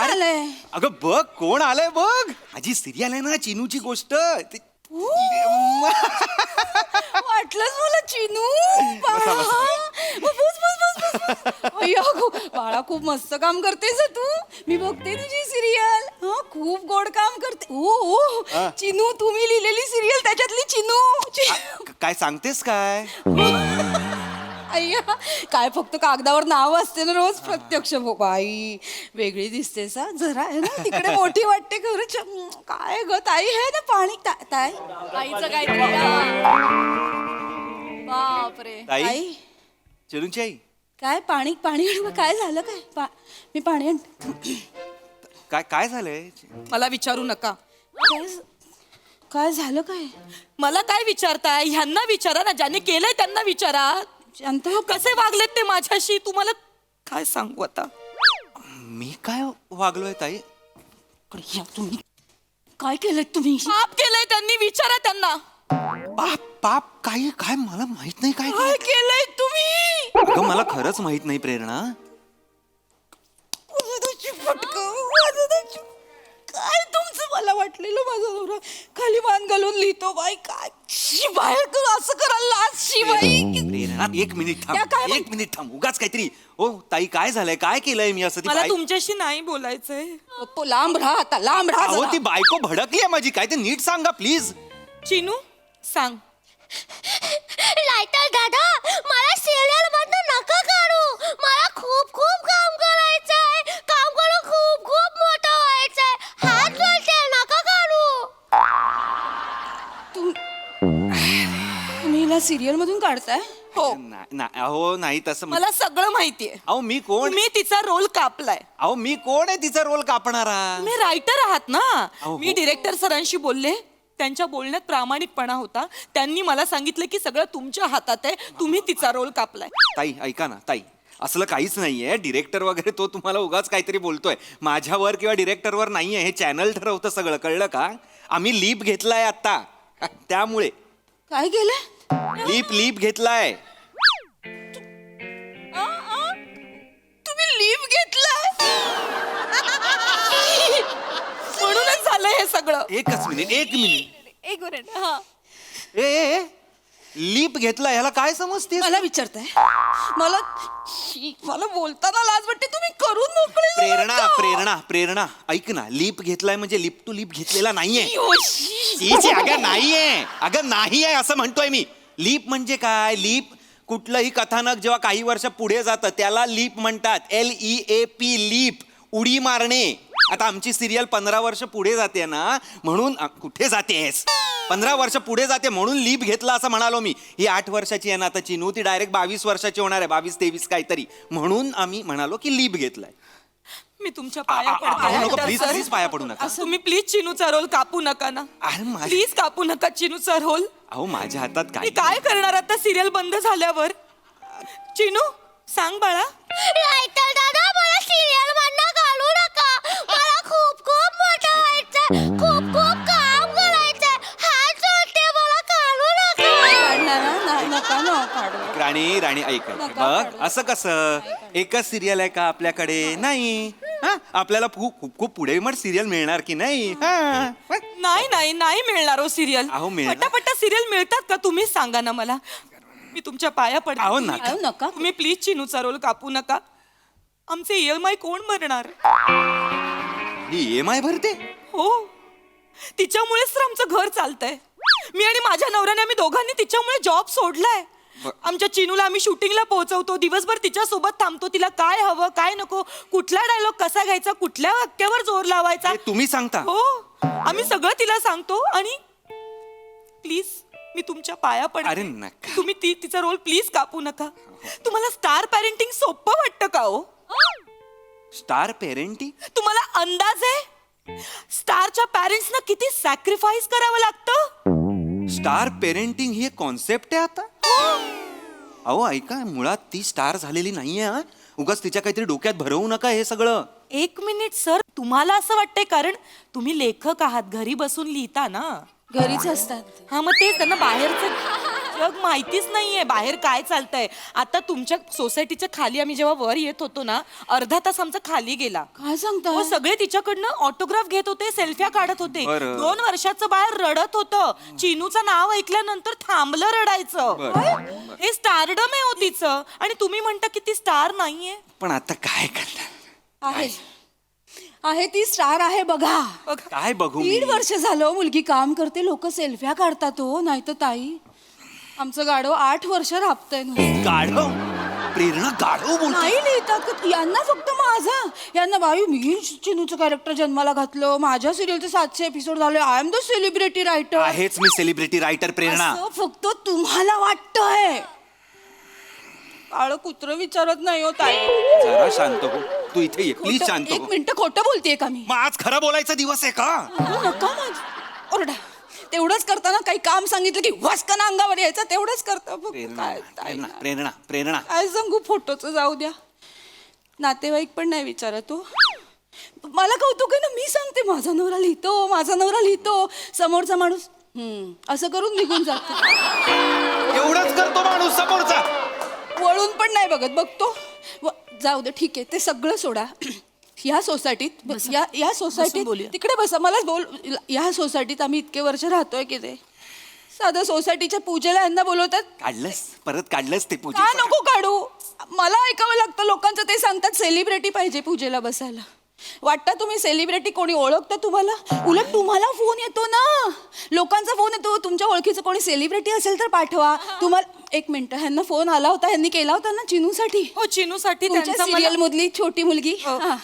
B: अगं बघ कोण आलंय बघ. माझी सिरियल आहे ना चिनूची गोष्ट.
E: वाटलंच मला चिनू. बाळा, खूप मस्त काम करतेस तू. मी बघते तुझी सिरियल. खूप गोड काम करते. ओ चिनू, तुम्ही लिहिलेली सिरियल त्याच्यातली चिनू.
B: काय सांगतेस काय?
E: अय्या, काय फक्त कागदावर नाव असते ना रोज. प्रत्यक्ष बाई वेगळी दिसतेस हा जरा. आहे ना, तिकडे मोठी वाटते खरंच. काय ग ताई, हे ना पाणी ताई
A: आईचं काहीतरी. बापरे.
B: ताई, चिनूची आई.
E: काय पाणी पाणी काय झालं काय? मी पाणी
B: काय काय झालंय?
E: मला विचारू नका. काय झालं काय? मला काय विचारताय? ह्यांना विचारा ना, ज्याने केलंय त्यांना विचारा. कसे वागलेत ते माझ्याशी, तुम्हाला काय सांगू आता.
B: मी काय वागलोय ताई?
E: तुम्ही काय केलंय? तुम्ही पाप केलंय त्यांनी, विचारा त्यांना.
B: पाप? पाप काय? काय मला माहित नाही. काय
E: काय केलंय तुम्ही?
B: अगं, मला खरंच माहित नाही प्रेरणा.
E: काय तुमचं? मला वाटलेलं माझा नवरा खाली मान घालून लिहितो. बाई काय बाहेर असं करायला लाज शिवाई.
B: प्रेरणा, 1 मिनिट थांब. 1 मिनिट थांब. उगाच काहीतरी. ओ ताई, काय झालंय? काय केलंय मी असं?
E: मला तुमच्याशी नाही बोलायचंय. लांब राहा आता, लांब राहा.
B: अहो, ती बायको भडकली आहे माझी. काय ते नीट सांगा प्लीज.
E: चिनू सांग.
J: लायटर दादा, मला सिरियल मधनं नका काढू. मला खूप खूप काम करायचंय. काम करून खूप खूप मोठं व्हायचंय. हात जोडते, नका काढू.
E: तुम्ही हिला सिरियल मधून काढताय? हो,
B: अहो नाही तसं
E: मला सगळं माहितीये.
B: अहो मी कोण
E: मी तिचा रोल कापलाय.
B: अहो मी कोण आहे तिचा रोल कापणारा?
E: मी रायटर आहात ना.
B: अहो,
E: मी
B: हो.
E: डिरेक्टर सरांशी बोलले, त्यांच्या बोलण्यात प्रामाणिकपणा होता. त्यांनी मला सांगितलं की सगळं तुमच्या हातात आहे, तुम्ही तिचा रोल कापलाय.
B: ताई ऐका ना ताई, असलं काहीच नाहीये. डिरेक्टर वगैरे तो तुम्हाला उगाच काहीतरी बोलतोय. माझ्यावर किंवा डिरेक्टरवर नाहीये, हे चॅनल ठरवतं सगळं, कळलं का? आम्ही लीप घेतलाय आता, त्यामुळे.
E: काय केलंय?
B: लीप घेतलाय.
E: तुम्ही लीव घेतलाय? म्हणूनच झालंय हे सगळं.
B: एक मिनिट
E: एक मिनिट. हा,
B: ए लीप घेतलाय ह्याला काय समजते?
E: मला विचारताय? मला बोलताना लाज वाटते. तुम्ही करून मोकळे झालात
B: प्रेरणा
E: का?
B: प्रेरणा प्रेरणा ऐक ना, लीप घेतलाय म्हणजे लिप टू लिप घेतलेला नाहीये.
E: योशी.
B: अगं नाहीये, अगं नाही आहे असं म्हणतोय मी. लीप म्हणजे काय? लीप कुठलंही कथानक जेव्हा काही वर्ष पुढे जातं त्याला लीप म्हणतात. LEAP, लीप, उडी मारणे. आता आमची सिरियल 15 वर्ष पुढे जाते ना, म्हणून कुठे जातेस? 15 वर्ष पुढे जाते म्हणून लीप घेतला असं म्हणालो मी. ही 8 वर्षाची आहे ना आता चिनू, ती डायरेक्ट 22 वर्षाची होणार आहे, 22-23 काहीतरी. म्हणून आम्ही म्हणालो की लीप घेतलाय.
E: मी तुमच्या पाया
B: नको, प्लीज
E: पडते.
B: प्लीज पाया पडू नका.
E: तुम्ही प्लीज चिनूचा रोल कापू नका ना. प्लीज कापू नका चिनूचा रोल.
B: अहो माझ्या हातात
E: मी
B: काय?
E: काय करणार आता सिरियल बंद झाल्यावर? चिनू सांग बाळा.
J: रायटर दादा, मला सिरियल मधनं काढू नका. मला खूप खूप मोठं व्हायचं, खूप खूप काम करायचंय. हात जोडते, मला काढू
E: नका ना काढू.
B: राणी ऐक बघ, असं कसं एकच सिरियल आहे का आपल्याकडे? नाही. आपल्याला खूप पुढे मग सिरियल मिळणार की नाही?
E: नाही मिळणार हो सिरियल.
B: अहो, मिळणार.
E: पटापटा सिरियल मिळतात का? तुम्हीच सांगा ना मला. मी तुमच्या पाया पडते.
B: अहो, नका.
E: तुम्ही प्लीज चिनूचा रोल कापू नका. आमचे EMI कोण भरणार?
B: EMI भरते?
E: हो, तिच्यामुळेच तर आमचं घर चालतंय. मी आणि माझ्या नवऱ्याने, आम्ही दोघांनी तिच्यामुळे जॉब सोडलाय. आमच्या चिनूला आम्ही शूटिंगला पोहोचवतो, दिवसभर तिच्या सोबत थांबतो. तिला काय हवं काय नको, कुठला डायलॉग कसा घ्यायचा, कुठल्या वाक्यावर जोर लावायचा,
B: तुम्ही सांगता?
E: हो, आम्ही सगळं तिला सांगतो. आणि प्लीज मी तुमच्या पाया पडते.
B: अरे नका.
E: तुम्ही तिचा रोल प्लीज कापू नका. तुम्हाला स्टार पॅरेंटिंग सोपं वाटतं का हो?
B: Star parenting?
E: तुम्हाला अंदाज आहे स्टारच्या पॅरेंट्सना किती सॅक्रिफाईस करावं लागतं?
B: स्टार पेरेंटिंग ही कॉन्सेप्ट आहे आता? अहो ऐका, मुळात ती स्टार झालेली नाहीये. हा, उगाच तिच्या काहीतरी डोक्यात भरवू नका हे सगळं.
E: एक मिनिट सर, तुम्हाला असं वाटतंय कारण तुम्ही लेखक आहात, घरी बसून लिहिता ना?
A: घरीच असतात.
E: हा, मग तेच त्यांना बाहेरचं जग माहितीच नाहीये, बाहेर काय चालतंय. आता तुमच्या सोसायटीच्या खाली आम्ही जेव्हा वर येत होतो ना, अर्धा तास आमचा खाली गेला.
A: काय सांगता?
E: सगळे तिच्याकडनं ऑटोग्राफ घेत होते, सेल्फ्या काढत होते.
B: बरं.
E: 2 वर्षाचं बाळ रडत होतं. चिनूचं नाव ऐकल्यानंतर थांबलं रडायचं. हे स्टारडम आहे हो तिचं. आणि तुम्ही म्हणता की ती स्टार नाहीये.
B: पण आता काय करणार?
A: आहे ती स्टार आहे बघा.
B: काय बघू मी?
A: 3 वर्ष झालं मुलगी काम करते, लोक सेल्फ्या काढतात हो. नाही तर ताई, आमचं गाढव 8 वर्ष राबतंय.
B: गाढव? प्रेरणा गाढव बोलते?
A: नाही लिहिता यांना, फक्त माझा. यांना बाई, मी चिनूचं कॅरेक्टर जन्माला घातलं, माझ्या सिरियलचे 700 एपिसोड झाले, I am the celebrity writer.
B: आहेच मी सेलिब्रिटी रायटर प्रेरणा.
A: फक्त तुम्हाला वाटतंय. काळं कुत्र विचारत नाही हो ताई.
B: जरा शांत हो, तू इथे ये प्लीज, शांत
A: एक
B: हो.
A: मिनिट, खोटं बोलतेय का मी?
B: मग आज खरं बोलायचा दिवस आहे का?
A: नका ओरडा. तेवढंच करताना काही काम सांगितलं की वस्कन अंगावर यायचं, तेवढंच करता.
B: प्रेरणा
A: काय सांगू, फोटोचं जाऊ द्या. नातेवाईक पण नाही विचारत हो. मला कौतुक आहे ना, मी सांगते माझा नवरा लिहितो, समोरचा माणूस असं करून निघून जातो.
B: एवढंच करतो माणूस समोरचा,
A: वळून पण नाही बघतो. जाऊ दे, ठीक आहे, ते सगळं सोडा. या सोसायटीत या सोसायटीत तिकडे बसा, मला बोल. या सोसायटीत आम्ही इतके वर्ष राहतोय की ते साधं सोसायटीच्या पूजेला यांना बोलवतात.
B: परत काढलंस ते पूजा?
A: का नको काढू? मला ऐकावं लागतं लोकांचं. ते सांगतात सेलिब्रिटी पाहिजे पूजेला बसायला. वाटतं तुम्ही सेलिब्रिटी? कोणी ओळखतं तुम्हाला? उलट तुम्हाला फोन येतो ना, लोकांचा फोन येतो. तुमच्या ओळखीचं कोणी सेलिब्रिटी असेल तर पाठवा. तुम्हाला एक मिनिट, ह्यांना फोन आला होता, ह्यांनी केला होता ना चिनूसाठी?
E: हो, चिनूसाठी.
A: सिरियल मधली छोटी मुलगी.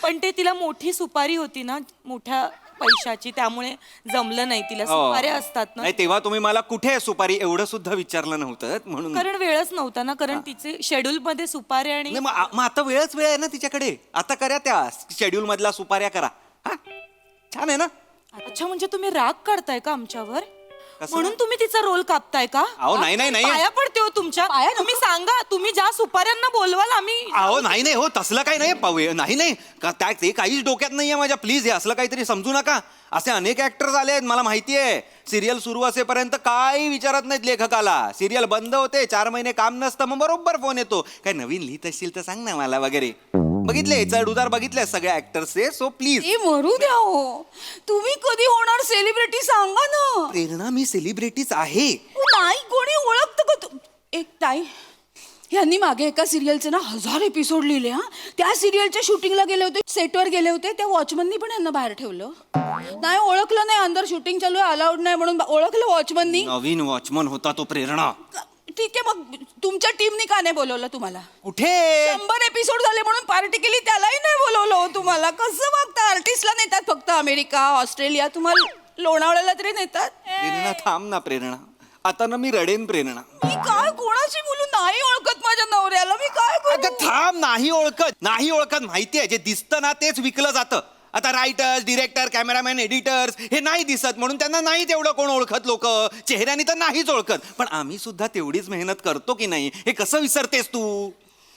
E: पण ते तिला मोठी सुपारी होती ना, मोठ्या पैशाची, त्यामुळे जमलं नाही तिला.
B: हो.
E: सुपाऱ्या असतात ना,
B: नाही तेव्हा तुम्ही मला कुठे सुपारी एवढं सुद्धा विचारलं नव्हतं म्हणून.
E: कारण वेळच नव्हता ना, कारण तिचे शेड्यूल मध्ये सुपाऱ्या आणि
B: नाही, मग आता वेळच वेळ आहे ना तिच्याकडे. आता करा त्या शेड्यूल मधला सुपाऱ्या करा. हा छान आहे ना.
E: अच्छा, म्हणजे तुम्ही राग काढताय का आमच्यावर?
B: कसं?
E: म्हणून तुम्ही तिचा रोल कापताय का?
B: अहो, नाही, नाही, नाही.
E: पाया पडते हो तुमच्या. तुम्ही सांगा, तुम्ही ज्या सुपाऱ्यांना बोलवाल आम्ही.
B: अहो नाही नाही हो, तसलं काही नाही नाही नाही ते काहीच डोक्यात नाहीये माझ्या. प्लीज हे असलं काहीतरी समजू नका. असे अनेक ऍक्टर्स आले आहेत, मला माहिती आहे. सिरियल सुरू असेपर्यंत काही विचारत नाहीत लेखकाला. सिरियल बंद होते, 4 महिने काम नसतं, मग बरोबर फोन येतो, काय नवीन लिहित असशील तर सांग ना मला वगैरे. बघितले चढ उतार बघितले सगळ्या ऍक्टर्सचे. So please.
K: ए मरू द्या हो, तुम्ही कधी होणार सेलिब्रिटी सांगा ना.
B: प्रेरणा मी सेलिब्रिटीच आहे.
K: नाही कोणी ओळखतं का एक ताई, यांनी मागे एका सिरियलचे ना 1000 एपिसोड लिहिले. हा, त्या सिरियलच्या शूटिंगला गेले होते, सेटवर गेले होते, त्या वॉचमननी पण यांना बाहेर ठेवलं. नाही ओळखलं नाही, अंदर शूटिंग चालू आहे, अलाउड नाही म्हणून ओळखलं वॉचमननी.
B: नवीन वॉचमन होता तो प्रेरणा.
K: ठीक आहे, मग तुमच्या टीमनी का नाही बोलवलं तुम्हाला?
B: कुठे
K: 100 एपिसोड झाले म्हणून पार्टी केली, त्यालाही नाही बोलवलं हो तुम्हाला. कसं बघता, आर्टिस्टला नेतात फक्त अमेरिका, ऑस्ट्रेलिया, तुम्हाला लोणावळ्याला तरी नेतात.
B: प्रेरणा थांब ना प्रेरणा, आता ना मी रडेन प्रेरणा.
K: मी काय कोणाची बोलू, नाही ओळखत माझ्या नवऱ्याला, मी काय
B: अगं
K: करू?
B: थांब, नाही ओळखत माहिती आहे. जे दिसतं ना तेच विकलं जातं. आता रायटर्स, डिरेक्टर, कॅमेरामॅन, एडिटर्स हे नाही दिसत म्हणून त्यांना नाही तेवढं कोण ओळखत. लोक चेहऱ्याने तर नाहीच ओळखत, पण आम्ही सुद्धा तेवढीच मेहनत करतो की नाही, हे कसं विसरतेस तू?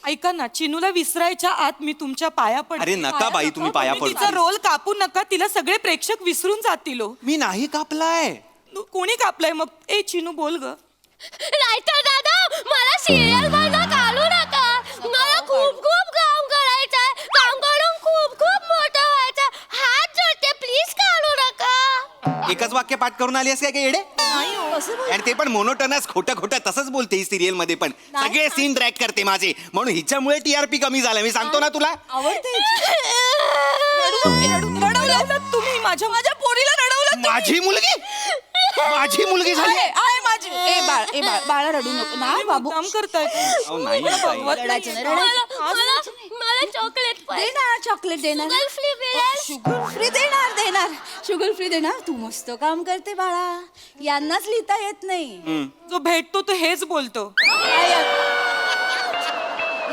E: ऐका ना, चिनूला विसरायच्या आत मी तुमच्या पाया पडते.
B: अरे नका बाई, तुम्ही पाया
E: तुम्ही
B: पडता.
E: तिचा रोल कापू नका, तिला सगळे प्रेक्षक विसरून जातील हो.
B: मी नाही कापलाय.
E: कोणी कापलाय मग? ए चिनू बोल ग.
J: रायटर दादा, मला सिरियल मधनं काढू नका. मला खूप खूप काम करायचंय, काम करून खूप खूप मोठं व्हायचं. हात जोडते, प्लीज काढू नका.
B: एकच वाक्य पाठ करून आली असं काय येडे? आणि ते पण मोनोटनस, खोटं तसंच बोलते ही सिरियल मध्ये पण. सगळे सीन ड्रॅग करते माझे, म्हणून हिच्यामुळे TRP कमी झाला. मी सांगतो ना तुला.
K: आवडते
E: रडवलं तुम्ही, माझ्या पोरीला रडवलं.
B: माझी मुलगी झाली.
K: आहे माझी. बाळा रडू नको ना बाबू.
E: काम करताय.
B: अहो, नाही ना ताई.
K: रडायचं नाही, रडायचं.
J: मला चॉकलेट
K: दे ना, चॉकलेट देणार. शुगर फ्री देणार, शुगर फ्री देणार. तू मस्त काम करते बाळा, यांनाच लिहिता येत नाही.
E: जो भेटतो तो हेच बोलतो.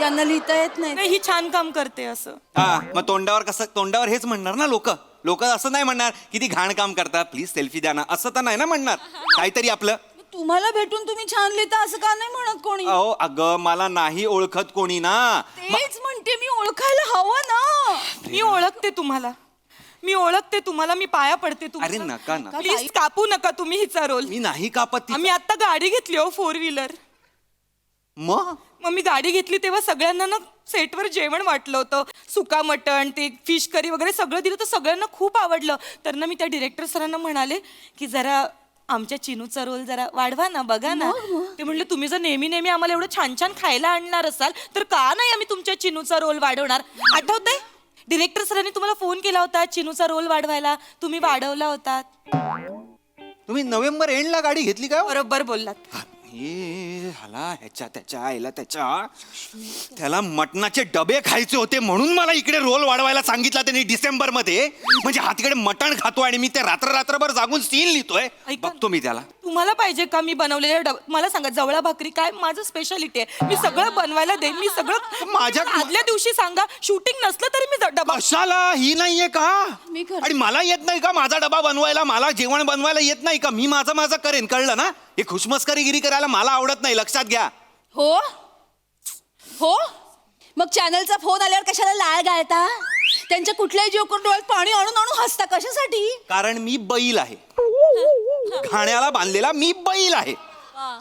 K: यांना लिहिता येत नाही.
E: नाही, ही छान काम करते असं.
B: हा, मग तोंडावर हेच म्हणणार ना लोक असं नाही म्हणणार किती घाण काम करतात, प्लीज सेल्फी द्या ना, असं तर नाही ना म्हणणार. काहीतरी आपलं.
K: तुम्हाला भेटून तुम्ही छान लिहिता असं का नाही म्हणत कोणी?
B: अहो अगं, मला नाही ओळखत कोणी ना.
K: तेच म्हणते मी, ओळखायला हवं ना.
E: मी ओळखते तुम्हाला, मी पाया पडते
B: अरे नका ना.
E: प्लीज कापू नका तुम्ही हिचा रोल.
B: मी नाही कापत.
E: आम्ही आता गाडी घेतली हो, 4 व्हीलर.
B: मग
E: मी गाडी घेतली तेव्हा सगळ्यांना ना सेटवर जेवण वाटलं होतं. सुका मटण, ते फिश करी वगैरे सगळं दिलं, तर सगळ्यांना खूप आवडलं. तर ना मी त्या डिरेक्टर सरांना म्हणाले की जरा आमच्या चिनूचा रोल जरा वाढवा ना, बघा ना. ते म्हणले तुम्ही जर नेहमी आम्हाला एवढं छान छान खायला आणणार असाल तर का नाही आम्ही तुमच्या चिनूचा रोल वाढवणार. आठवतंय डिरेक्टर सरांनी तुम्हाला फोन केला होता चिनूचा रोल वाढवायला, तुम्ही वाढवला होता.
B: तुम्ही नोव्हेंबर एंडला गाडी घेतली का?
E: बरोबर बोललात.
B: त्याला मटणाचे डबे खायचे होते म्हणून मला इकडे रोल वाढवायला सांगितला त्यांनी डिसेंबर मध्ये. म्हणजे हा तिकडे मटण खातो आणि मी ते रात्रभर जागून सीन लिहितोय. बघतो मी त्याला.
E: तुम्हाला पाहिजे का मी बनवलेले मला सांगा, जवळा भाकरी काय माझं स्पेशालिटी आहे. मी सगळं बनवायला देईन. मी सगळं
B: माझ्या
E: आदल्या दिवशी सांगा, शूटिंग नसलं तरी मी डबा.
B: कशाला? ही नाहीये का? आणि मला येत नाही का माझा डबा बनवायला? मला जेवण बनवायला येत नाही का? मी माझं करेन, कळलं ना? हे खुशमस्करीगिरी करायला मला आवडत नाही, लक्षात घ्या.
K: हो मग चॅनलचा फोन आल्यावर कशाला लाळ गाळता? त्यांच्या कुठल्याही जोकर डोळ्यात पाणी आणून हसता कशासाठी?
B: कारण मी बैल आहे, घाण्याला बांधलेला मी बैल आहे.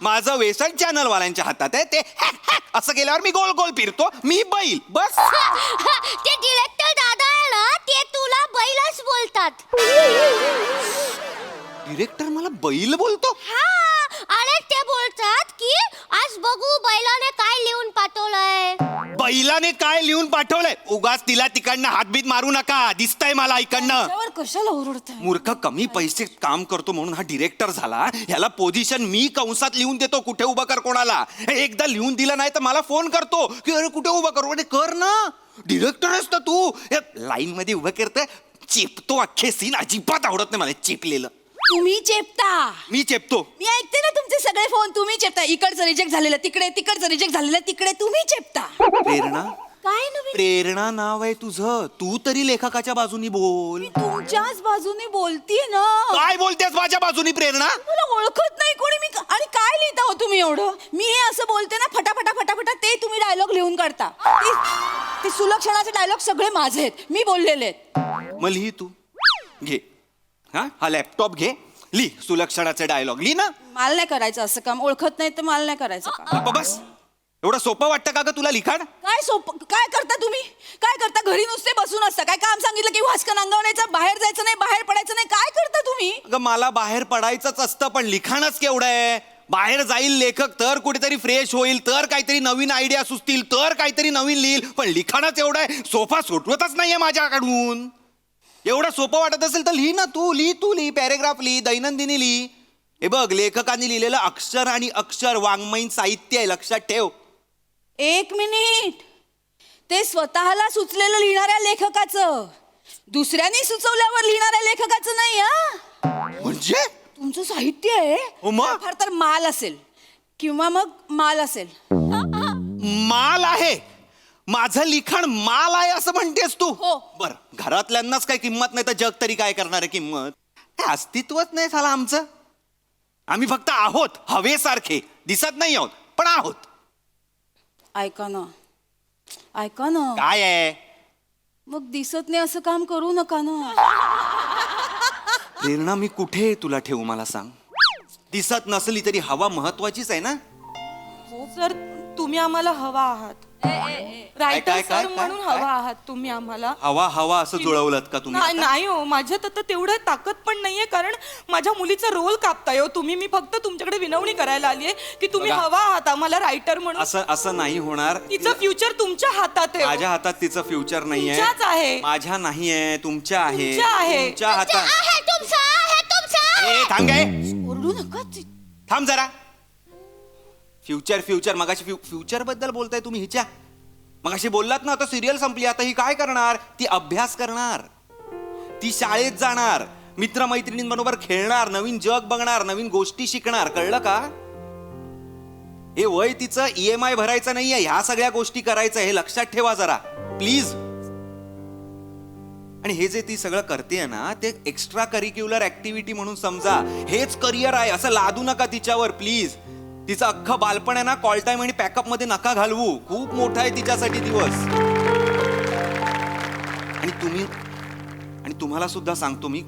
B: माझं वेसन चॅनल वाल्यांच्या हातात आहे. ते असं केल्यावर मी गोल गोल फिरतो. मी बैल, बस.
J: ते डिरेक्टर दादा आहे ना, ते तुला बैलच बोलतात.
B: डिरेक्टर मला बैल बोलतो?
J: हा, अरे ते बोलतात की आज बघू बैलाने काय लिहून पाठवलंय.
B: बैलाने काय लिहून पाठवलंय? उगाच तिला तिकडनं हातबीत मारू नका, दिसतंय मला इकडनं.
K: कशाला ओरडताय?
B: मूर्ख, कमी पैसे काम करतो म्हणून हा डिरेक्टर झाला. ह्याला पोझिशन मी कंसात लिहून देतो, कुठे उभं कर कोणाला. एकदा लिहून दिलं नाही तर मला फोन करतो की अरे कुठे उभं करू. अरे कर ना, डिरेक्टर आहेस तर तू. लाईन मध्ये उभं करतोय, चेपतो अख्खे सीन अजिबात आवडत नाही मला चेपलेलं.
E: तुम्ही चेपता.
B: मी चेपतो.
E: मी ऐकते ना तुमचे सगळे फोन, तुम्ही चेपता. इकडचं रिजेक्ट झालेलं तिकडे, तिकडचं रिजेक्ट झालेलं तिकडे, तुम्ही चेपता.
B: प्रेरणा,
E: काय नवीन?
B: प्रेरणा नाव आहे तुझं. तू तरी लेखकाच्या बाजूनी बोल.
E: तुमच्याच बाजूने बोलतीये ना.
B: काय बोलतेस माझ्या बाजूनी प्रेरणा?
E: मला ओळखत नाही कोणी. मी आणि काय लिहिता हो तुम्ही एवढं? मी हे असं बोलते ना फटाफटा फटाफटा, ते तुम्ही डायलॉग लिहून काढता. ते सुलक्षणाचे डायलॉग सगळे माझे आहेत, मी बोललेले आहेत.
B: मग लिही तू. घे हा लॅपटॉप घे, लिही सुलक्षणाचे डायलॉग लिही ना.
E: मला नाही करायचं असं काम. ओळखत नाही तर मला नाही करायचं काम.
B: बस एवढं सोपं वाटतं का ग तुला लिखाण?
E: काय काय करता तुम्ही? काय करता? घरी नुसते बसून असता. काय काम सांगितलं की वाचकन अंगवण्याचं, बाहेर जायचं नाही, बाहेर पडायचं नाही. काय करता तुम्ही?
B: अगं मला बाहेर पडायचंच असतं, पण लिखाणच केवढं आहे. बाहेर जाईल लेखक तर कुठेतरी फ्रेश होईल, तर काहीतरी नवीन आयडिया सुचतील, तर काहीतरी नवीन लिहिल. पण लिखाणच एवढं आहे, सोफा सुटवतच नाहीये माझ्याकडून. एवढं सोपं वाटत असेल तर लिही ना तू. लिही पॅरेग्राफ लिही, दैनंदिनी लिही. हे बघ, लेखकांनी लिहिलेलं अक्षर आणि अक्षर वाङ्मयीन साहित्य आहे, लक्षात ठेव.
E: 1 मिनिट. ते स्वतःला सुचलेलं लिहिणाऱ्या लेखकाचं, दुसऱ्यांनी सुचवल्यावर लिहिणाऱ्या लेखकाचं नाही.
B: म्हणजे
E: तुमचं साहित्य आहे, फार तर माल असेल किंवा मग माल असेल.
B: माल आहे माझं लिखाण, माल आहे असं म्हणतेस तू?
E: हो.
B: बर, घरातल्यांनाच काही किंमत नाही तर जग तरी काय करणार आहे किंमत? काय अस्तित्वच नाही झालं आमचं. आम्ही फक्त आहोत, हवेसारखे. दिसत नाही आहोत पण आहोत.
E: ऐका ना.
B: काय आहे?
E: मग दिसत नाही असं काम करू नका ना.
B: प्रेरणा, मी कुठे तुला ठेवू मला सांग? दिसत नसली तरी हवा महत्वाचीच आहे ना.
E: हो सर, तुम्ही आम्हाला हवा आहात. रायटर सर म्हणून हवा आहात तुम्ही आम्हाला.
B: हवा असं जुळवलं का तुम्ही?
E: नाही हो, माझ्यात आता तेवढं ताकद पण नाहीये, कारण माझ्या मुलीचा रोल कापताय हो तुम्ही. मी फक्त तुमच्याकडे विनवणी करायला आलीये की तुम्ही हवा आहात आम्हाला रायटर म्हणून.
B: असं नाही होणार.
E: तिचं फ्युचर तुमच्या हातात आहे.
B: माझ्या हातात तिचं फ्युचर नाहीये.
E: तुमच्याच आहे.
B: माझ्या नाहीये, तुमच्या आहे.
E: तुमच्या
B: हातात. थांब काय?
E: ओरडू नका.
B: थांब जरा. फ्युचर मगाशी फ्युचर बद्दल बोलताय तुम्ही हिच्या. मगाशी बोललात ना, आता सिरियल संपली, आता ही काय करणार? ती अभ्यास करणार, ती शाळेत जाणार, मित्रमैत्रिणींबरोबर खेळणार, नवीन जग बघणार, नवीन गोष्टी शिकणार. कळलं का? हे वय तिचं EMI भरायचं नाहीये, ह्या सगळ्या गोष्टी करायचं, हे लक्षात ठेवा जरा प्लीज. आणि हे जे ती सगळं करते ना, ते एक्स्ट्रा करिक्युलर ऍक्टिव्हिटी म्हणून समजा. हेच करिअर आहे असं लादू नका तिच्यावर प्लीज. तिचं अख्खं बालपण आहे ना, कॉल टाइम आणि पॅकअप मध्ये नका घालवू. खूप मोठा आहे तिच्यासाठी दिवस. आणि तुम्हाला सुद्धा सांगतो मी,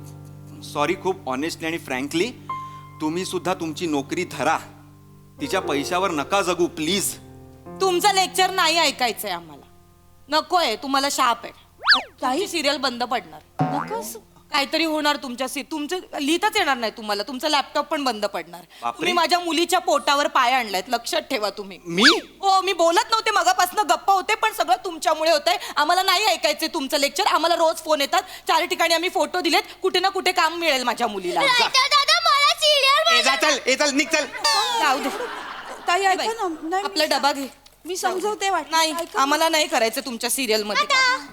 B: सॉरी, खूप ऑनेस्टली आणि फ्रँकली, तुम्ही सुद्धा तुमची नोकरी धरा. तिच्या पैशावर नका जगू प्लीज.
E: तुमचं लेक्चर नाही ऐकायचंय आम्हाला. नकोय, तुम्हाला शाप आहे. काही सिरियल बंद पडणार. नको, काहीतरी होणार तुमचं लिहिताच येणार नाही तुम्हाला. तुमचा लॅपटॉप पण बंद पडणार. तुम्ही माझ्या मुलीच्या पोटावर पाय आणलायत, लक्षात ठेवा तुम्ही. हो, मी बोलत नव्हते, मगापासून गप्पा होते, पण सगळं तुमच्यामुळे होतंय. आम्हाला नाही ऐकायचंय तुमचं लेक्चर. आम्हाला रोज फोन येतात, 4 ठिकाणी आम्ही फोटो दिलेत, कुठे ना कुठे काम मिळेल माझ्या मुलीला.
B: चल निघ चल.
E: जाऊ दे ताई, ऐका ना, आपला डबा घे. मी समजवते. नाही, आम्हाला नाही करायचं तुमच्या सिरियल मध्ये.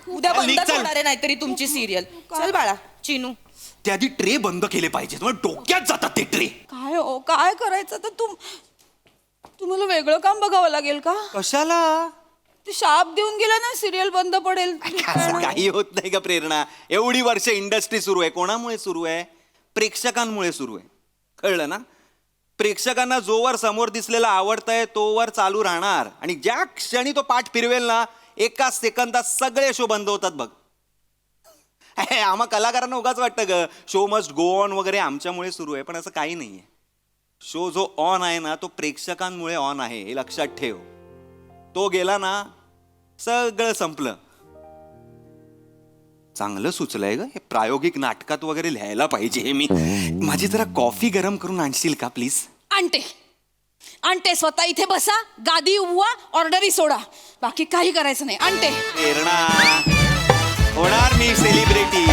E: उद्या बंद होणार आहे नाहीतरी तुमची सिरियल. चल बाळा चिनू.
B: त्या आधी ट्रे बंद केले पाहिजेत, मग डोक्यात जातात ते ट्रे.
E: काय हो, काय करायचं तर तुम्हाला वेगळं काम बघावं लागेल का?
B: कशाला?
E: ते शाप देऊन गेला ना, सिरियल बंद पडेल.
B: असं काही होत नाही का प्रेरणा? एवढी वर्ष इंडस्ट्री सुरू आहे, कोणामुळे सुरू आहे? प्रेक्षकांमुळे सुरू आहे. कळलं ना? प्रेक्षकांना जोवर समोर दिसलेला आवडतंय तोवर चालू राहणार. आणि ज्या क्षणी तो पाठ फिरवेल ना, एका सेकंदात सगळे शो बंद होतात बघ. आम्हा कलाकारांना उगाच वाटतं ग, शो मस्ट गो ऑन वगैरे, आमच्यामुळे सुरू आहे. पण असं काही नाहीये. शो जो ऑन आहे ना, तो प्रेक्षकांमुळे ऑन आहे, हे लक्षात ठेव. तो गेला ना, सगळं संपलं. चांगलं सुचलंय ग, हे प्रायोगिक नाटकात वगैरे लिहायला पाहिजे. हे मी माझी जरा कॉफी गरम करून आणशील का प्लीज?
E: आणते स्वतः. इथे बसा, गादी उवा, ऑर्डरी सोडा, बाकी काही करायचं नाही. आणते.
B: प्रेरणा, होणार मी सेलिब्रिटी.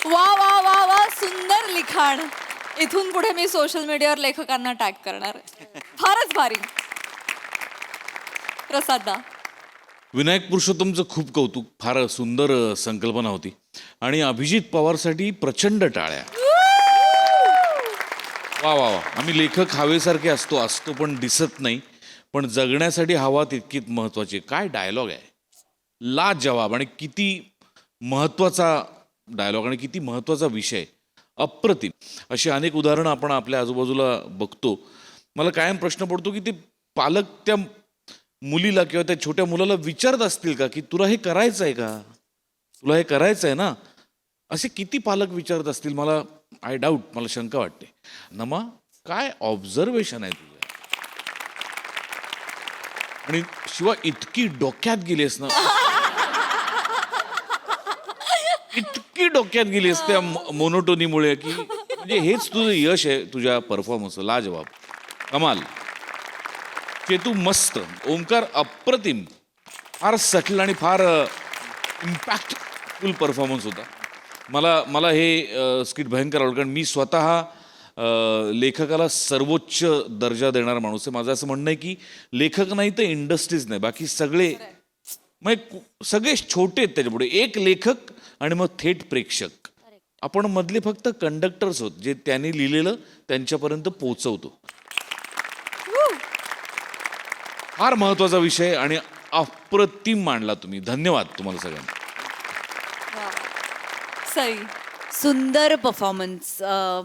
A: वा वा वा वा, सुंदर लिखाण. इथून पुढे मी सोशल मीडियावर लेखकांना टॅग करणार. फारच भारी. प्रसाद दा.
G: विनायक पुरुषोत्तमचं खूप कौतुक. फार सुंदर संकल्पना होती. आणि अभिजित पवारसाठी प्रचंड टाळ्या. वा वा वा. आम्ही लेखक हवेसारखे असतो पण दिसत नाही, पण जगण्यासाठी हवा तितकीच महत्वाची. काय डायलॉग आहे, लाजवाब. आणि किती महत्वाचा डायलॉग आणि किती महत्वाचा विषय. अप्रतिम. अशी अनेक उदाहरणं आपण आपल्या आजूबाजूला बघतो. मला कायम प्रश्न पडतो की ते पालक त्या मुलीला किंवा त्या छोट्या मुलाला विचारत असतील का की तुला हे करायचं आहे का, तुला हे करायचं आहे ना. असे किती पालक विचारत असतील. मला आय डाऊट, मला शंका वाटते. नमा, काय ऑब्झर्वेशन आहे तुझं. आणि शिवाय इतकी डोक्यात गेलीस ना, इतकी डोक्यात गेलीस त्या मोनोटोनीमुळे की म्हणजे हेच तुझं यश आहे तुझ्या परफॉर्मन्सचं. लाजवाब, कमाल. केतू मस्त, ओंकार अप्रतिम. फार सटल आणि फार इम्पॅक्टफुल परफॉर्मन्स होता. मला हे स्किट भयंकर आवडलं, कारण मी स्वतः लेखकाला सर्वोच्च दर्जा देणारा माणूस आहे. माझं असं म्हणणं आहे की लेखक नाही तर इंडस्ट्रीज नाही, बाकी सगळे मग सगळे छोटे आहेत त्याच्यापुढे. एक लेखक आणि मग थेट प्रेक्षक. आपण मधले फक्त कंडक्टर्स होत, जे त्यांनी लिहिलेलं त्यांच्यापर्यंत पोहोचवतो. फार महत्वाचा विषय आणि अप्रतिम मांडला तुम्ही. धन्यवाद तुम्हाला सगळ्यांना.
A: सई,
O: सुंदर परफॉर्मन्स.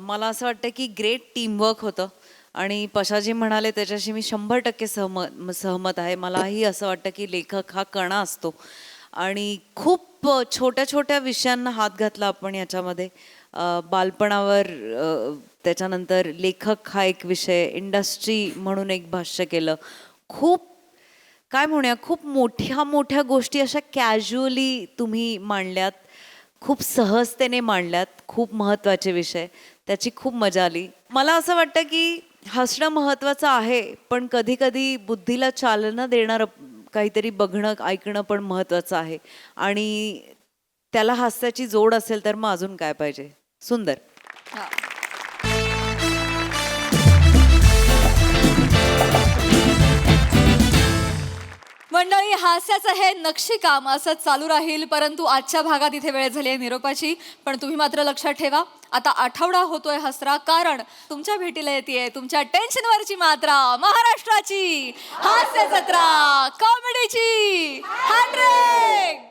O: मला असं वाटतं की ग्रेट टीमवर्क होतं. आणि पशाजी म्हणाले त्याच्याशी मी 100% सहमत आहे. मलाही असं वाटतं की लेखक हा कणा असतो आणि खूप छोट्या छोट्या विषयांना हात घातला आपण याच्यामध्ये. बालपणावर, त्याच्यानंतर लेखक हा एक विषय, इंडस्ट्री म्हणून एक भाष्य केलं. खूप काय म्हणूया, खूप मोठ्या मोठ्या गोष्टी अशा कॅज्युअली तुम्ही मांडल्यात, खूप सहजतेने मांडल्यात. खूप महत्त्वाचे विषय, त्याची खूप मजा आली. मला असं वाटतं की हसणं महत्त्वाचं आहे, पण कधी कधी बुद्धीला चालना देणारं काहीतरी बघणं ऐकणं पण महत्त्वाचं आहे. आणि त्याला हास्याची जोड असेल तर मग अजून काय पाहिजे. सुंदर.
A: मंडळी, हास्याचं हे नक्षीकाम असंच चालू राहील, परंतु आजच्या भागात इथे वेळ झाली आहे निरोपाची. पण तुम्ही मात्र लक्षात ठेवा, आता आठवडा होतोय हसरा, कारण तुमच्या भेटीला येते तुमच्या टेन्शनवरची मात्रा, महाराष्ट्राची हास्य जत्रा, कॉमेडीची 100.